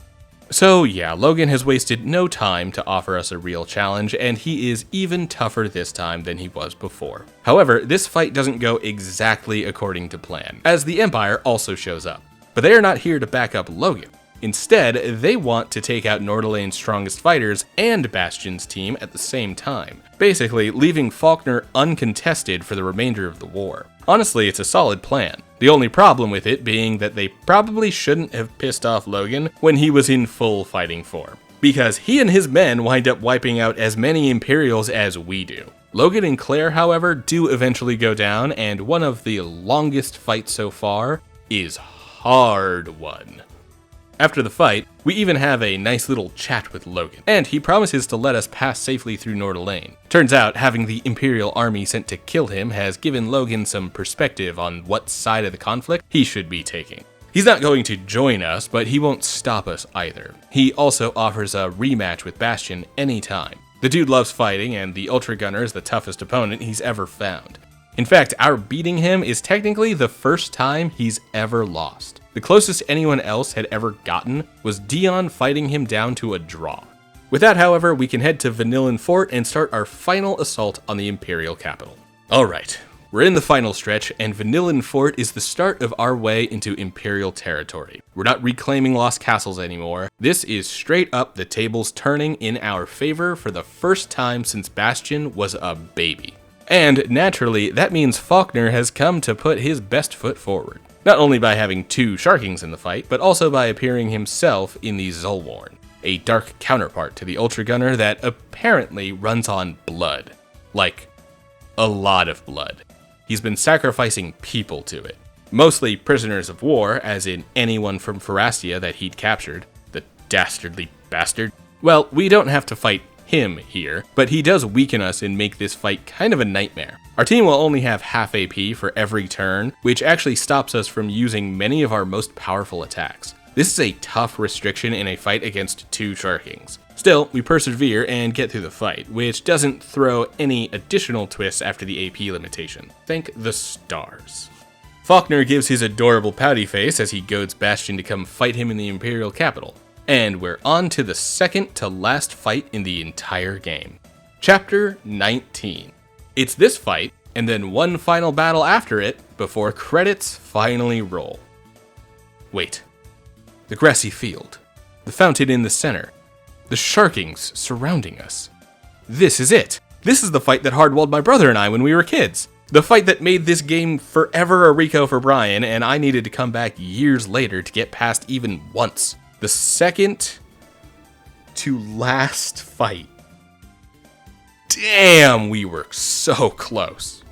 So yeah, Logan has wasted no time to offer us a real challenge, and he is even tougher this time than he was before. However, this fight doesn't go exactly according to plan, as the Empire also shows up. But they are not here to back up Logan. Instead, they want to take out Nordelaine's strongest fighters and Bastion's team at the same time, basically leaving Faulkner uncontested for the remainder of the war. Honestly, it's a solid plan. The only problem with it being that they probably shouldn't have pissed off Logan when he was in full fighting form, because he and his men wind up wiping out as many Imperials as we do. Logan and Claire, however, do eventually go down, and one of the longest fights so far is hard won. After the fight, we even have a nice little chat with Logan, and he promises to let us pass safely through Nordelaine. Turns out, having the Imperial army sent to kill him has given Logan some perspective on what side of the conflict he should be taking. He's not going to join us, but he won't stop us either. He also offers a rematch with Bastion anytime. The dude loves fighting, and the Ultra Gunner is the toughest opponent he's ever found. In fact, our beating him is technically the first time he's ever lost. The closest anyone else had ever gotten was Dion fighting him down to a draw. With that, however, we can head to Vanillin Fort and start our final assault on the Imperial capital. Alright, we're in the final stretch, and Vanillin Fort is the start of our way into Imperial territory. We're not reclaiming lost castles anymore. This is straight up the tables turning in our favor for the first time since Bastion was a baby. And naturally, that means Faulkner has come to put his best foot forward. Not only by having 2 Sharkings in the fight, but also by appearing himself in the Zulwarn, a dark counterpart to the Ultra Gunner that apparently runs on blood. Like, a lot of blood. He's been sacrificing people to it. Mostly prisoners of war, as in anyone from Pharastia that he'd captured. The dastardly bastard. Well, we don't have to fight him here, but he does weaken us and make this fight kind of a nightmare. Our team will only have half AP for every turn, which actually stops us from using many of our most powerful attacks. This is a tough restriction in a fight against 2 Sharkings. Still, we persevere and get through the fight, which doesn't throw any additional twists after the AP limitation. Thank the stars. Faulkner gives his adorable pouty face as he goads Bastion to come fight him in the Imperial capital. And we're on to the second to last fight in the entire game. Chapter 19. It's this fight, and then one final battle after it, before credits finally roll. Wait. The grassy field. The fountain in the center. The Sharkings surrounding us. This is it. This is the fight that hardwalled my brother and I when we were kids. The fight that made this game forever a Rico for Brian, and I needed to come back years later to get past even once. The second to last fight. Damn, we were so close.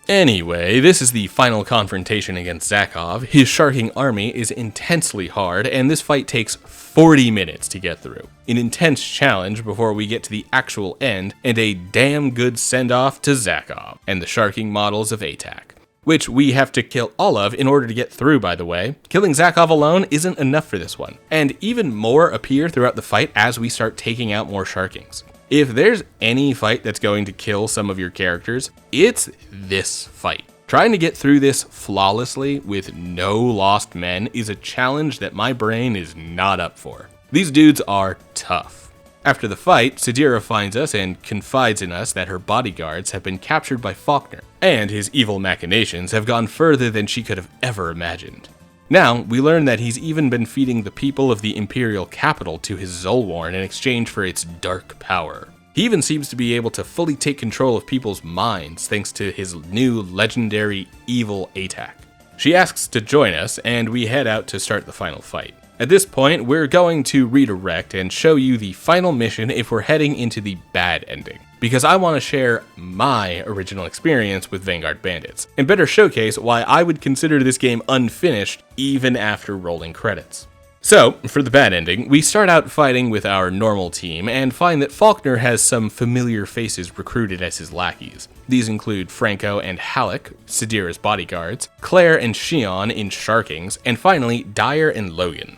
Anyway, this is the final confrontation against Zakov. His Sharking army is intensely hard, and this fight takes 40 minutes to get through. An intense challenge before we get to the actual end, and a damn good send-off to Zakov and the Sharking models of ATAC. Which we have to kill all of in order to get through, by the way. Killing Zakov alone isn't enough for this one, and even more appear throughout the fight as we start taking out more Sharkings. If there's any fight that's going to kill some of your characters, it's this fight. Trying to get through this flawlessly with no lost men is a challenge that my brain is not up for. These dudes are tough. After the fight, Sadira finds us and confides in us that her bodyguards have been captured by Faulkner, and his evil machinations have gone further than she could have ever imagined. Now, we learn that he's even been feeding the people of the Imperial capital to his Zolwarn in exchange for its dark power. He even seems to be able to fully take control of people's minds thanks to his new legendary evil ATAC. She asks to join us, and we head out to start the final fight. At this point, we're going to redirect and show you the final mission if we're heading into the bad ending, because I want to share my original experience with Vanguard Bandits, and better showcase why I would consider this game unfinished even after rolling credits. So, for the bad ending, we start out fighting with our normal team and find that Faulkner has some familiar faces recruited as his lackeys. These include Franco and Halleck, Sadira's bodyguards, Claire and Shion in Sharkings, and finally Dyer and Logan.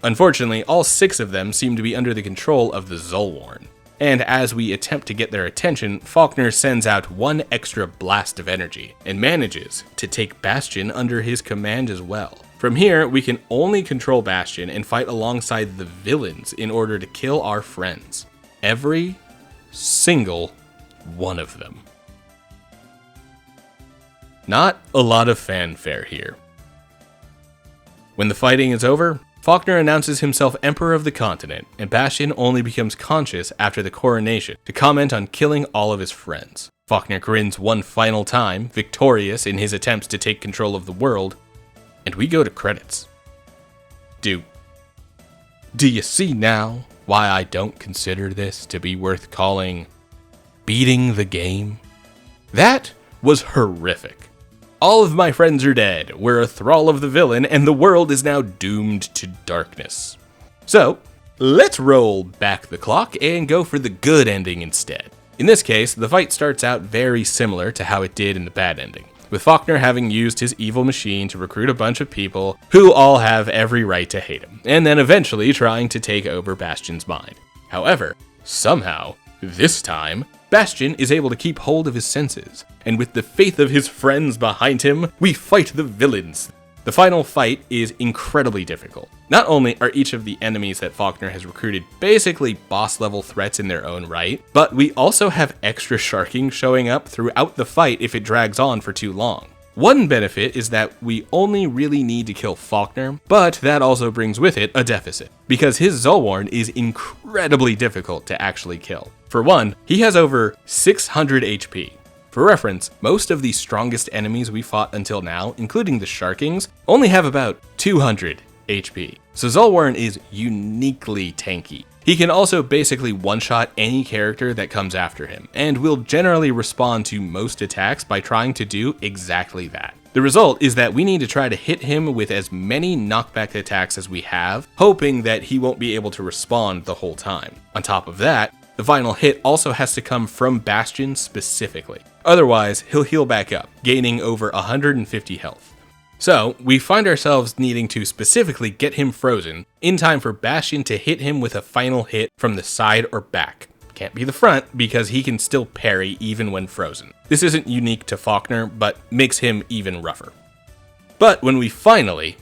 Unfortunately, all 6 of them seem to be under the control of the Zolwarn. And as we attempt to get their attention, Faulkner sends out one extra blast of energy, and manages to take Bastion under his command as well. From here, we can only control Bastion and fight alongside the villains in order to kill our friends. Every single one of them. Not a lot of fanfare here. When the fighting is over, Faulkner announces himself Emperor of the continent, and Bastion only becomes conscious after the coronation to comment on killing all of his friends. Faulkner grins one final time, victorious in his attempts to take control of the world, and we go to credits. Do you see now why I don't consider this to be worth calling beating the game? That was horrific. All of my friends are dead, we're a thrall of the villain, and the world is now doomed to darkness. So, let's roll back the clock and go for the good ending instead. In this case, the fight starts out very similar to how it did in the bad ending, with Faulkner having used his evil machine to recruit a bunch of people who all have every right to hate him, and then eventually trying to take over Bastion's mind. However, somehow, this time, Bastion is able to keep hold of his senses, and with the faith of his friends behind him, we fight the villains. The final fight is incredibly difficult. Not only are each of the enemies that Faulkner has recruited basically boss-level threats in their own right, but we also have extra Sharking showing up throughout the fight if it drags on for too long. One benefit is that we only really need to kill Faulkner, but that also brings with it a deficit, because his Zolwarn is incredibly difficult to actually kill. For one, he has over 600 HP. For reference, most of the strongest enemies we fought until now, including the Sharkings, only have about 200 HP. So Zolwarn is uniquely tanky. He can also basically one-shot any character that comes after him, and will generally respond to most attacks by trying to do exactly that. The result is that we need to try to hit him with as many knockback attacks as we have, hoping that he won't be able to respond the whole time. On top of that, The final hit also has to come from Bastion specifically. Otherwise, he'll heal back up, gaining over 150 health. So, we find ourselves needing to specifically get him frozen in time for Bastion to hit him with a final hit from the side or back. Can't be the front because he can still parry even when frozen. This isn't unique to Faulkner, but makes him even rougher. But when we finally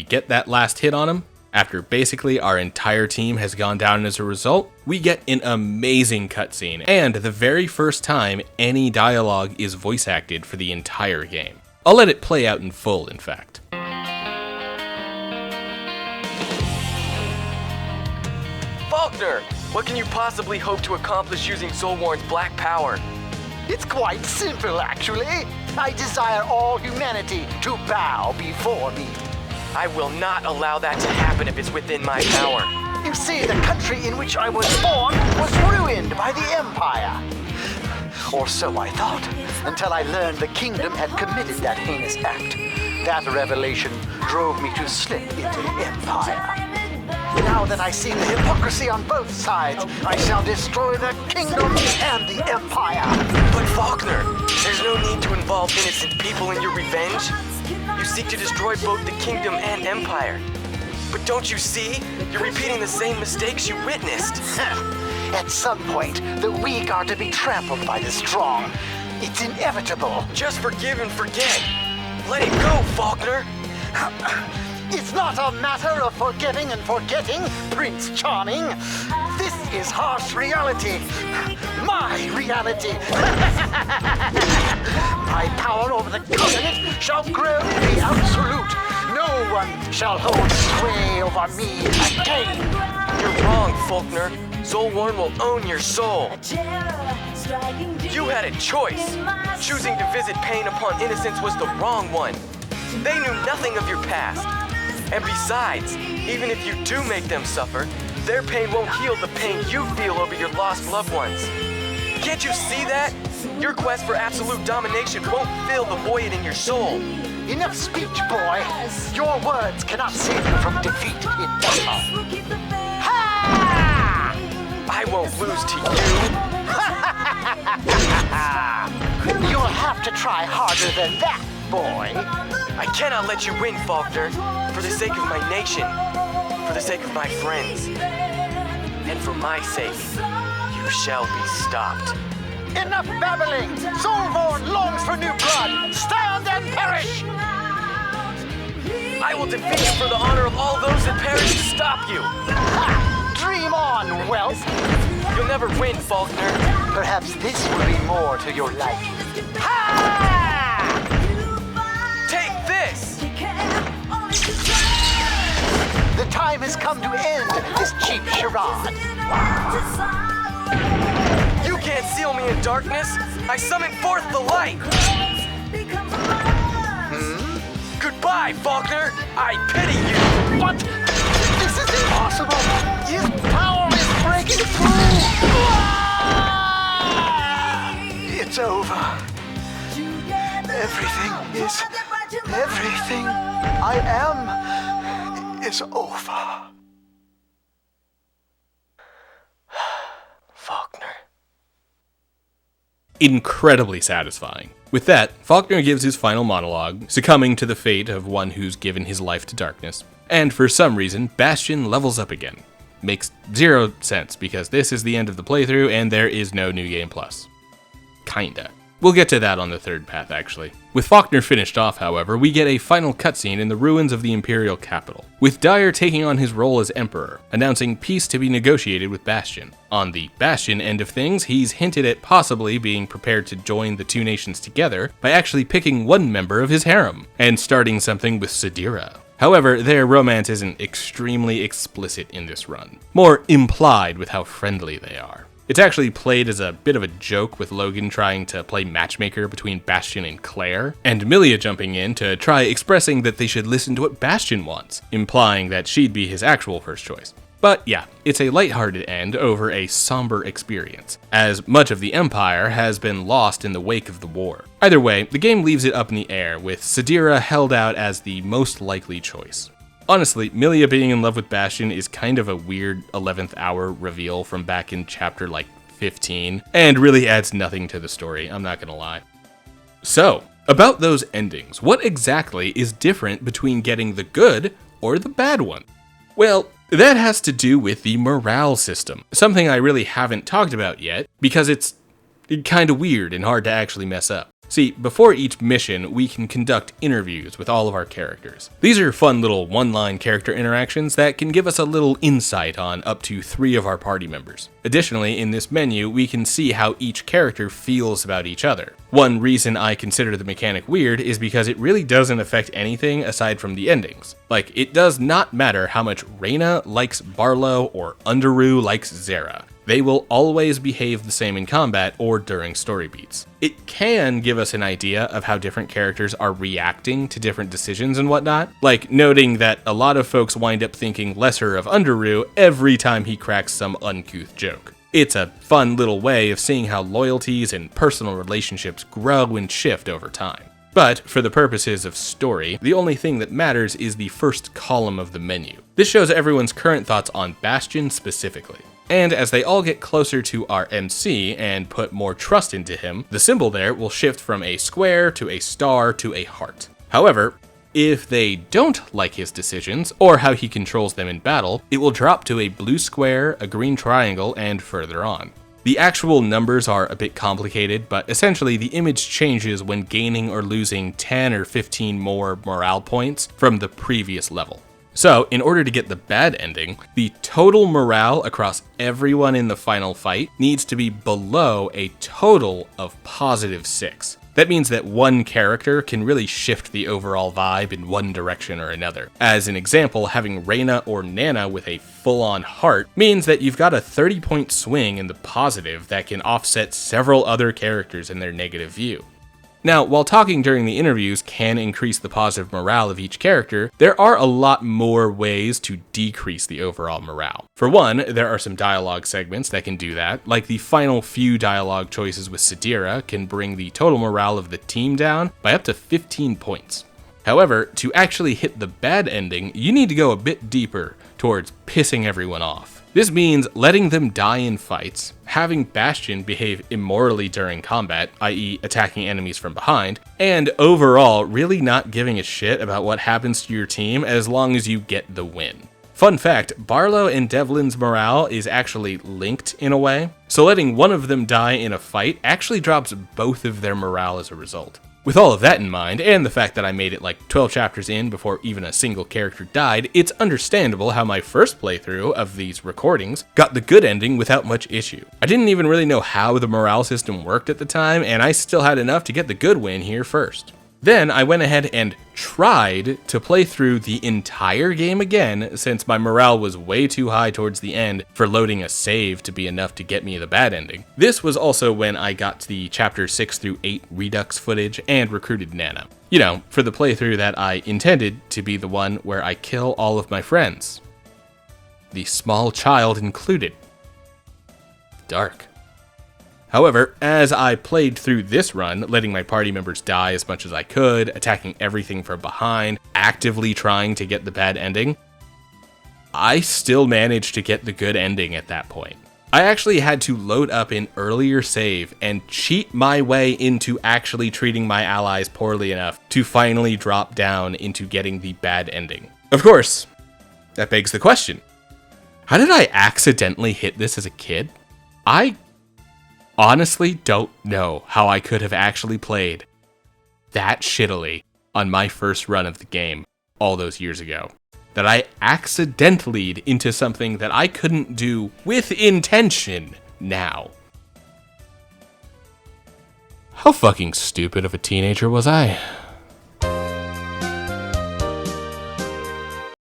get that last hit on him, after basically our entire team has gone down as a result, we get an amazing cutscene, and the very first time any dialogue is voice acted for the entire game. I'll let it play out in full, in fact. Faulkner, what can you possibly hope to accomplish using Solwarn's black power? It's quite simple, actually. I desire all humanity to bow before me. I will not allow that to happen if it's within my power. You see, the country in which I was born was ruined by the Empire. Or so I thought, until I learned the kingdom had committed that heinous act. That revelation drove me to slip into the Empire. Now that I see the hypocrisy on both sides, I shall destroy the kingdom and the Empire. But Faulkner, there's no need to involve innocent people in your revenge. You seek to destroy both the kingdom and empire. But don't you see? You're repeating the same mistakes you witnessed. At some point, the weak are to be trampled by the strong. It's inevitable. Just forgive and forget. Let it go, Faulkner. It's not a matter of forgetting and forgetting, Prince Charming. This is harsh reality. My reality. My power over the continent shall grow to be absolute. No one shall hold sway over me again. You're wrong, Faulkner. Solwarn will own your soul. You had a choice. Choosing to visit pain upon innocence was the wrong one. They knew nothing of your past. And besides, even if you do make them suffer, their pain won't heal the pain you feel over your lost loved ones. Can't you see that? Your quest for absolute domination won't fill the void in your soul. Enough speech, boy. Your words cannot save you from defeat in battle. Ha! I won't lose to you. You'll have to try harder than that, boy. I cannot let you win, Faulkner. For the sake of my nation, for the sake of my friends, and for my sake, you shall be stopped. Enough babbling! Solvorn longs for new blood! Stand and perish! I will defeat you for the honor of all those that perish to stop you! Ha! Dream on, whelp! You'll never win, Faulkner. Perhaps this will be more to your liking. Ha! Take this! The time has come to end this cheap charade. You can't seal me in darkness. I summon forth the light. Goodbye, Faulkner. I pity you. What? This is impossible. His power is breaking through. It's over. Everything I am is over. Faulkner. Incredibly satisfying. With that, Faulkner gives his final monologue, succumbing to the fate of one who's given his life to darkness. And for some reason, Bastion levels up again. Makes zero sense, because this is the end of the playthrough and there is no New Game Plus. Kinda. We'll get to that on the third path, actually. With Faulkner finished off, however, we get a final cutscene in the ruins of the Imperial capital, with Dyer taking on his role as Emperor, announcing peace to be negotiated with Bastion. On the Bastion end of things, he's hinted at possibly being prepared to join the two nations together by actually picking one member of his harem, and starting something with Sidira. However, their romance isn't extremely explicit in this run, more implied with how friendly they are. It's actually played as a bit of a joke, with Logan trying to play matchmaker between Bastion and Claire, and Milia jumping in to try expressing that they should listen to what Bastion wants, implying that she'd be his actual first choice. But yeah, it's a lighthearted end over a somber experience, as much of the Empire has been lost in the wake of the war. Either way, the game leaves it up in the air, with Sidira held out as the most likely choice. Honestly, Milia being in love with Bastion is kind of a weird 11th hour reveal from back in chapter like 15, and really adds nothing to the story, I'm not gonna lie. So, about those endings, what exactly is different between getting the good or the bad one? Well, that has to do with the morale system, something I really haven't talked about yet, because it's kinda weird and hard to actually mess up. See, before each mission, we can conduct interviews with all of our characters. These are fun little one-line character interactions that can give us a little insight on up to 3 of our party members. Additionally, in this menu, we can see how each character feels about each other. One reason I consider the mechanic weird is because it really doesn't affect anything aside from the endings. Like, it does not matter how much Reyna likes Barlow or Underoo likes Zera. They will always behave the same in combat or during story beats. It can give us an idea of how different characters are reacting to different decisions and whatnot, like noting that a lot of folks wind up thinking lesser of Underoo every time he cracks some uncouth joke. It's a fun little way of seeing how loyalties and personal relationships grow and shift over time. But for the purposes of story, the only thing that matters is the first column of the menu. This shows everyone's current thoughts on Bastion specifically. And as they all get closer to our MC and put more trust into him, the symbol there will shift from a square to a star to a heart. However, if they don't like his decisions, or how he controls them in battle, it will drop to a blue square, a green triangle, and further on. The actual numbers are a bit complicated, but essentially the image changes when gaining or losing 10 or 15 more morale points from the previous level. So, in order to get the bad ending, the total morale across everyone in the final fight needs to be below a total of +6. That means that one character can really shift the overall vibe in one direction or another. As an example, having Reyna or Nana with a full-on heart means that you've got a 30-point swing in the positive that can offset several other characters in their negative view. Now, while talking during the interviews can increase the positive morale of each character, there are a lot more ways to decrease the overall morale. For one, there are some dialogue segments that can do that, like the final few dialogue choices with Sadira can bring the total morale of the team down by up to 15 points. However, to actually hit the bad ending, you need to go a bit deeper towards pissing everyone off. This means letting them die in fights, having Bastion behave immorally during combat, i.e. attacking enemies from behind, and overall really not giving a shit about what happens to your team as long as you get the win. Fun fact, Barlow and Devlin's morale is actually linked in a way, so letting one of them die in a fight actually drops both of their morale as a result. With all of that in mind, and the fact that I made it like 12 chapters in before even a single character died, it's understandable how my first playthrough of these recordings got the good ending without much issue. I didn't even really know how the morale system worked at the time, and I still had enough to get the good win here first. Then I went ahead and tried to play through the entire game again since my morale was way too high towards the end for loading a save to be enough to get me the bad ending. This was also when I got to the chapter 6 through 8 Redux footage and recruited Nana. You know, for the playthrough that I intended to be the one where I kill all of my friends. The small child included. Dark. However, as I played through this run, letting my party members die as much as I could, attacking everything from behind, actively trying to get the bad ending, I still managed to get the good ending at that point. I actually had to load up an earlier save and cheat my way into actually treating my allies poorly enough to finally drop down into getting the bad ending. Of course, that begs the question, how did I accidentally hit this as a kid? I honestly don't know how I could have actually played that shittily on my first run of the game all those years ago, that I accidentally into something that I couldn't do with intention now. How fucking stupid of a teenager was I?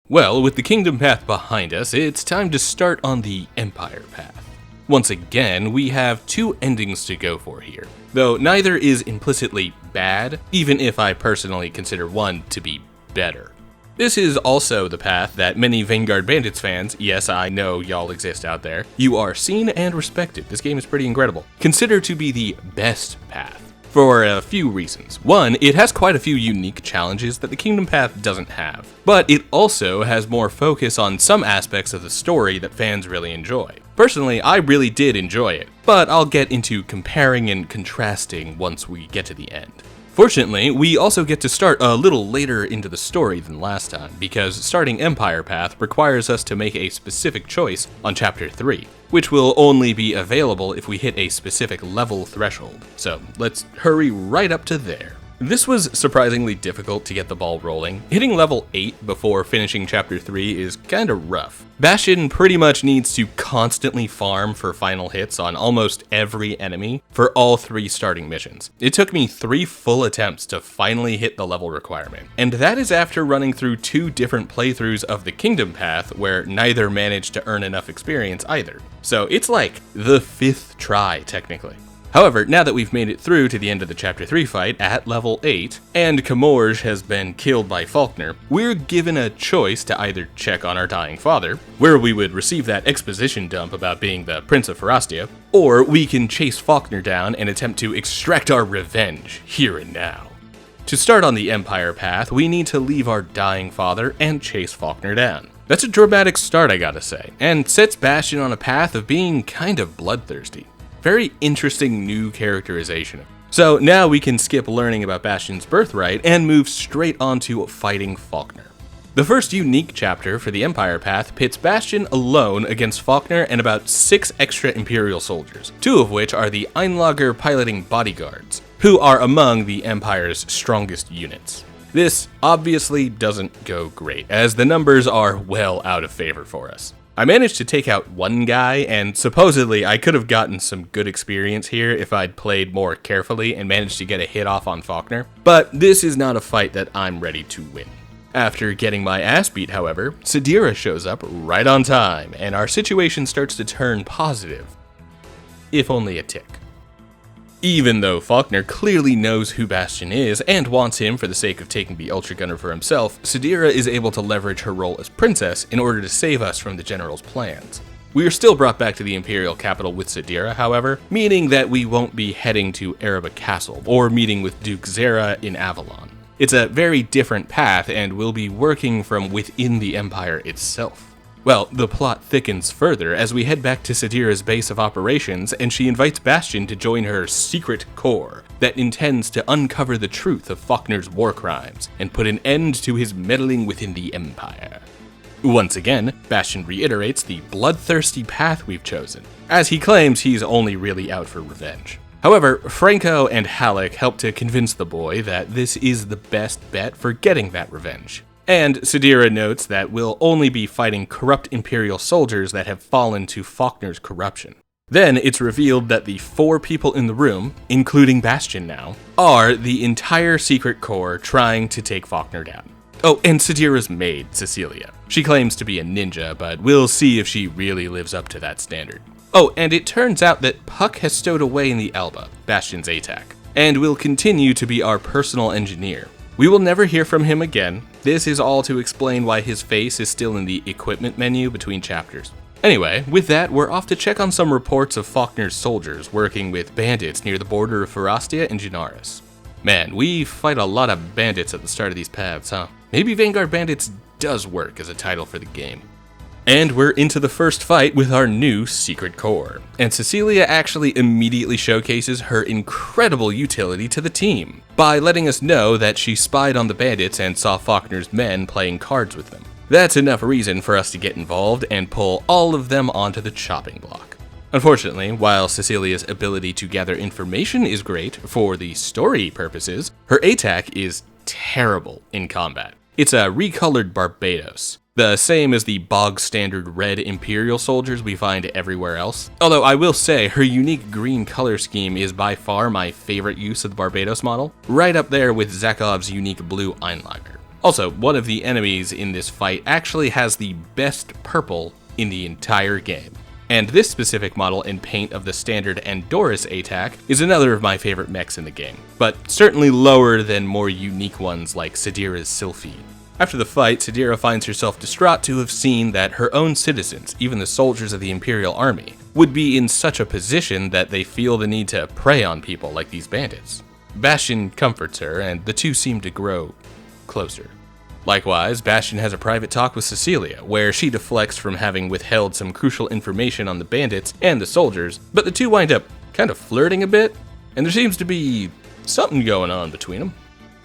Well, with the Kingdom path behind us, it's time to start on the Empire path. Once again, we have 2 endings to go for here, though neither is implicitly bad, even if I personally consider one to be better. This is also the path that many Vanguard Bandits fans, yes, I know y'all exist out there, you are seen and respected, this game is pretty incredible, consider to be the best path. for a few reasons. One, it has quite a few unique challenges that the Kingdom Path doesn't have, but it also has more focus on some aspects of the story that fans really enjoy. Personally, I really did enjoy it, but I'll get into comparing and contrasting once we get to the end. Fortunately, we also get to start a little later into the story than last time, because starting Empire Path requires us to make a specific choice on Chapter 3, which will only be available if we hit a specific level threshold. So let's hurry right up to there. This was surprisingly difficult to get the ball rolling. Hitting level 8 before finishing Chapter 3 is kinda rough. Bastion pretty much needs to constantly farm for final hits on almost every enemy for all 3 starting missions. It took me 3 full attempts to finally hit the level requirement, and that is after running through 2 different playthroughs of the Kingdom Path where neither managed to earn enough experience either. So it's like the 5th try technically. However, now that we've made it through to the end of the Chapter 3 fight at level 8, and Camorge has been killed by Faulkner, we're given a choice to either check on our dying father, where we would receive that exposition dump about being the Prince of Farastia, or we can chase Faulkner down and attempt to extract our revenge here and now. To start on the Empire Path, we need to leave our dying father and chase Faulkner down. That's a dramatic start, I gotta say, and sets Bastion on a path of being kind of bloodthirsty. Very interesting new characterization. So now we can skip learning about Bastion's birthright and move straight on to fighting Faulkner. The first unique chapter for the Empire Path pits Bastion alone against Faulkner and about 6 extra Imperial soldiers, 2 of which are the Einlager piloting bodyguards, who are among the Empire's strongest units. This obviously doesn't go great, as the numbers are well out of favor for us. I managed to take out one guy, and supposedly I could have gotten some good experience here if I'd played more carefully and managed to get a hit off on Faulkner, but this is not a fight that I'm ready to win. After getting my ass beat, however, Sidira shows up right on time, and our situation starts to turn positive. If only a tick. Even though Faulkner clearly knows who Bastion is and wants him for the sake of taking the Ultra Gunner for himself, Sidira is able to leverage her role as princess in order to save us from the general's plans. We are still brought back to the Imperial capital with Sidira, however, meaning that we won't be heading to Ereba Castle or meeting with Duke Zera in Avalon. It's a very different path and will be working from within the Empire itself. Well, the plot thickens further as we head back to Sidira's base of operations and she invites Bastion to join her secret corps that intends to uncover the truth of Faulkner's war crimes and put an end to his meddling within the Empire. Once again, Bastion reiterates the bloodthirsty path we've chosen, as he claims he's only really out for revenge. However, Franco and Halleck help to convince the boy that this is the best bet for getting that revenge. And Sidira notes that we'll only be fighting corrupt Imperial soldiers that have fallen to Faulkner's corruption. Then it's revealed that the 4 people in the room, including Bastion now, are the entire secret corps trying to take Faulkner down. Oh, and Sidira's maid, Cecilia. She claims to be a ninja, but we'll see if she really lives up to that standard. Oh, and it turns out that Puck has stowed away in the Alba, Bastion's ATAC, and will continue to be our personal engineer. We will never hear from him again. This is all to explain why his face is still in the equipment menu between chapters. Anyway, with that, we're off to check on some reports of Faulkner's soldiers working with bandits near the border of Farastia and Jinaris. Man, we fight a lot of bandits at the start of these paths, huh? Maybe Vanguard Bandits does work as a title for the game. And we're into the first fight with our new secret corps. And Cecilia actually immediately showcases her incredible utility to the team by letting us know that she spied on the bandits and saw Faulkner's men playing cards with them. That's enough reason for us to get involved and pull all of them onto the chopping block. Unfortunately, while Cecilia's ability to gather information is great for the story purposes, her ATAC is terrible in combat. It's a recolored Barbados, the same as the bog-standard red Imperial soldiers we find everywhere else. Although I will say, her unique green color scheme is by far my favorite use of the Barbados model, right up there with Zakov's unique blue Einlager. Also, one of the enemies in this fight actually has the best purple in the entire game. And this specific model and paint of the standard Andoris ATAC is another of my favorite mechs in the game, but certainly lower than more unique ones like Sidira's Sylphie. After the fight, Sidira finds herself distraught to have seen that her own citizens, even the soldiers of the Imperial Army, would be in such a position that they feel the need to prey on people like these bandits. Bastion comforts her, and the two seem to grow closer. Likewise, Bastion has a private talk with Cecilia, where she deflects from having withheld some crucial information on the bandits and the soldiers, but the two wind up kind of flirting a bit, and there seems to be something going on between them.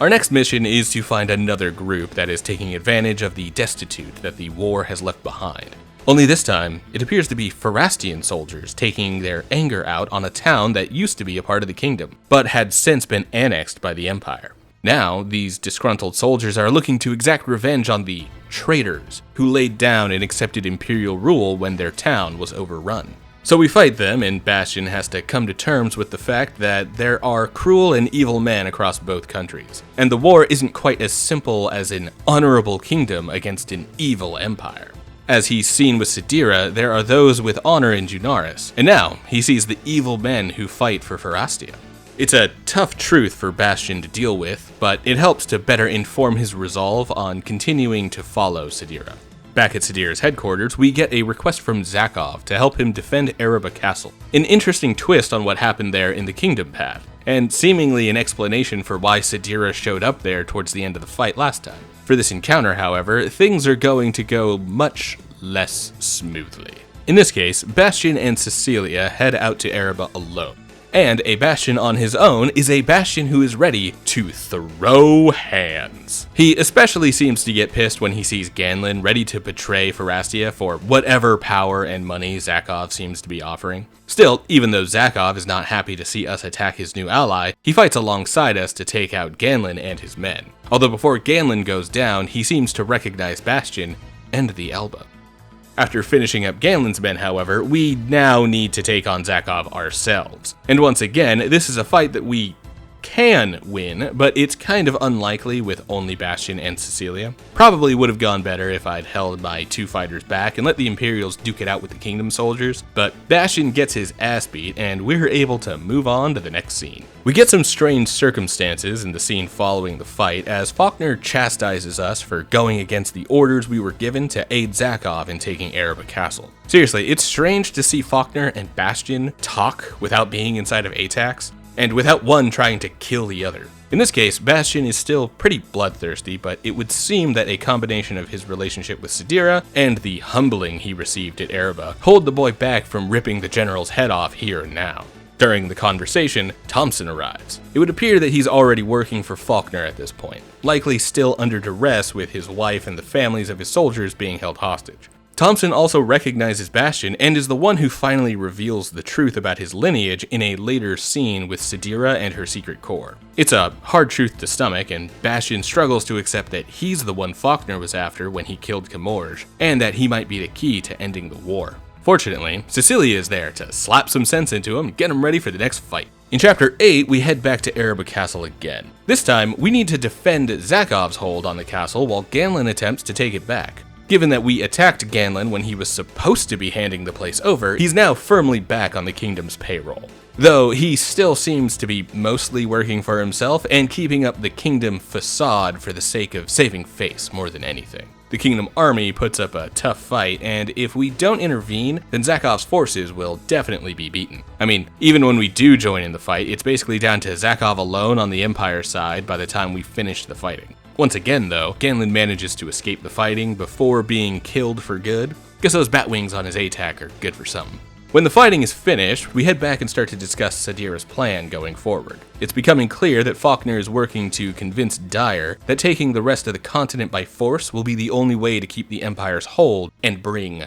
Our next mission is to find another group that is taking advantage of the destitute that the war has left behind. Only this time, it appears to be Farastian soldiers taking their anger out on a town that used to be a part of the kingdom, but had since been annexed by the Empire. Now, these disgruntled soldiers are looking to exact revenge on the traitors who laid down and accepted imperial rule when their town was overrun. So we fight them, and Bastion has to come to terms with the fact that there are cruel and evil men across both countries, and the war isn't quite as simple as an honorable kingdom against an evil empire. As he's seen with Sidira, there are those with honor in Junaris, and now he sees the evil men who fight for Pharastia. It's a tough truth for Bastion to deal with, but it helps to better inform his resolve on continuing to follow Sidira. Back at Sidira's headquarters, we get a request from Zakov to help him defend Ereba Castle. An interesting twist on what happened there in the Kingdom Path, and seemingly an explanation for why Sidira showed up there towards the end of the fight last time. For this encounter, however, things are going to go much less smoothly. In this case, Bastion and Cecilia head out to Ereba alone. And a Bastion on his own is a Bastion who is ready to throw hands. He especially seems to get pissed when he sees Ganlin ready to betray Pharastia for whatever power and money Zakov seems to be offering. Still, even though Zakov is not happy to see us attack his new ally, he fights alongside us to take out Ganlin and his men. Although before Ganlin goes down, he seems to recognize Bastion and the Elba. After finishing up Ganlin's men, however, we now need to take on Zakov ourselves. And once again, this is a fight that we can win, but it's kind of unlikely with only Bastion and Cecilia. Probably would have gone better if I'd held my two fighters back and let the Imperials duke it out with the Kingdom soldiers, but Bastion gets his ass beat and we're able to move on to the next scene. We get some strange circumstances in the scene following the fight as Faulkner chastises us for going against the orders we were given to aid Zakov in taking Ereba Castle. Seriously, it's strange to see Faulkner and Bastion talk without being inside of ATACs, and without one trying to kill the other. In this case, Bastion is still pretty bloodthirsty, but it would seem that a combination of his relationship with Sidira and the humbling he received at Ereba hold the boy back from ripping the general's head off here and now. During the conversation, Thompson arrives. It would appear that he's already working for Faulkner at this point, likely still under duress with his wife and the families of his soldiers being held hostage. Thompson also recognizes Bastion and is the one who finally reveals the truth about his lineage in a later scene with Sidira and her secret corps. It's a hard truth to stomach, and Bastion struggles to accept that he's the one Faulkner was after when he killed Camorge, and that he might be the key to ending the war. Fortunately, Cecilia is there to slap some sense into him and get him ready for the next fight. In Chapter 8, we head back to Ereba Castle again. This time, we need to defend Zakov's hold on the castle while Ganlin attempts to take it back. Given that we attacked Ganlin when he was supposed to be handing the place over, he's now firmly back on the kingdom's payroll. Though he still seems to be mostly working for himself and keeping up the kingdom facade for the sake of saving face more than anything. The kingdom army puts up a tough fight, and if we don't intervene, then Zakov's forces will definitely be beaten. I mean, even when we do join in the fight, it's basically down to Zakov alone on the Empire side by the time we finish the fighting. Once again, though, Ganlin manages to escape the fighting before being killed for good. Guess those bat wings on his ATAC are good for something. When the fighting is finished, we head back and start to discuss Sidira's plan going forward. It's becoming clear that Faulkner is working to convince Dyer that taking the rest of the continent by force will be the only way to keep the Empire's hold and bring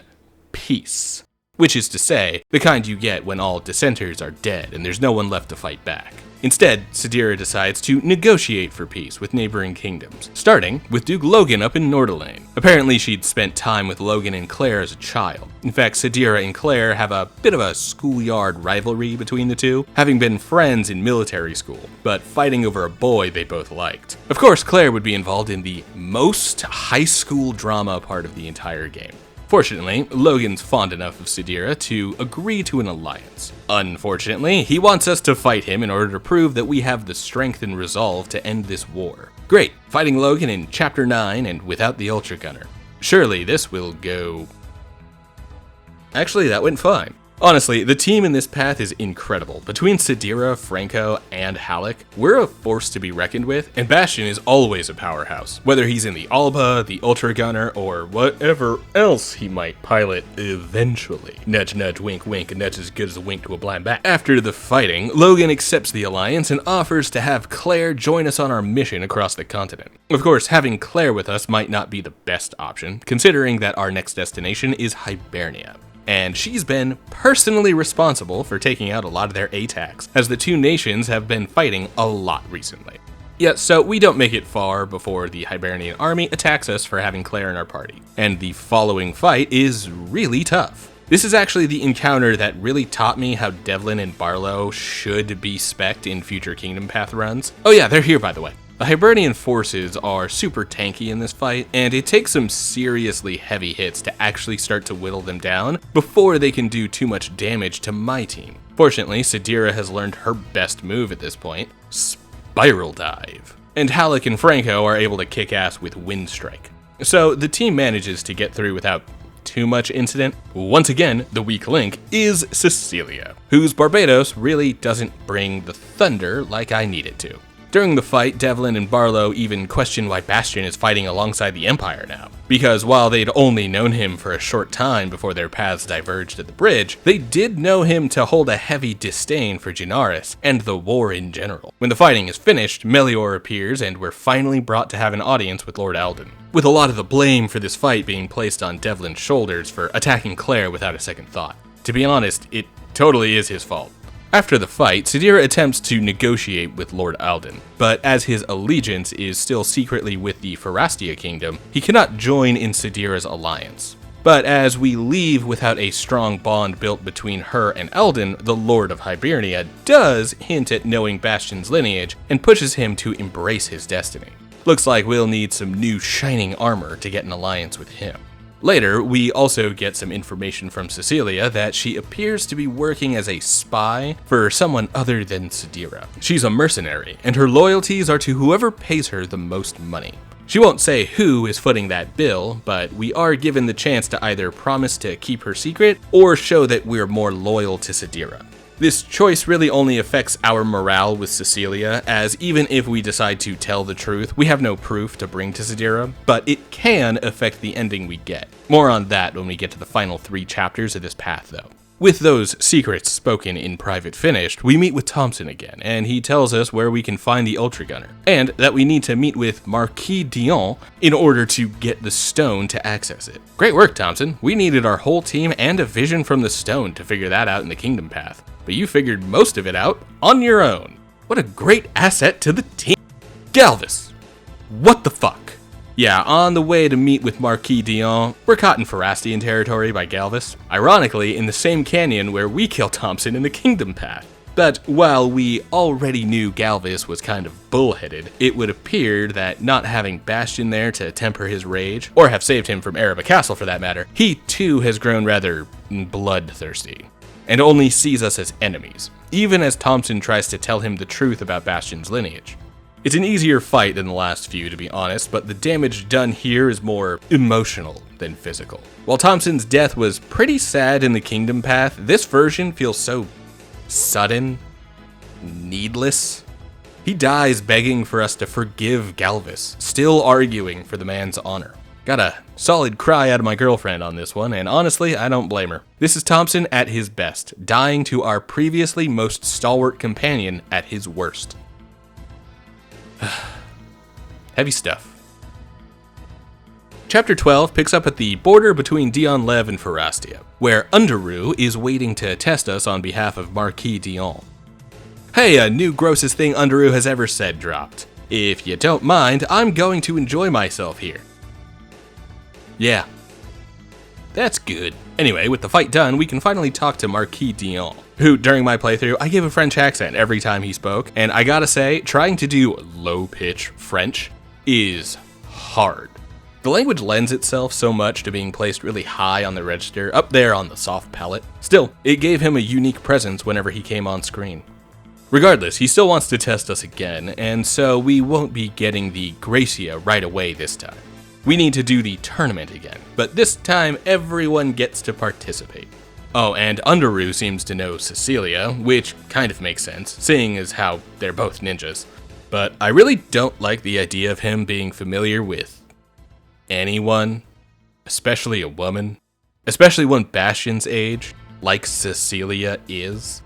peace. Which is to say, the kind you get when all dissenters are dead and there's no one left to fight back. Instead, Sidira decides to negotiate for peace with neighboring kingdoms, starting with Duke Logan up in Nordelaine. Apparently she'd spent time with Logan and Claire as a child. In fact, Sidira and Claire have a bit of a schoolyard rivalry between the two, having been friends in military school, but fighting over a boy they both liked. Of course, Claire would be involved in the most high school drama part of the entire game. Fortunately, Logan's fond enough of Sidira to agree to an alliance. Unfortunately, he wants us to fight him in order to prove that we have the strength and resolve to end this war. Great, fighting Logan in Chapter 9 and without the Ultra Gunner. Surely this will go... Actually, that went fine. Honestly, the team in this path is incredible. Between Sidira, Franco, and Halleck, we're a force to be reckoned with, and Bastion is always a powerhouse. Whether he's in the Alba, the Ultra Gunner, or whatever else he might pilot eventually. Nudge, nudge, wink, wink, a nudge as good as a wink to a blind bat. After the fighting, Logan accepts the alliance and offers to have Claire join us on our mission across the continent. Of course, having Claire with us might not be the best option, considering that our next destination is Hibernia. And she's been personally responsible for taking out a lot of their ATACs, as the two nations have been fighting a lot recently. Yeah, so we don't make it far before the Hibernian army attacks us for having Claire in our party, and the following fight is really tough. This is actually the encounter that really taught me how Devlin and Barlow should be spec'd in future Kingdom Path runs. Oh yeah, they're here by the way. The Hibernian forces are super tanky in this fight, and it takes some seriously heavy hits to actually start to whittle them down before they can do too much damage to my team. Fortunately, Sidira has learned her best move at this point, Spiral Dive, and Halleck and Franco are able to kick ass with Wind Strike. So the team manages to get through without too much incident. Once again, the weak link is Cecilia, whose Barbados really doesn't bring the thunder like I need it to. During the fight, Devlin and Barlow even question why Bastion is fighting alongside the Empire now, because while they'd only known him for a short time before their paths diverged at the bridge, they did know him to hold a heavy disdain for Jinaris and the war in general. When the fighting is finished, Melior appears and we're finally brought to have an audience with Lord Alden, with a lot of the blame for this fight being placed on Devlin's shoulders for attacking Claire without a second thought. To be honest, it totally is his fault. After the fight, Sidira attempts to negotiate with Lord Alden, but as his allegiance is still secretly with the Pharastia Kingdom, he cannot join in Sidira's alliance. But as we leave without a strong bond built between her and Alden, the Lord of Hibernia does hint at knowing Bastion's lineage and pushes him to embrace his destiny. Looks like we'll need some new shining armor to get an alliance with him. Later, we also get some information from Cecilia that she appears to be working as a spy for someone other than Sidira. She's a mercenary, and her loyalties are to whoever pays her the most money. She won't say who is footing that bill, but we are given the chance to either promise to keep her secret or show that we're more loyal to Sidira. This choice really only affects our morale with Cecilia, as even if we decide to tell the truth, we have no proof to bring to Sidira, but it can affect the ending we get. More on that when we get to the final 3 chapters of this path though. With those secrets spoken in private finished, we meet with Thompson again, and he tells us where we can find the Ultra Gunner, and that we need to meet with Marquis Dion in order to get the stone to access it. Great work, Thompson. We needed our whole team and a vision from the stone to figure that out in the Kingdom Path, but you figured most of it out on your own. What a great asset to the team. Galvis! What the fuck? Yeah, on the way to meet with Marquis Dion, we're caught in Pharastion territory by Galvis, ironically in the same canyon where we kill Thompson in the Kingdom Path. But while we already knew Galvis was kind of bullheaded, it would appear that not having Bastion there to temper his rage, or have saved him from Erebor Castle for that matter, he too has grown rather bloodthirsty, and only sees us as enemies, even as Thompson tries to tell him the truth about Bastion's lineage. It's an easier fight than the last few, to be honest, but the damage done here is more emotional than physical. While Thompson's death was pretty sad in the Kingdom Path, this version feels so sudden, needless. He dies begging for us to forgive Galvis, still arguing for the man's honor. Got a solid cry out of my girlfriend on this one, and honestly, I don't blame her. This is Thompson at his best, dying to our previously most stalwart companion at his worst. Heavy stuff. Chapter 12 picks up at the border between Dion Lev and Pharastia, where Underoo is waiting to test us on behalf of Marquis Dion. Hey, a new grossest thing Underoo has ever said dropped. If you don't mind, I'm going to enjoy myself here. Yeah. That's good. Anyway, with the fight done, we can finally talk to Marquis Dion, who, during my playthrough, I gave a French accent every time he spoke, and I gotta say, trying to do low-pitch French is hard. The language lends itself so much to being placed really high on the register, up there on the soft palate. Still, it gave him a unique presence whenever he came on screen. Regardless, he still wants to test us again, and so we won't be getting the Gracia right away this time. We need to do the tournament again, but this time everyone gets to participate. Oh, and Underu seems to know Cecilia, which kind of makes sense, seeing as how they're both ninjas. But I really don't like the idea of him being familiar with anyone, especially a woman, especially one Bastion's age, like Cecilia is.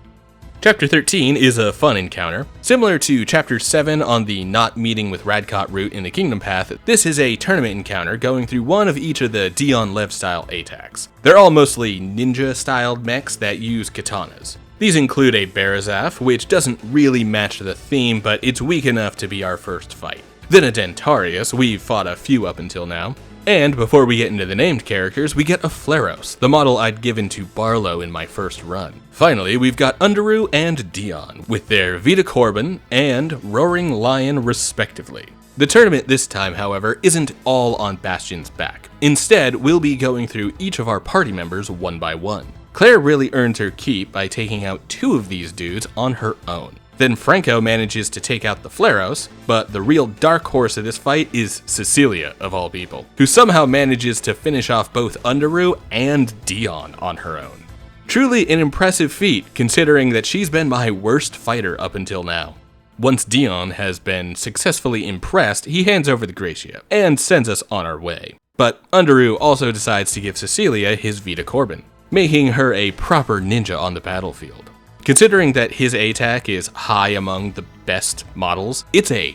Chapter 13 is a fun encounter. Similar to Chapter 7 on the not meeting with Radcott route in the Kingdom Path, this is a tournament encounter going through one of each of the Dion Lev style ATACs. They're all mostly ninja styled mechs that use katanas. These include a Barazaf, which doesn't really match the theme, but it's weak enough to be our first fight. Then a Dentarius, we've fought a few up until now. And before we get into the named characters, we get a Flaros, the model I'd given to Barlow in my first run. Finally, we've got Underu and Dion, with their Vita Corbin and Roaring Lion respectively. The tournament this time, however, isn't all on Bastion's back. Instead, we'll be going through each of our party members one by one. Claire really earned her keep by taking out 2 of these dudes on her own. Then Franco manages to take out the Flaros, but the real dark horse of this fight is Cecilia, of all people, who somehow manages to finish off both Underu and Dion on her own. Truly an impressive feat, considering that she's been my worst fighter up until now. Once Dion has been successfully impressed, he hands over the Gracia, and sends us on our way. But Underu also decides to give Cecilia his Vita Corbin, making her a proper ninja on the battlefield. Considering that his ATAC is high among the best models, it's a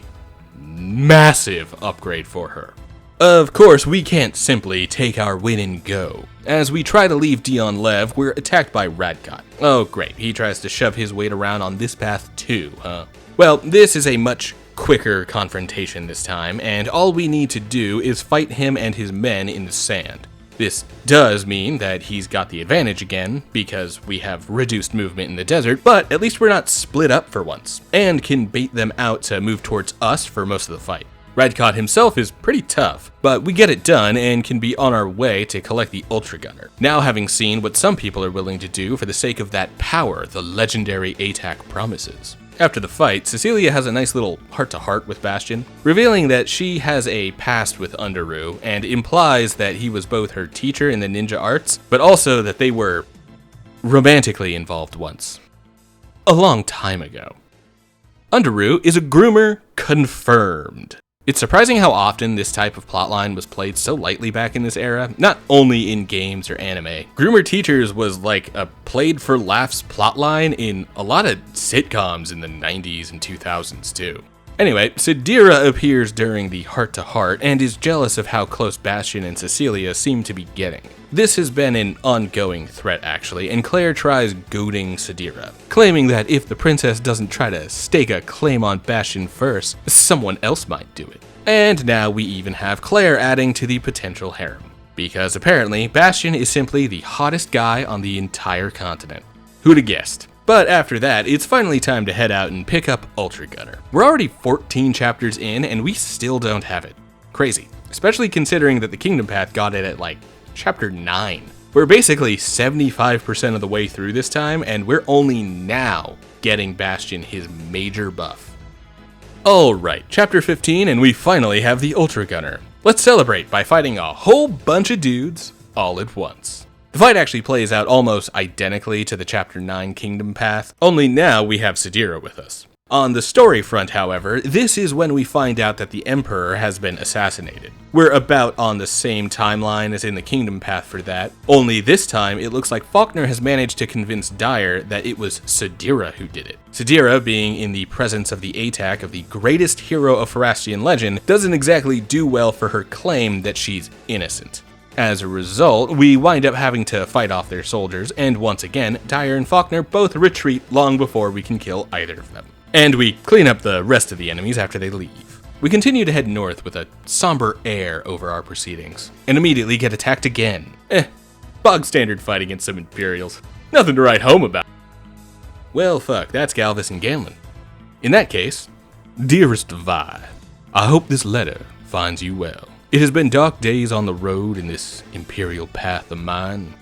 massive upgrade for her. Of course, we can't simply take our win and go. As we try to leave Dion Lev, we're attacked by Radcott. Oh great, he tries to shove his weight around on this path too, huh? Well, this is a much quicker confrontation this time, and all we need to do is fight him and his men in the sand. This does mean that he's got the advantage again, because we have reduced movement in the desert, but at least we're not split up for once, and can bait them out to move towards us for most of the fight. Radcott himself is pretty tough, but we get it done and can be on our way to collect the Ultra Gunner, now having seen what some people are willing to do for the sake of that power the legendary ATAC promises. After the fight, Cecilia has a nice little heart-to-heart with Bastion, revealing that she has a past with Underu, and implies that he was both her teacher in the ninja arts, but also that they were romantically involved once. A long time ago. Underu is a groomer confirmed. It's surprising how often this type of plotline was played so lightly back in this era, not only in games or anime. Groomer Teachers was like a played-for-laughs plotline in a lot of sitcoms in the 90s and 2000s too. Anyway, Sadira appears during the heart-to-heart and is jealous of how close Bastion and Cecilia seem to be getting. This has been an ongoing threat actually, and Claire tries goading Sadira, claiming that if the princess doesn't try to stake a claim on Bastion first, someone else might do it. And now we even have Claire adding to the potential harem, because apparently Bastion is simply the hottest guy on the entire continent. Who'd have guessed? But after that, it's finally time to head out and pick up Ultra Gunner. We're already 14 chapters in and we still don't have it. Crazy, especially considering that the Kingdom Path got it at like chapter 9. We're basically 75% of the way through this time, and we're only now getting Bastion his major buff. Alright, chapter 15, and we finally have the Ultra Gunner. Let's celebrate by fighting a whole bunch of dudes all at once. The fight actually plays out almost identically to the chapter 9 Kingdom Path, only now we have Sadira with us. On the story front, however, this is when we find out that the Emperor has been assassinated. We're about on the same timeline as in the Kingdom Path for that, only this time it looks like Faulkner has managed to convince Dyer that it was Sadira who did it. Sadira, being in the presence of the ATAC of the greatest hero of Farastian legend, doesn't exactly do well for her claim that she's innocent. As a result, we wind up having to fight off their soldiers, and once again, Dyer and Faulkner both retreat long before we can kill either of them. And we clean up the rest of the enemies after they leave. We continue to head north with a somber air over our proceedings, and immediately get attacked again. Bog standard fight against some Imperials. Nothing to write home about. Well, fuck, that's Galvus and Ganlon. In that case, dearest Vi, I hope this letter finds you well. It has been dark days on the road in this Imperial path of mine.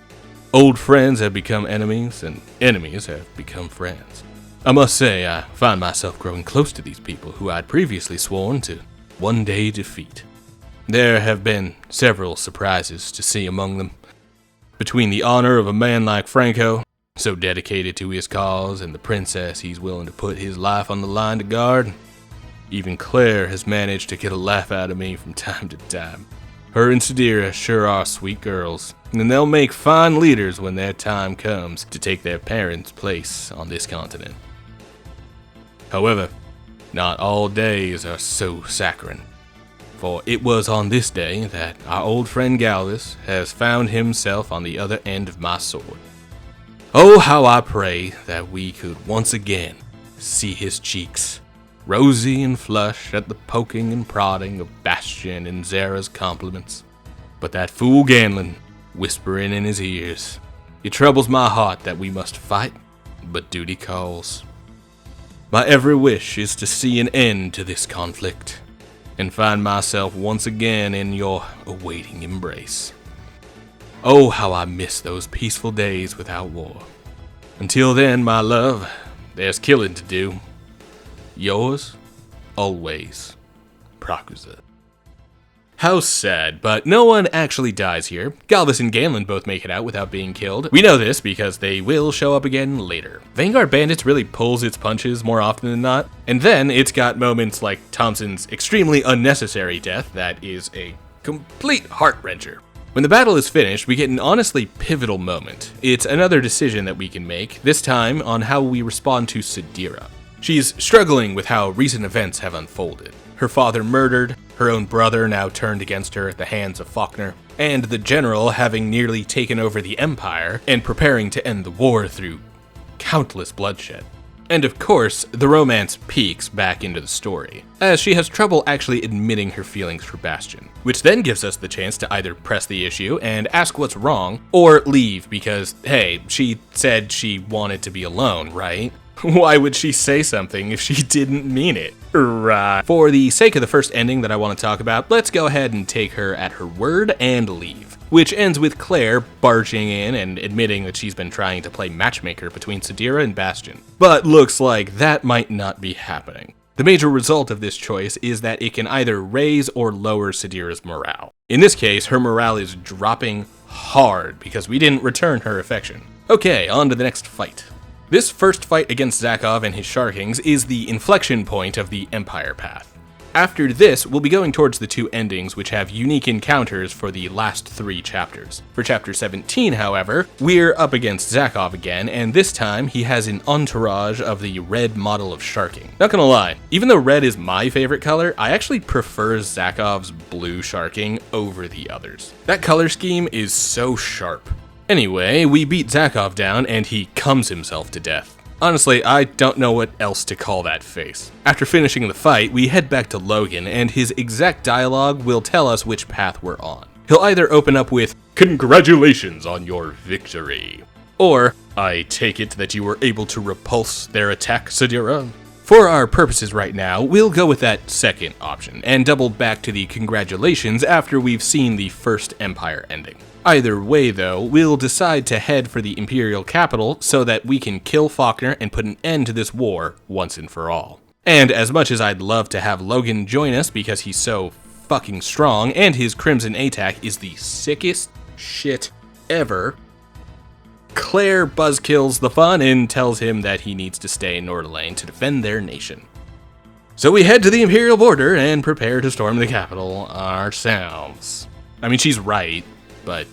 Old friends have become enemies, and enemies have become friends. I must say, I find myself growing close to these people who I'd previously sworn to one day defeat. There have been several surprises to see among them, Between the honor of a man like Franco, so dedicated to his cause, and the princess he's willing to put his life on the line to guard, even Claire has managed to get a laugh out of me from time to time. Her and Sadira sure are sweet girls, and they'll make fine leaders when their time comes to take their parents' place on this continent. However, not all days are so saccharine, for it was on this day that our old friend Galvis has found himself on the other end of my sword. Oh, how I pray that we could once again see his cheeks, rosy and flushed at the poking and prodding of Bastion and Zara's compliments. But that fool Ganlon, whispering in his ears, it troubles my heart that we must fight, but duty calls. My every wish is to see an end to this conflict, and find myself once again in your awaiting embrace. Oh, how I miss those peaceful days without war. Until then, my love, there's killing to do. Yours, always, Prakuza. How sad, but no one actually dies here. Galvis and Ganlon both make it out without being killed. We know this because they will show up again later. Vanguard Bandits really pulls its punches more often than not, and then it's got moments like Thompson's extremely unnecessary death that is a complete heart-wrencher. When the battle is finished, we get an honestly pivotal moment. It's another decision that we can make, this time on how we respond to Sadira. She's struggling with how recent events have unfolded. Her father murdered, her own brother now turned against her at the hands of Faulkner, and the general having nearly taken over the Empire and preparing to end the war through countless bloodshed. And of course, the romance peeks back into the story, as she has trouble actually admitting her feelings for Bastion, which then gives us the chance to either press the issue and ask what's wrong, or leave because, hey, she said she wanted to be alone, right? Why would she say something if she didn't mean it? Right. For the sake of the first ending that I want to talk about, let's go ahead and take her at her word and leave. Which ends with Claire barging in and admitting that she's been trying to play matchmaker between Sadira and Bastion. But looks like that might not be happening. The major result of this choice is that it can either raise or lower Sadira's morale. In this case, her morale is dropping hard because we didn't return her affection. Okay, on to the next fight. This first fight against Zakov and his Sharkings is the inflection point of the Empire path. After this, we'll be going towards the two endings which have unique encounters for the last 3 chapters. For chapter 17, however, we're up against Zakov again, and this time he has an entourage of the red model of Sharking. Not gonna lie, even though red is my favorite color, I actually prefer Zakov's blue Sharking over the others. That color scheme is so sharp. Anyway, we beat Zakov down and he comes himself to death. Honestly, I don't know what else to call that face. After finishing the fight, we head back to Logan, and his exact dialogue will tell us which path we're on. He'll either open up with, "Congratulations on your victory," or, "I take it that you were able to repulse their attack, Sadira." For our purposes right now, we'll go with that second option, and double back to the congratulations after we've seen the first Empire ending. Either way, though, we'll decide to head for the Imperial capital so that we can kill Faulkner and put an end to this war once and for all. And as much as I'd love to have Logan join us because he's so fucking strong and his Crimson ATAC is the sickest shit ever, Claire buzzkills the fun and tells him that he needs to stay in Norderlane to defend their nation. So we head to the Imperial border and prepare to storm the capital ourselves. I mean, she's right, but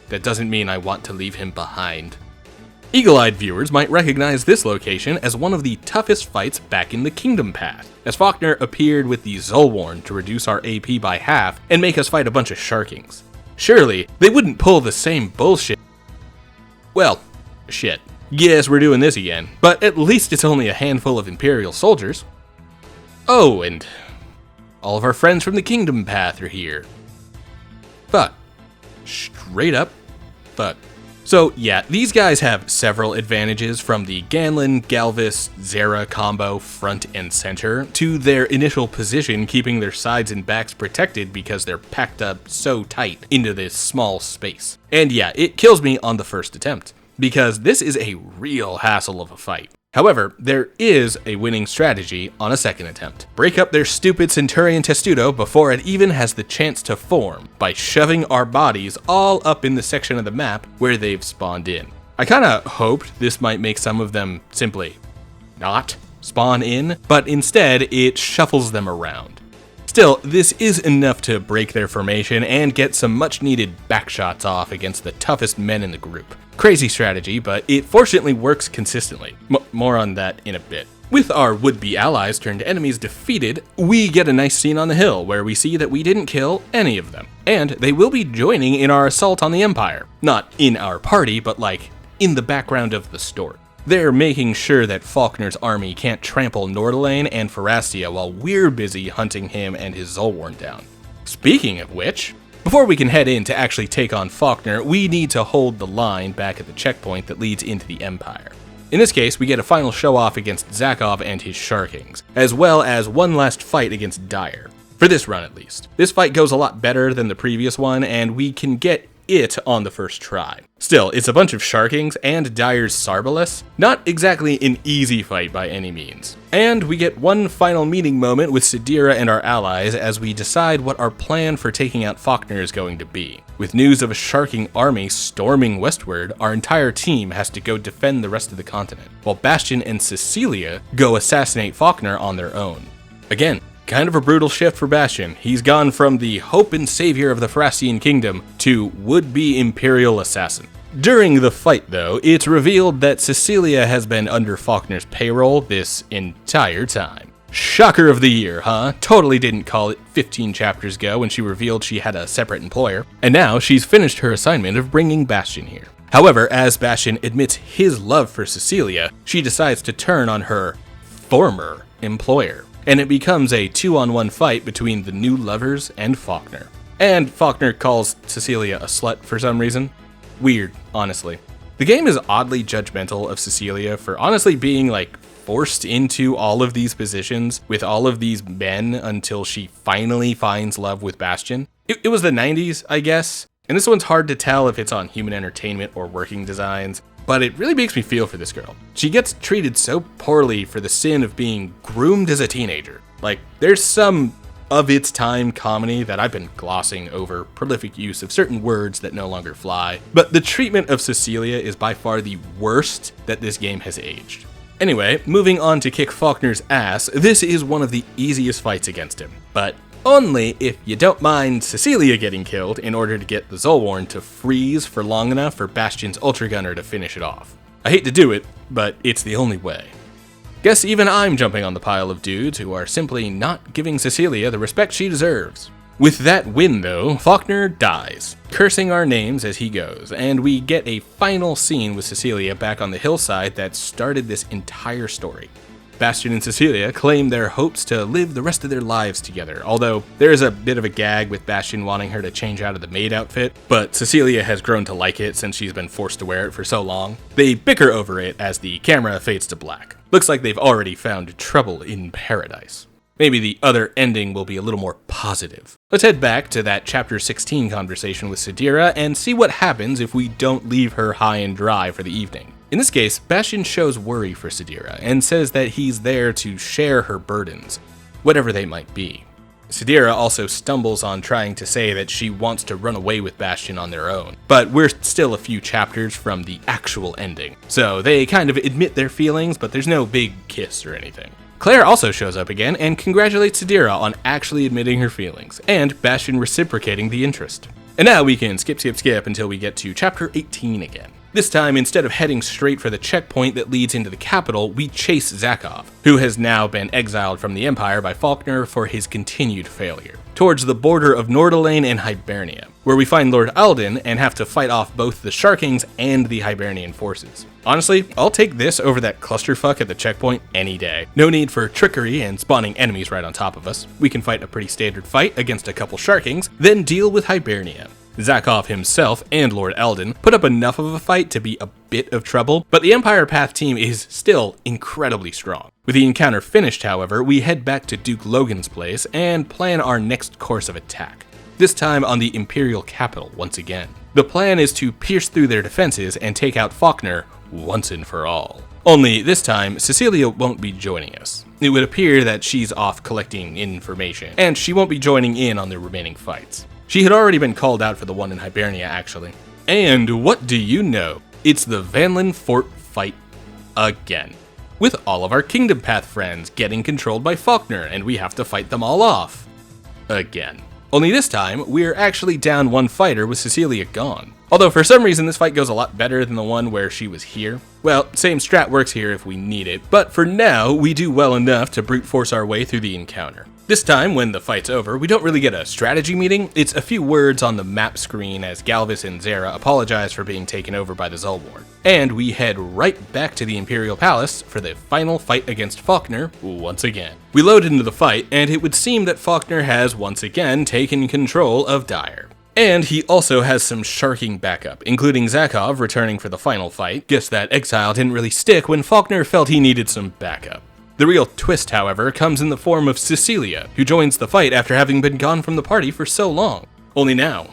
that doesn't mean I want to leave him behind. Eagle-eyed viewers might recognize this location as one of the toughest fights back in the Kingdom Path, as Faulkner appeared with the Zulwarn to reduce our AP by half and make us fight a bunch of Sharkings. Surely, they wouldn't pull the same bullshit. Well, shit. Yes, we're doing this again, but at least it's only a handful of Imperial soldiers. Oh, and all of our friends from the Kingdom Path are here. Fuck. Straight up, fuck. So yeah, these guys have several advantages from the Ganlon, Galvis, Zara combo front and center to their initial position keeping their sides and backs protected because they're packed up so tight into this small space. And yeah, it kills me on the first attempt because this is a real hassle of a fight. However, there is a winning strategy on a second attempt. Break up their stupid Centurion Testudo before it even has the chance to form by shoving our bodies all up in the section of the map where they've spawned in. I kinda hoped this might make some of them simply not spawn in, but instead it shuffles them around. Still, this is enough to break their formation and get some much needed backshots off against the toughest men in the group. Crazy strategy, but it fortunately works consistently. More on that in a bit. With our would-be allies turned enemies defeated, we get a nice scene on the hill where we see that we didn't kill any of them. And they will be joining in our assault on the Empire. Not in our party, but like in the background of the story. They're making sure that Faulkner's army can't trample Nordalane and Pharastia while we're busy hunting him and his Zulwarn down. Speaking of which, before we can head in to actually take on Faulkner, we need to hold the line back at the checkpoint that leads into the Empire. In this case, we get a final show-off against Zakov and his Sharkings, as well as one last fight against Dyer. For this run at least. This fight goes a lot better than the previous one, and we can get it on the first try. Still, it's a bunch of Sharkings and Dyer's Sarbalus, not exactly an easy fight by any means. And we get one final meeting moment with Sidira and our allies as we decide what our plan for taking out Faulkner is going to be. With news of a Sharking army storming westward, our entire team has to go defend the rest of the continent, while Bastion and Cecilia go assassinate Faulkner on their own. Again, kind of a brutal shift for Bastion. He's gone from the hope and savior of the Pharasian kingdom to would-be imperial assassin. During the fight, though, it's revealed that Cecilia has been under Faulkner's payroll this entire time. Shocker of the year, huh? Totally didn't call it 15 chapters ago when she revealed she had a separate employer, and now she's finished her assignment of bringing Bastion here. However, as Bastion admits his love for Cecilia, she decides to turn on her former employer, and it becomes a 2-on-1 fight between the new lovers and Faulkner. And Faulkner calls Cecilia a slut for some reason. Weird, honestly. The game is oddly judgmental of Cecilia for honestly being like forced into all of these positions with all of these men until she finally finds love with Bastion. It was the 90s, I guess, and this one's hard to tell if it's on Human Entertainment or Working Designs, but it really makes me feel for this girl. She gets treated so poorly for the sin of being groomed as a teenager. Like, there's some of its time comedy that I've been glossing over prolific use of certain words that no longer fly, but the treatment of Cecilia is by far the worst that this game has aged. Anyway, moving on to kick Faulkner's ass, this is one of the easiest fights against him, but only if you don't mind Cecilia getting killed in order to get the Zulwarn to freeze for long enough for Bastion's Ultra Gunner to finish it off. I hate to do it, but it's the only way. Guess even I'm jumping on the pile of dudes who are simply not giving Cecilia the respect she deserves. With that win though, Faulkner dies, cursing our names as he goes, and we get a final scene with Cecilia back on the hillside that started this entire story. Bastion and Cecilia claim their hopes to live the rest of their lives together, although there is a bit of a gag with Bastion wanting her to change out of the maid outfit, but Cecilia has grown to like it since she's been forced to wear it for so long. They bicker over it as the camera fades to black. Looks like they've already found trouble in paradise. Maybe the other ending will be a little more positive. Let's head back to that chapter 16 conversation with Sidira and see what happens if we don't leave her high and dry for the evening. In this case, Bastion shows worry for Sidira and says that he's there to share her burdens, whatever they might be. Sidira also stumbles on trying to say that she wants to run away with Bastion on their own, but we're still a few chapters from the actual ending, so they kind of admit their feelings, but there's no big kiss or anything. Claire also shows up again and congratulates Sidira on actually admitting her feelings, and Bastion reciprocating the interest. And now we can skip until we get to chapter 18 again. This time, instead of heading straight for the checkpoint that leads into the capital, we chase Zakov, who has now been exiled from the Empire by Faulkner for his continued failure, towards the border of Nordalane and Hibernia, where we find Lord Alden and have to fight off both the Sharkings and the Hibernian forces. Honestly, I'll take this over that clusterfuck at the checkpoint any day. No need for trickery and spawning enemies right on top of us. We can fight a pretty standard fight against a couple Sharkings, then deal with Hibernia. Zakov himself and Lord Alden put up enough of a fight to be a bit of trouble, but the Empire Path team is still incredibly strong. With the encounter finished, however, we head back to Duke Logan's place and plan our next course of attack, this time on the Imperial capital once again. The plan is to pierce through their defenses and take out Faulkner once and for all. Only this time, Cecilia won't be joining us. It would appear that she's off collecting information, and she won't be joining in on the remaining fights. She had already been called out for the one in Hibernia, actually. And what do you know? It's the Vanlin Fort fight again. With all of our Kingdom Path friends getting controlled by Faulkner, and we have to fight them all off. Again. Only this time, we're actually down one fighter with Cecilia gone. Although for some reason this fight goes a lot better than the one where she was here. Well, same strat works here if we need it, but for now, we do well enough to brute force our way through the encounter. This time, when the fight's over, we don't really get a strategy meeting, it's a few words on the map screen as Galvis and Zera apologize for being taken over by the Zulwarn. And we head right back to the Imperial Palace for the final fight against Faulkner once again. We load into the fight, and it would seem that Faulkner has once again taken control of Dire. And he also has some sharking backup, including Zakov returning for the final fight. Guess that exile didn't really stick when Faulkner felt he needed some backup. The real twist, however, comes in the form of Cecilia, who joins the fight after having been gone from the party for so long. Only now,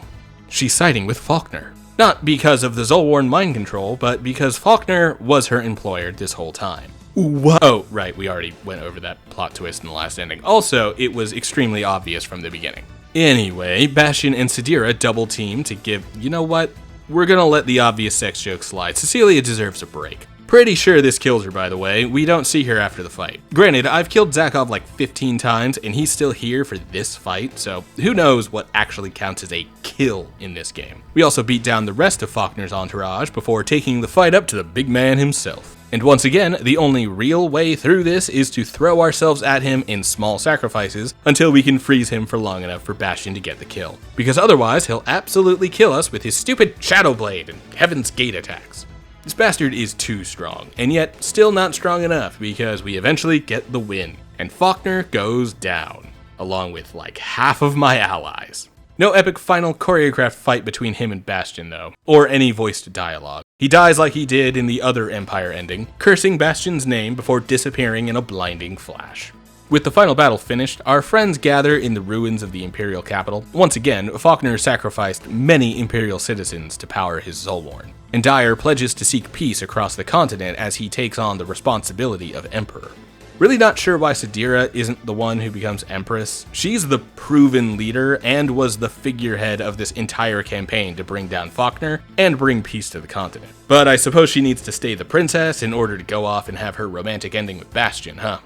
she's siding with Faulkner. Not because of the Zulwarn mind control, but because Faulkner was her employer this whole time. What? Oh, right, we already went over that plot twist in the last ending. Also, it was extremely obvious from the beginning. Anyway, Bastion and Sadira double team to give, you know what? We're gonna let the obvious sex joke slide. Cecilia deserves a break. Pretty sure this kills her, by the way. We don't see her after the fight. Granted, I've killed Zakov like 15 times, and he's still here for this fight, so who knows what actually counts as a kill in this game. We also beat down the rest of Faulkner's entourage before taking the fight up to the big man himself. And once again, the only real way through this is to throw ourselves at him in small sacrifices until we can freeze him for long enough for Bastion to get the kill. Because otherwise, he'll absolutely kill us with his stupid Shadow Blade and Heaven's Gate attacks. This bastard is too strong, and yet still not strong enough because we eventually get the win, and Faulkner goes down, along with like half of my allies. No epic final choreographed fight between him and Bastion though, or any voiced dialogue. He dies like he did in the other Empire ending, cursing Bastion's name before disappearing in a blinding flash. With the final battle finished, our friends gather in the ruins of the Imperial capital. Once again, Faulkner sacrificed many Imperial citizens to power his Zulwarn, and Dire pledges to seek peace across the continent as he takes on the responsibility of Emperor. Really not sure why Sadira isn't the one who becomes Empress. She's the proven leader and was the figurehead of this entire campaign to bring down Faulkner and bring peace to the continent. But I suppose she needs to stay the princess in order to go off and have her romantic ending with Bastion, huh?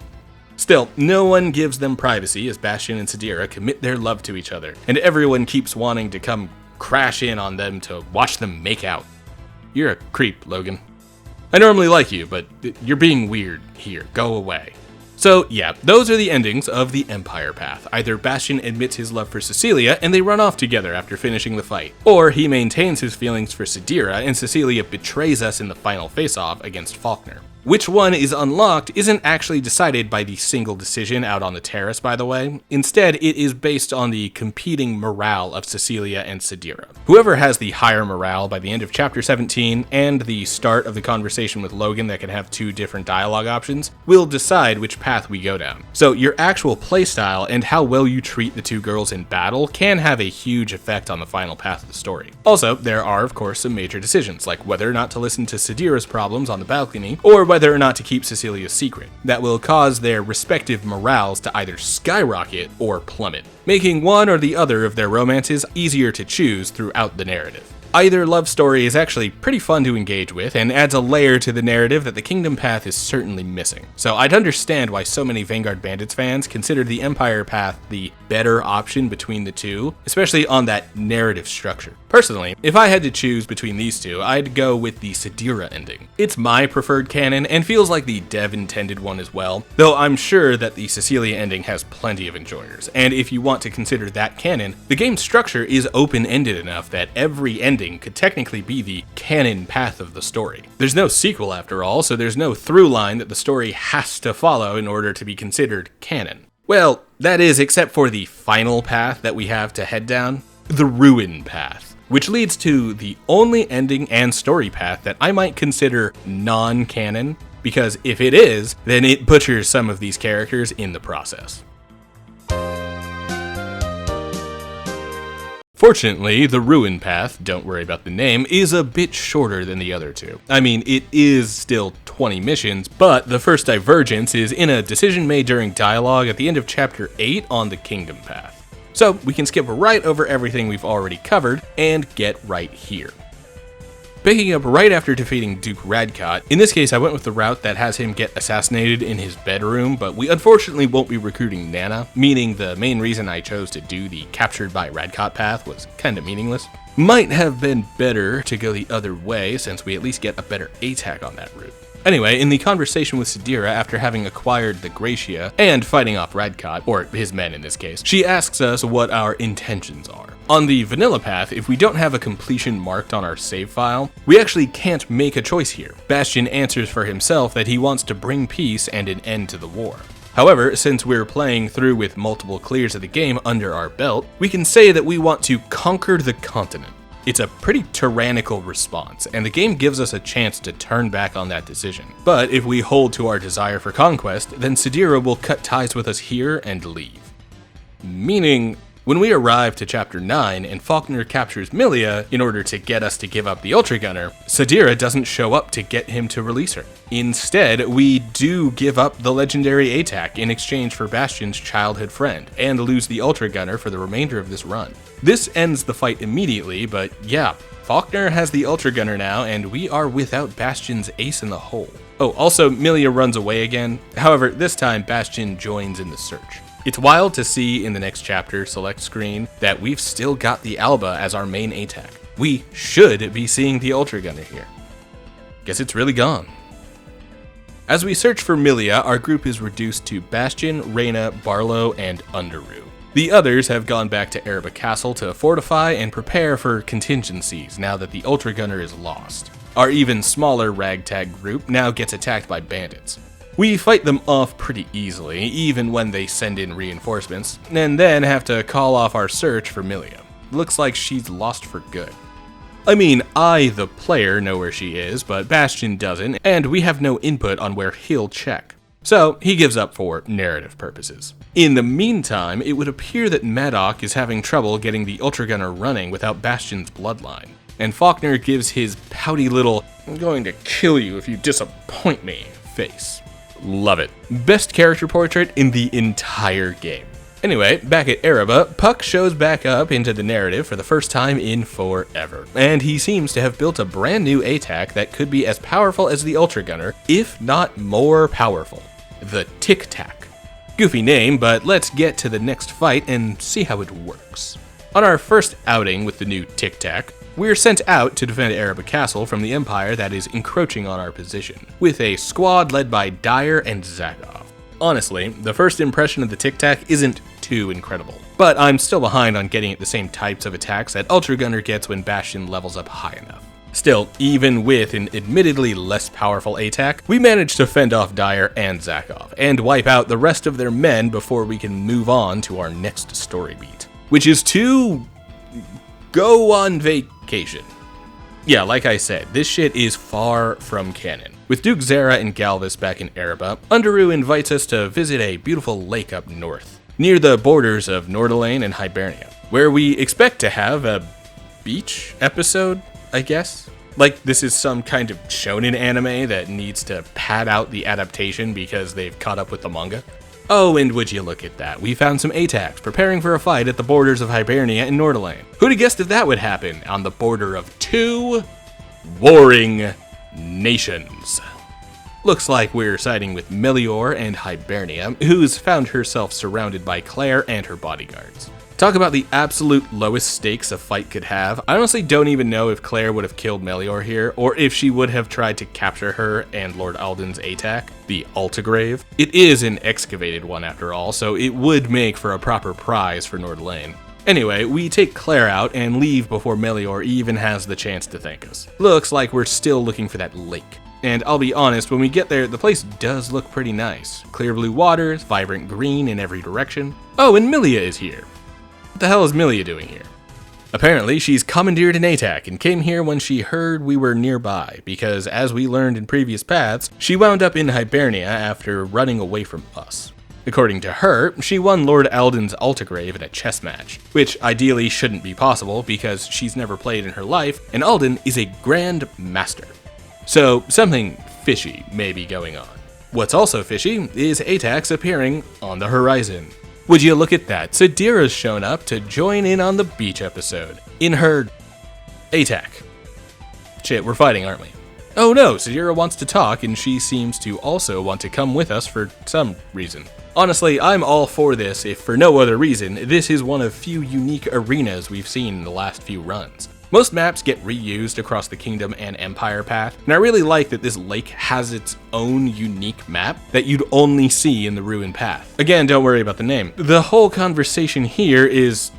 Still, no one gives them privacy as Bastion and Sadira commit their love to each other, and everyone keeps wanting to come crash in on them to watch them make out. You're a creep, Logan. I normally like you, but you're being weird here. Go away. So yeah, those are the endings of the Empire Path. Either Bastion admits his love for Cecilia and they run off together after finishing the fight, or he maintains his feelings for Sadira and Cecilia betrays us in the final face-off against Faulkner. Which one is unlocked isn't actually decided by the single decision out on the terrace, by the way. Instead, it is based on the competing morale of Cecilia and Sadira. Whoever has the higher morale by the end of Chapter 17 and the start of the conversation with Logan that can have two different dialogue options will decide which path we go down. So your actual playstyle and how well you treat the two girls in battle can have a huge effect on the final path of the story. Also, there are of course some major decisions, like whether or not to listen to Sadira's problems on the balcony, or whether or not to keep Cecilia's secret, that will cause their respective morales to either skyrocket or plummet, making one or the other of their romances easier to choose throughout the narrative. Either love story is actually pretty fun to engage with and adds a layer to the narrative that the Kingdom Path is certainly missing. So I'd understand why so many Vanguard Bandits fans considered the Empire Path the better option between the two, especially on that narrative structure. Personally, if I had to choose between these two, I'd go with the Sadira ending. It's my preferred canon and feels like the dev intended one as well, though I'm sure that the Cecilia ending has plenty of enjoyers, and if you want to consider that canon, the game's structure is open-ended enough that every ending could technically be the canon path of the story. There's no sequel after all, so there's no through line that the story has to follow in order to be considered canon. Well, that is except for the final path that we have to head down, the Ruin Path, which leads to the only ending and story path that I might consider non-canon, because if it is, then it butchers some of these characters in the process. Fortunately, the Ruin Path, don't worry about the name, is a bit shorter than the other two. I mean, it is still 20 missions, but the first divergence is in a decision made during dialogue at the end of Chapter 8 on the Kingdom Path. So we can skip right over everything we've already covered and get right here. Picking up right after defeating Duke Radcott, in this case I went with the route that has him get assassinated in his bedroom, but we unfortunately won't be recruiting Nana, meaning the main reason I chose to do the captured by Radcott path was kinda meaningless. Might have been better to go the other way since we at least get a better ATAC on that route. Anyway, in the conversation with Sadira after having acquired the Gracia and fighting off Radcott, or his men in this case, she asks us what our intentions are. On the vanilla path, if we don't have a completion marked on our save file, we actually can't make a choice here. Bastion answers for himself that he wants to bring peace and an end to the war. However, since we're playing through with multiple clears of the game under our belt, we can say that we want to conquer the continent. It's a pretty tyrannical response, and the game gives us a chance to turn back on that decision. But if we hold to our desire for conquest, then Sadira will cut ties with us here and leave. Meaning, when we arrive to Chapter 9 and Faulkner captures Milia in order to get us to give up the Ultra Gunner, Sadira doesn't show up to get him to release her. Instead, we do give up the legendary ATAC in exchange for Bastion's childhood friend, and lose the Ultra Gunner for the remainder of this run. This ends the fight immediately, but yeah, Faulkner has the Ultra Gunner now, and we are without Bastion's ace in the hole. Oh, also, Milia runs away again. However, this time Bastion joins in the search. It's wild to see in the next chapter select screen that we've still got the Alba as our main ATAC. We should be seeing the Ultra Gunner here. Guess it's really gone. As we search for Milia, our group is reduced to Bastion, Reyna, Barlow, and Underoo. The others have gone back to Ereba Castle to fortify and prepare for contingencies now that the Ultra Gunner is lost. Our even smaller ragtag group now gets attacked by bandits. We fight them off pretty easily, even when they send in reinforcements, and then have to call off our search for Milia. Looks like she's lost for good. I mean, I, the player, know where she is, but Bastion doesn't, and we have no input on where he'll check. So, he gives up for narrative purposes. In the meantime, it would appear that Maddock is having trouble getting the Ultra Gunner running without Bastion's bloodline, and Faulkner gives his pouty little, "I'm going to kill you if you disappoint me" face. Love it. Best character portrait in the entire game. Anyway, back at Ereba, Puck shows back up into the narrative for the first time in forever, and he seems to have built a brand new ATAC that could be as powerful as the Ultra Gunner, if not more powerful. The Tic Tac. Goofy name, but let's get to the next fight and see how it works. On our first outing with the new Tic Tac, we're sent out to defend Ereba Castle from the Empire that is encroaching on our position, with a squad led by Dyer and Zakov. Honestly, the first impression of the Tic Tac isn't too incredible, but I'm still behind on getting at the same types of attacks that Ultra Gunner gets when Bastion levels up high enough. Still, even with an admittedly less powerful ATAC, we managed to fend off Dyer and Zakov, and wipe out the rest of their men before we can move on to our next story beat, which is to go on vacation. Yeah, like I said, this shit is far from canon. With Duke Zera and Galvis back in Ereba, Underoo invites us to visit a beautiful lake up north, near the borders of Nordalane and Hibernia, where we expect to have a beach episode, I guess? Like this is some kind of shonen anime that needs to pad out the adaptation because they've caught up with the manga. Oh, and would you look at that, we found some ATACs preparing for a fight at the borders of Hibernia and Nordalane. Who'd have guessed that that would happen on the border of two warring nations? Looks like we're siding with Melior and Hibernia, who's found herself surrounded by Claire and her bodyguards. Talk about the absolute lowest stakes a fight could have. I honestly don't even know if Claire would have killed Melior here, or if she would have tried to capture her and Lord Alden's ATAC, the Altigrave. It is an excavated one after all, so it would make for a proper prize for Nordalane. Anyway, we take Claire out and leave before Melior even has the chance to thank us. Looks like we're still looking for that lake. And I'll be honest, when we get there, the place does look pretty nice. Clear blue waters, vibrant green in every direction. Oh, and Milia is here. What the hell is Milia doing here? Apparently, she's commandeered an ATAC and came here when she heard we were nearby, because as we learned in previous paths, she wound up in Hibernia after running away from us. According to her, she won Lord Alden's Altigrave in a chess match, which ideally shouldn't be possible because she's never played in her life, and Alden is a Grand Master. So something fishy may be going on. What's also fishy is ATACs appearing on the horizon. Would you look at that, Sadira's shown up to join in on the beach episode, in her ATAC. Shit, we're fighting, aren't we? Oh no, Sadira wants to talk, and she seems to also want to come with us for some reason. Honestly, I'm all for this, if for no other reason. This is one of few unique arenas we've seen in the last few runs. Most maps get reused across the Kingdom and Empire path, and I really like that this lake has its own unique map that you'd only see in the Ruin path. Again, don't worry about the name. The whole conversation here is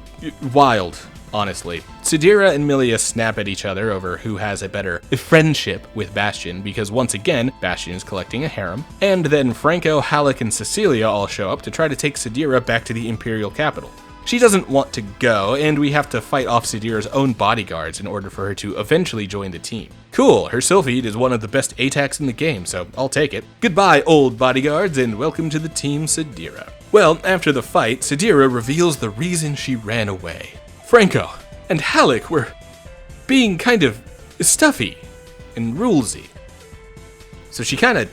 wild. Honestly, Sadira and Milia snap at each other over who has a better friendship with Bastion, because once again, Bastion is collecting a harem, and then Franco, Halleck, and Cecilia all show up to try to take Sadira back to the Imperial capital. She doesn't want to go, and we have to fight off Sadira's own bodyguards in order for her to eventually join the team. Cool, her Sylphid is one of the best ATACs in the game, so I'll take it. Goodbye, old bodyguards, and welcome to the team Sadira. Well, after the fight, Sadira reveals the reason she ran away. Franco and Halleck were being kind of stuffy and rulesy. So she kind of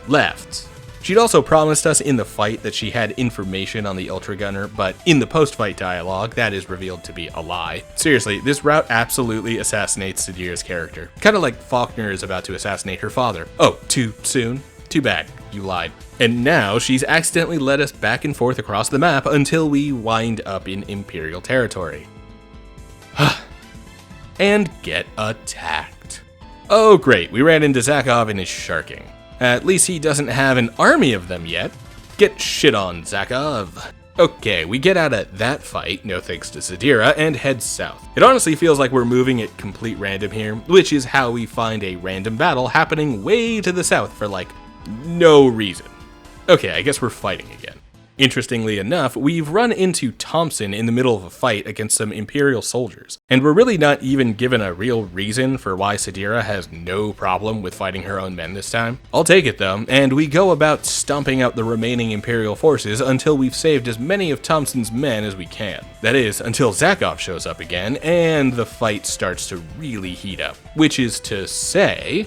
left. She'd also promised us in the fight that she had information on the Ultra Gunner, but in the post-fight dialogue, that is revealed to be a lie. Seriously, this route absolutely assassinates Sadira's character. Kind of like Faulkner is about to assassinate her father. Oh, too soon? Too bad, you lied. And now she's accidentally led us back and forth across the map until we wind up in Imperial territory. And get attacked. Oh great, we ran into Zakov and his sharking. At least he doesn't have an army of them yet. Get shit on, Zakov. Okay, we get out of that fight, no thanks to Sadira, and head south. It honestly feels like we're moving at complete random here, which is how we find a random battle happening way to the south for like no reason. Okay, I guess we're fighting again. Interestingly enough, we've run into Thompson in the middle of a fight against some Imperial soldiers, and we're really not even given a real reason for why Sadira has no problem with fighting her own men this time. I'll take it though, and we go about stomping out the remaining Imperial forces until we've saved as many of Thompson's men as we can. That is, until Zakov shows up again, and the fight starts to really heat up. Which is to say...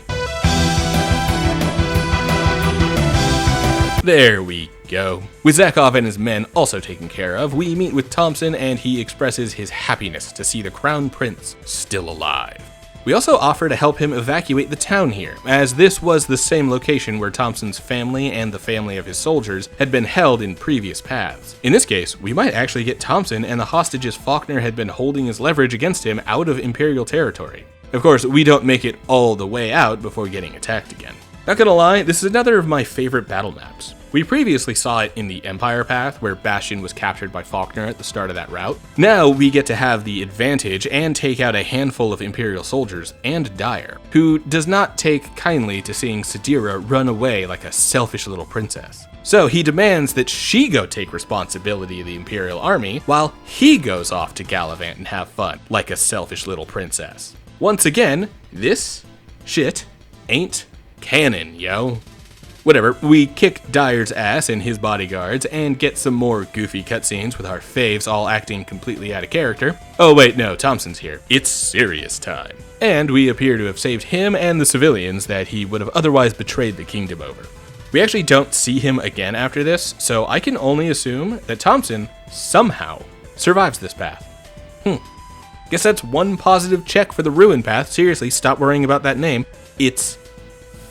There we go. With Zakov and his men also taken care of, we meet with Thompson and he expresses his happiness to see the Crown Prince still alive. We also offer to help him evacuate the town here, as this was the same location where Thompson's family and the family of his soldiers had been held in previous paths. In this case, we might actually get Thompson and the hostages Faulkner had been holding as leverage against him out of Imperial territory. Of course, we don't make it all the way out before getting attacked again. Not gonna lie, this is another of my favorite battle maps. We previously saw it in the Empire path, where Bastion was captured by Faulkner at the start of that route. Now we get to have the advantage and take out a handful of Imperial soldiers, and Dyer, who does not take kindly to seeing Sadira run away like a selfish little princess. So he demands that she go take responsibility of the Imperial army, while he goes off to gallivant and have fun, like a selfish little princess. Once again, this shit ain't canon, yo. Whatever, we kick Dyer's ass and his bodyguards and get some more goofy cutscenes with our faves all acting completely out of character. Oh wait, no, Thompson's here. It's serious time. And we appear to have saved him and the civilians that he would have otherwise betrayed the kingdom over. We actually don't see him again after this, so I can only assume that Thompson somehow survives this path. Guess that's one positive check for the Ruin path. Seriously, stop worrying about that name. It's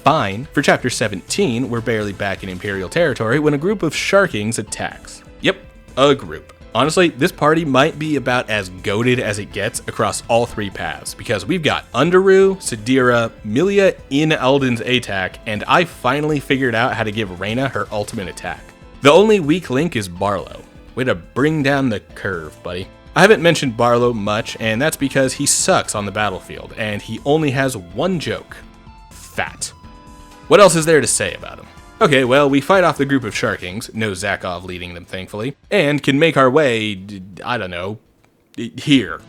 fine. For chapter 17, we're barely back in Imperial territory when a group of Sharkings attacks. Yep, a group. Honestly, this party might be about as goated as it gets across all three paths, because we've got Underu, Sadira, Milia in Alden's ATAC, and I finally figured out how to give Reyna her ultimate attack. The only weak link is Barlow. Way to bring down the curve, buddy. I haven't mentioned Barlow much, and that's because he sucks on the battlefield, and he only has one joke. Fat. What else is there to say about him? Okay, well, we fight off the group of Sharkings, no Zakov leading them thankfully, and can make our way, I don't know, here.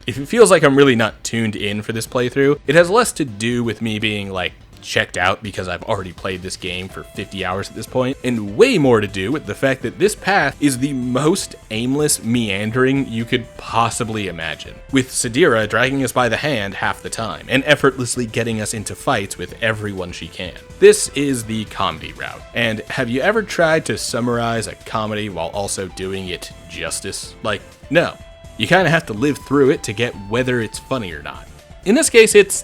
If it feels like I'm really not tuned in for this playthrough, it has less to do with me being, like, checked out because I've already played this game for 50 hours at this point, and way more to do with the fact that this path is the most aimless meandering you could possibly imagine, with Sadira dragging us by the hand half the time, and effortlessly getting us into fights with everyone she can. This is the comedy route, and have you ever tried to summarize a comedy while also doing it justice? Like, no. You kind of have to live through it to get whether it's funny or not. In this case, it's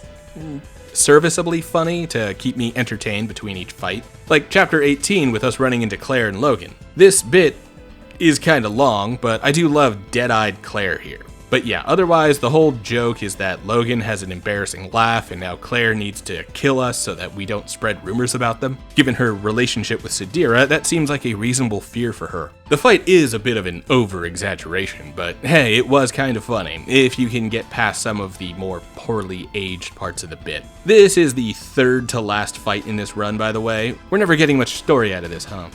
serviceably funny to keep me entertained between each fight. Like chapter 18 with us running into Claire and Logan. This bit is kind of long, but I do love dead-eyed Claire here. But yeah, otherwise the whole joke is that Logan has an embarrassing laugh and now Claire needs to kill us so that we don't spread rumors about them. Given her relationship with Sadira, that seems like a reasonable fear for her. The fight is a bit of an over-exaggeration, but hey, it was kind of funny, if you can get past some of the more poorly aged parts of the bit. This is the third to last fight in this run, by the way. We're never getting much story out of this, huh?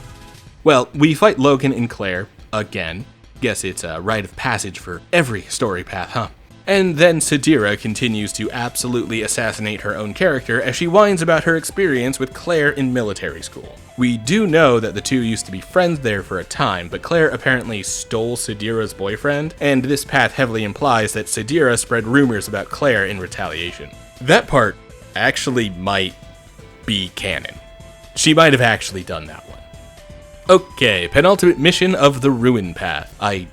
Well, we fight Logan and Claire, again. Guess it's a rite of passage for every story path, huh? And then Sadira continues to absolutely assassinate her own character as she whines about her experience with Claire in military school. We do know that the two used to be friends there for a time, but Claire apparently stole Sadira's boyfriend, and this path heavily implies that Sadira spread rumors about Claire in retaliation. That part actually might be canon. She might have actually done that one. Okay, penultimate mission of the Ruin Path. I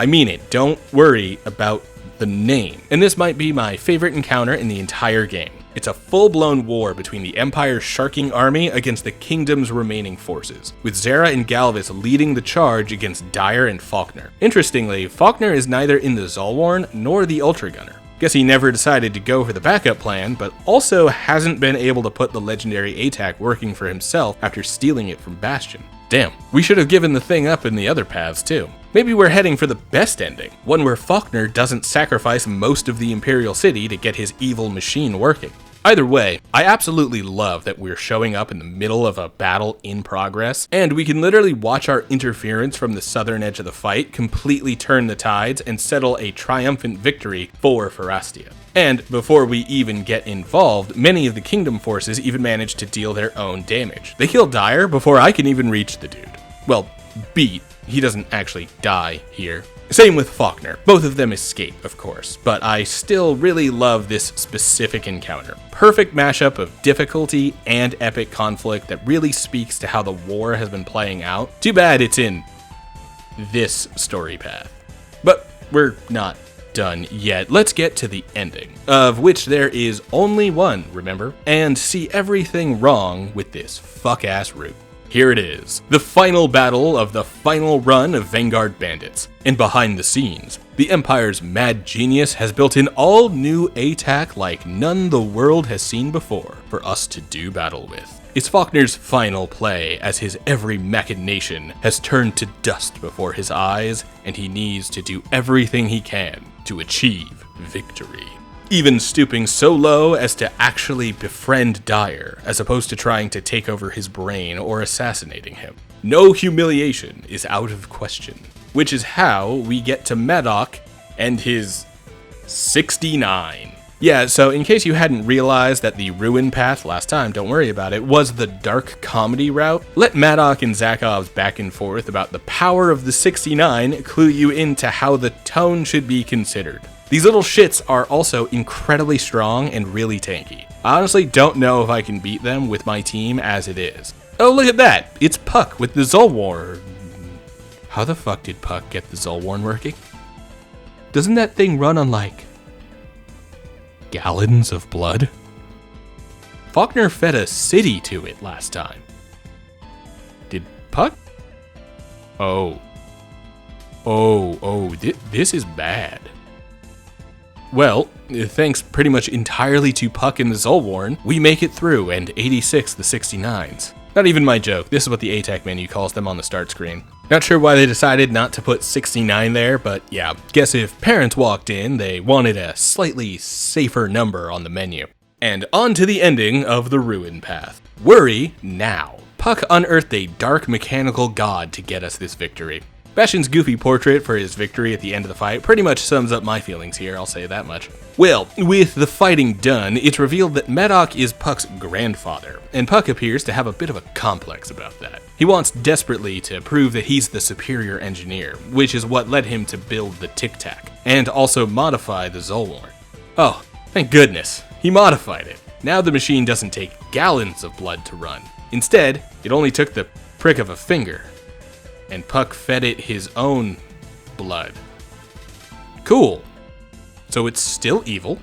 mean it, don't worry about the name. And this might be my favorite encounter in the entire game. It's a full-blown war between the Empire's sharking army against the Kingdom's remaining forces, with Zera and Galvis leading the charge against Dyer and Faulkner. Interestingly, Faulkner is neither in the Zolwarn nor the Ultra Gunner. Guess he never decided to go for the backup plan, but also hasn't been able to put the legendary ATAC working for himself after stealing it from Bastion. Damn, we should have given the thing up in the other paths too. Maybe we're heading for the best ending, one where Faulkner doesn't sacrifice most of the Imperial City to get his evil machine working. Either way, I absolutely love that we're showing up in the middle of a battle in progress, and we can literally watch our interference from the southern edge of the fight completely turn the tides and settle a triumphant victory for Pharastia. And before we even get involved, many of the Kingdom forces even manage to deal their own damage. They kill Dyer before I can even reach the dude. Well, beat. He doesn't actually die here. Same with Faulkner. Both of them escape, of course, but I still really love this specific encounter. Perfect mashup of difficulty and epic conflict that really speaks to how the war has been playing out. Too bad it's in this story path. But we're not done yet. Let's get to the ending, of which there is only one, remember? And see everything wrong with this fuck-ass route. Here it is, the final battle of the final run of Vanguard Bandits. And behind the scenes, the Empire's mad genius has built an all-new ATAC like none the world has seen before for us to do battle with. It's Faulkner's final play as his every machination has turned to dust before his eyes, and he needs to do everything he can to achieve victory. Even stooping so low as to actually befriend Dyer, as opposed to trying to take over his brain or assassinating him. No humiliation is out of question, which is how we get to Maddock and his 69. Yeah, so in case you hadn't realized that the Ruin Path last time, don't worry about it, was the dark comedy route, let Maddock and Zakov's back and forth about the power of the 69 clue you into how the tone should be considered. These little shits are also incredibly strong and really tanky. I honestly don't know if I can beat them with my team as it is. Oh, look at that! It's Puck with the Zolwarn. How the fuck did Puck get the Zolwarn working? Doesn't that thing run on, like, gallons of blood? Faulkner fed a city to it last time. Did Puck? This is bad. Well, thanks pretty much entirely to Puck and the Zolwarn, we make it through and 86 the 69s. Not even my joke, this is what the ATAC menu calls them on the start screen. Not sure why they decided not to put 69 there, but yeah, guess if parents walked in, they wanted a slightly safer number on the menu. And on to the ending of the Ruin Path. Worry now. Puck unearthed a dark mechanical god to get us this victory. Bastion's goofy portrait for his victory at the end of the fight pretty much sums up my feelings here, I'll say that much. Well, with the fighting done, it's revealed that Madoc is Puck's grandfather, and Puck appears to have a bit of a complex about that. He wants desperately to prove that he's the superior engineer, which is what led him to build the Tic Tac, and also modify the Zolwarn. Oh, thank goodness, he modified it. Now the machine doesn't take gallons of blood to run. Instead, it only took the prick of a finger, and Puck fed it his own blood. Cool. So it's still evil.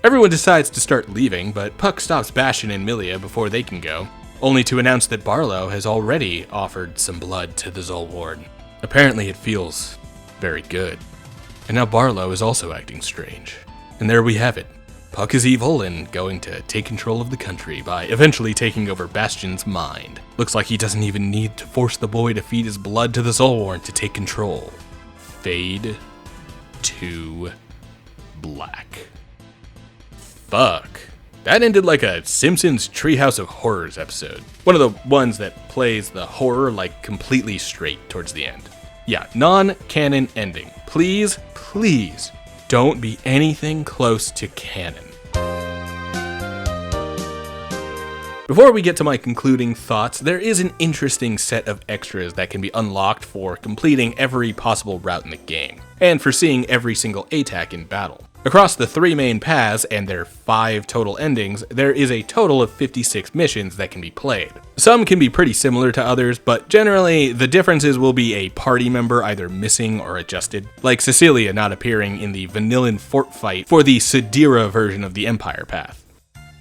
Everyone decides to start leaving, but Puck stops Bastion and Milia before they can go, only to announce that Barlow has already offered some blood to the Zolwarn. Apparently it feels very good. And now Barlow is also acting strange. And there we have it. Puck is evil and going to take control of the country by eventually taking over Bastion's mind. Looks like he doesn't even need to force the boy to feed his blood to the Zolwarn to take control. Fade to black. Fuck. That ended like a Simpsons Treehouse of Horrors episode. One of the ones that plays the horror like completely straight towards the end. Yeah, non-canon ending. Please, please, don't be anything close to canon. Before we get to my concluding thoughts, there is an interesting set of extras that can be unlocked for completing every possible route in the game, and for seeing every single ATAC in battle. Across the 3 main paths and their 5 total endings, there is a total of 56 missions that can be played. Some can be pretty similar to others, but generally the differences will be a party member either missing or adjusted, like Cecilia not appearing in the Vanillan Fort fight for the Sidira version of the Empire path.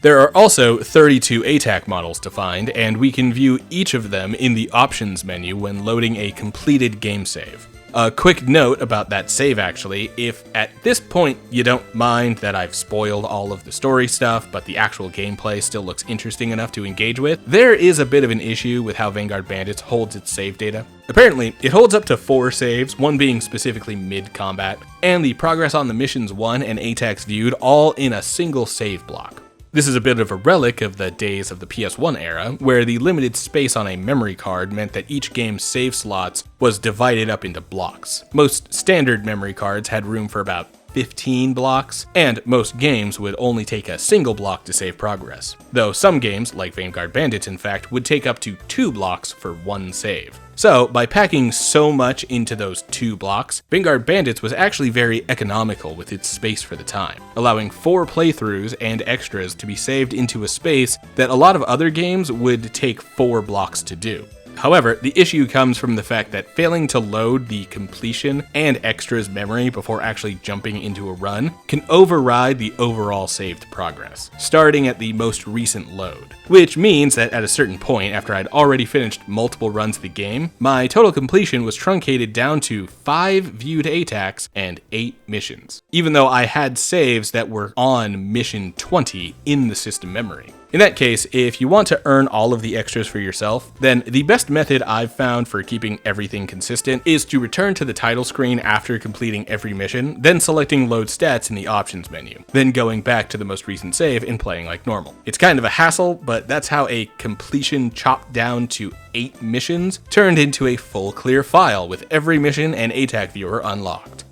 There are also 32 ATAC models to find, and we can view each of them in the options menu when loading a completed game save. A quick note about that save actually, if at this point you don't mind that I've spoiled all of the story stuff, but the actual gameplay still looks interesting enough to engage with, there is a bit of an issue with how Vanguard Bandits holds its save data. Apparently, it holds up to 4 saves, one being specifically mid-combat, and the progress on the missions 1 and ATACs viewed all in a single save block. This is a bit of a relic of the days of the PS1 era, where the limited space on a memory card meant that each game's save slots was divided up into blocks. Most standard memory cards had room for about 15 blocks, and most games would only take a single block to save progress, though some games, like Vanguard Bandits in fact, would take up to 2 blocks for one save. So, by packing so much into those 2 blocks, Vanguard Bandits was actually very economical with its space for the time, allowing 4 playthroughs and extras to be saved into a space that a lot of other games would take 4 blocks to do. However, the issue comes from the fact that failing to load the completion and extras memory before actually jumping into a run can override the overall saved progress, starting at the most recent load. Which means that at a certain point, after I'd already finished multiple runs of the game, my total completion was truncated down to 5 viewed ATACs and 8 missions, even though I had saves that were on mission 20 in the system memory. In that case, if you want to earn all of the extras for yourself, then the best method I've found for keeping everything consistent is to return to the title screen after completing every mission, then selecting load stats in the options menu, then going back to the most recent save and playing like normal. It's kind of a hassle, but that's how a completion chopped down to 8 missions turned into a full clear file with every mission and ATAC viewer unlocked.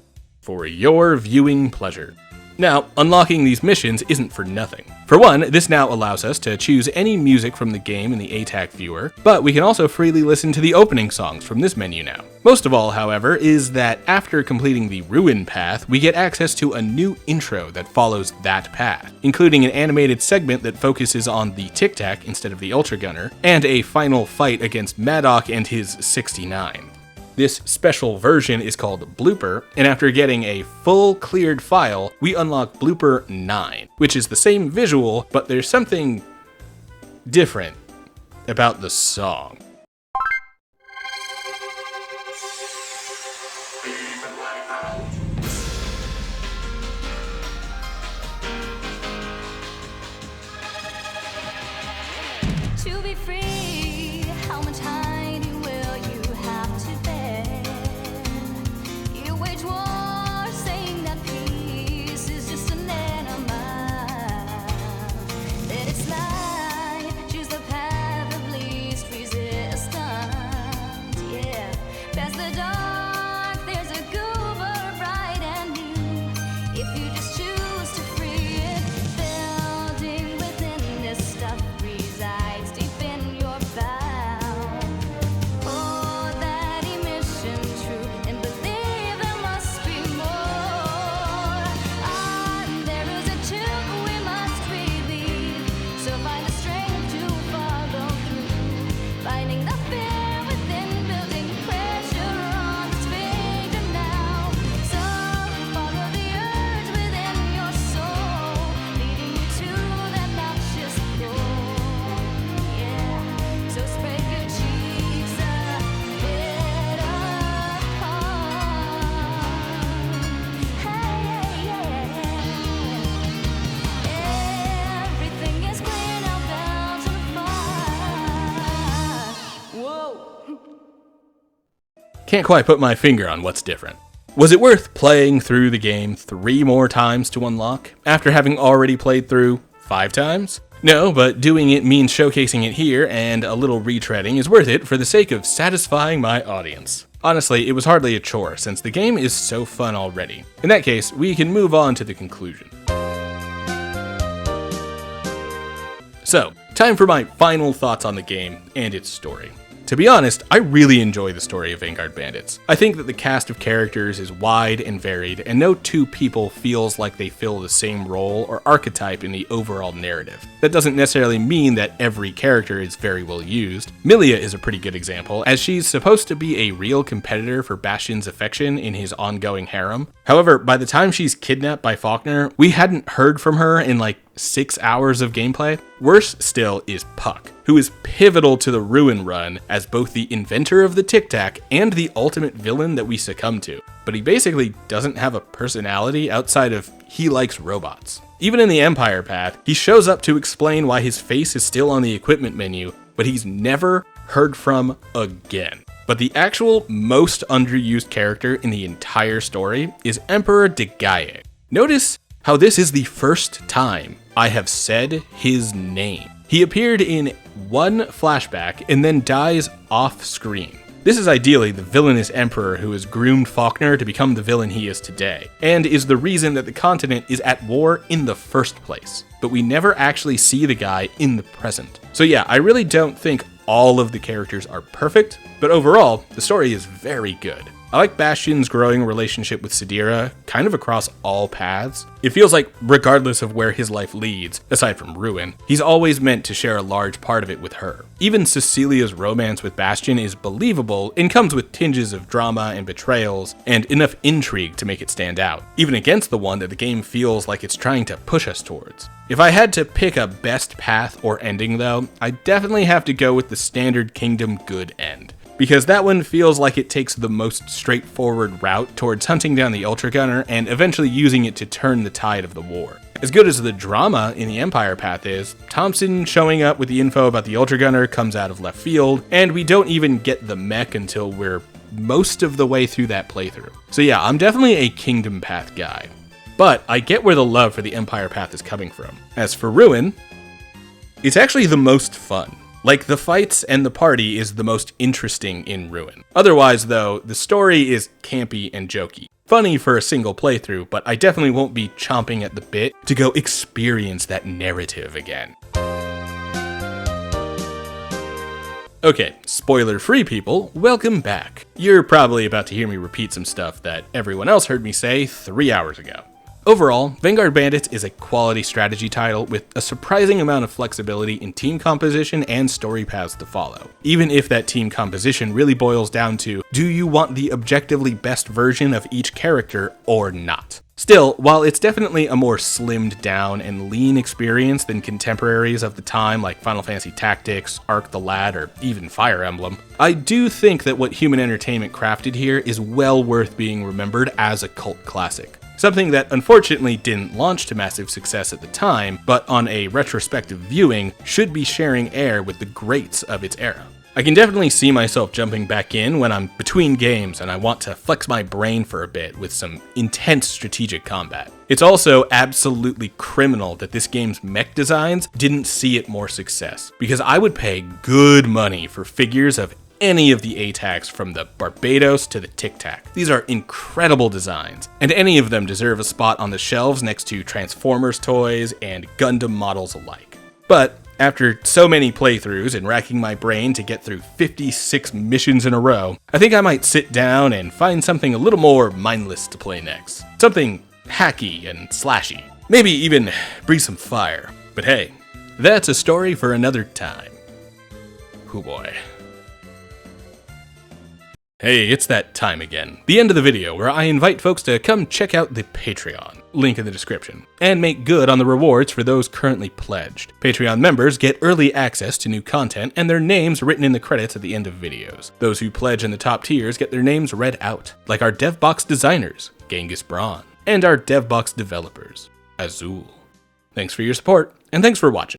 For your viewing pleasure. Now, unlocking these missions isn't for nothing. For one, this now allows us to choose any music from the game in the ATAC viewer, but we can also freely listen to the opening songs from this menu now. Most of all, however, is that after completing the Ruin path, we get access to a new intro that follows that path, including an animated segment that focuses on the Tic Tac instead of the Ultra Gunner, and a final fight against Madoc and his 69. This special version is called Blooper, and after getting a full cleared file, we unlock Blooper 9, which is the same visual, but there's something different about the song. To be free, how much hiding will you have to bear? You wage war, saying that peace is just an enema. Let it slide, choose the path of least resistance. can't quite put my finger on what's different. Was it worth playing through the game 3 more times to unlock, after having already played through 5 times? No, but doing it means showcasing it here, and a little retreading is worth it for the sake of satisfying my audience. Honestly, it was hardly a chore, since the game is so fun already. In that case, we can move on to the conclusion. So, time for my final thoughts on the game and its story. To be honest, I really enjoy the story of Vanguard Bandits. I think that the cast of characters is wide and varied, and no 2 people feels like they fill the same role or archetype in the overall narrative. That doesn't necessarily mean that every character is very well used. Milia is a pretty good example, as she's supposed to be a real competitor for Bastion's affection in his ongoing harem. However, by the time she's kidnapped by Faulkner, we hadn't heard from her in like 6 hours of gameplay. Worse still is Puck, who is pivotal to the Ruin run as both the inventor of the Tic Tac and the ultimate villain that we succumb to. But he basically doesn't have a personality outside of he likes robots. Even in the Empire path, he shows up to explain why his face is still on the equipment menu, but he's never heard from again. But the actual most underused character in the entire story is Emperor Degaye. Notice how this is the first time I have said his name. He appeared in one flashback and then dies off screen. This is ideally the villainous emperor who has groomed Faulkner to become the villain he is today, and is the reason that the continent is at war in the first place. But we never actually see the guy in the present. So yeah, I really don't think all of the characters are perfect, but overall, the story is very good. I like Bastion's growing relationship with Sadira, kind of across all paths. It feels like, regardless of where his life leads, aside from Ruin, he's always meant to share a large part of it with her. Even Cecilia's romance with Bastion is believable and comes with tinges of drama and betrayals, and enough intrigue to make it stand out, even against the one that the game feels like it's trying to push us towards. If I had to pick a best path or ending though, I'd definitely have to go with the standard Kingdom good end, because that one feels like it takes the most straightforward route towards hunting down the Ultra Gunner and eventually using it to turn the tide of the war. As good as the drama in the Empire path is, Thompson showing up with the info about the Ultra Gunner comes out of left field, and we don't even get the mech until we're most of the way through that playthrough. So yeah, I'm definitely a Kingdom path guy. But I get where the love for the Empire path is coming from. As for Ruin, it's actually the most fun. Like, the fights and the party is the most interesting in Ruin. Otherwise, though, the story is campy and jokey. Funny for a single playthrough, but I definitely won't be chomping at the bit to go experience that narrative again. Okay, spoiler-free people, welcome back. You're probably about to hear me repeat some stuff that everyone else heard me say 3 hours ago. Overall, Vanguard Bandits is a quality strategy title with a surprising amount of flexibility in team composition and story paths to follow, even if that team composition really boils down to, do you want the objectively best version of each character or not? Still, while it's definitely a more slimmed down and lean experience than contemporaries of the time like Final Fantasy Tactics, Arc the Lad, or even Fire Emblem, I do think that what Human Entertainment crafted here is well worth being remembered as a cult classic. Something that unfortunately didn't launch to massive success at the time, but on a retrospective viewing, should be sharing air with the greats of its era. I can definitely see myself jumping back in when I'm between games and I want to flex my brain for a bit with some intense strategic combat. It's also absolutely criminal that this game's mech designs didn't see it more success, because I would pay good money for figures of any of the ATACs from the Barbados to the Tic Tac. These are incredible designs, and any of them deserve a spot on the shelves next to Transformers toys and Gundam models alike. But after so many playthroughs and racking my brain to get through 56 missions in a row, I think I might sit down and find something a little more mindless to play next. Something hacky and slashy. Maybe even breathe some fire. But hey, that's a story for another time. Hoo boy. Hey, it's that time again. The end of the video where I invite folks to come check out the Patreon, link in the description, and make good on the rewards for those currently pledged. Patreon members get early access to new content and their names written in the credits at the end of videos. Those who pledge in the top tiers get their names read out, like our DevBox designers, Genghis Braun, and our DevBox developers, Azul. Thanks for your support, and thanks for watching.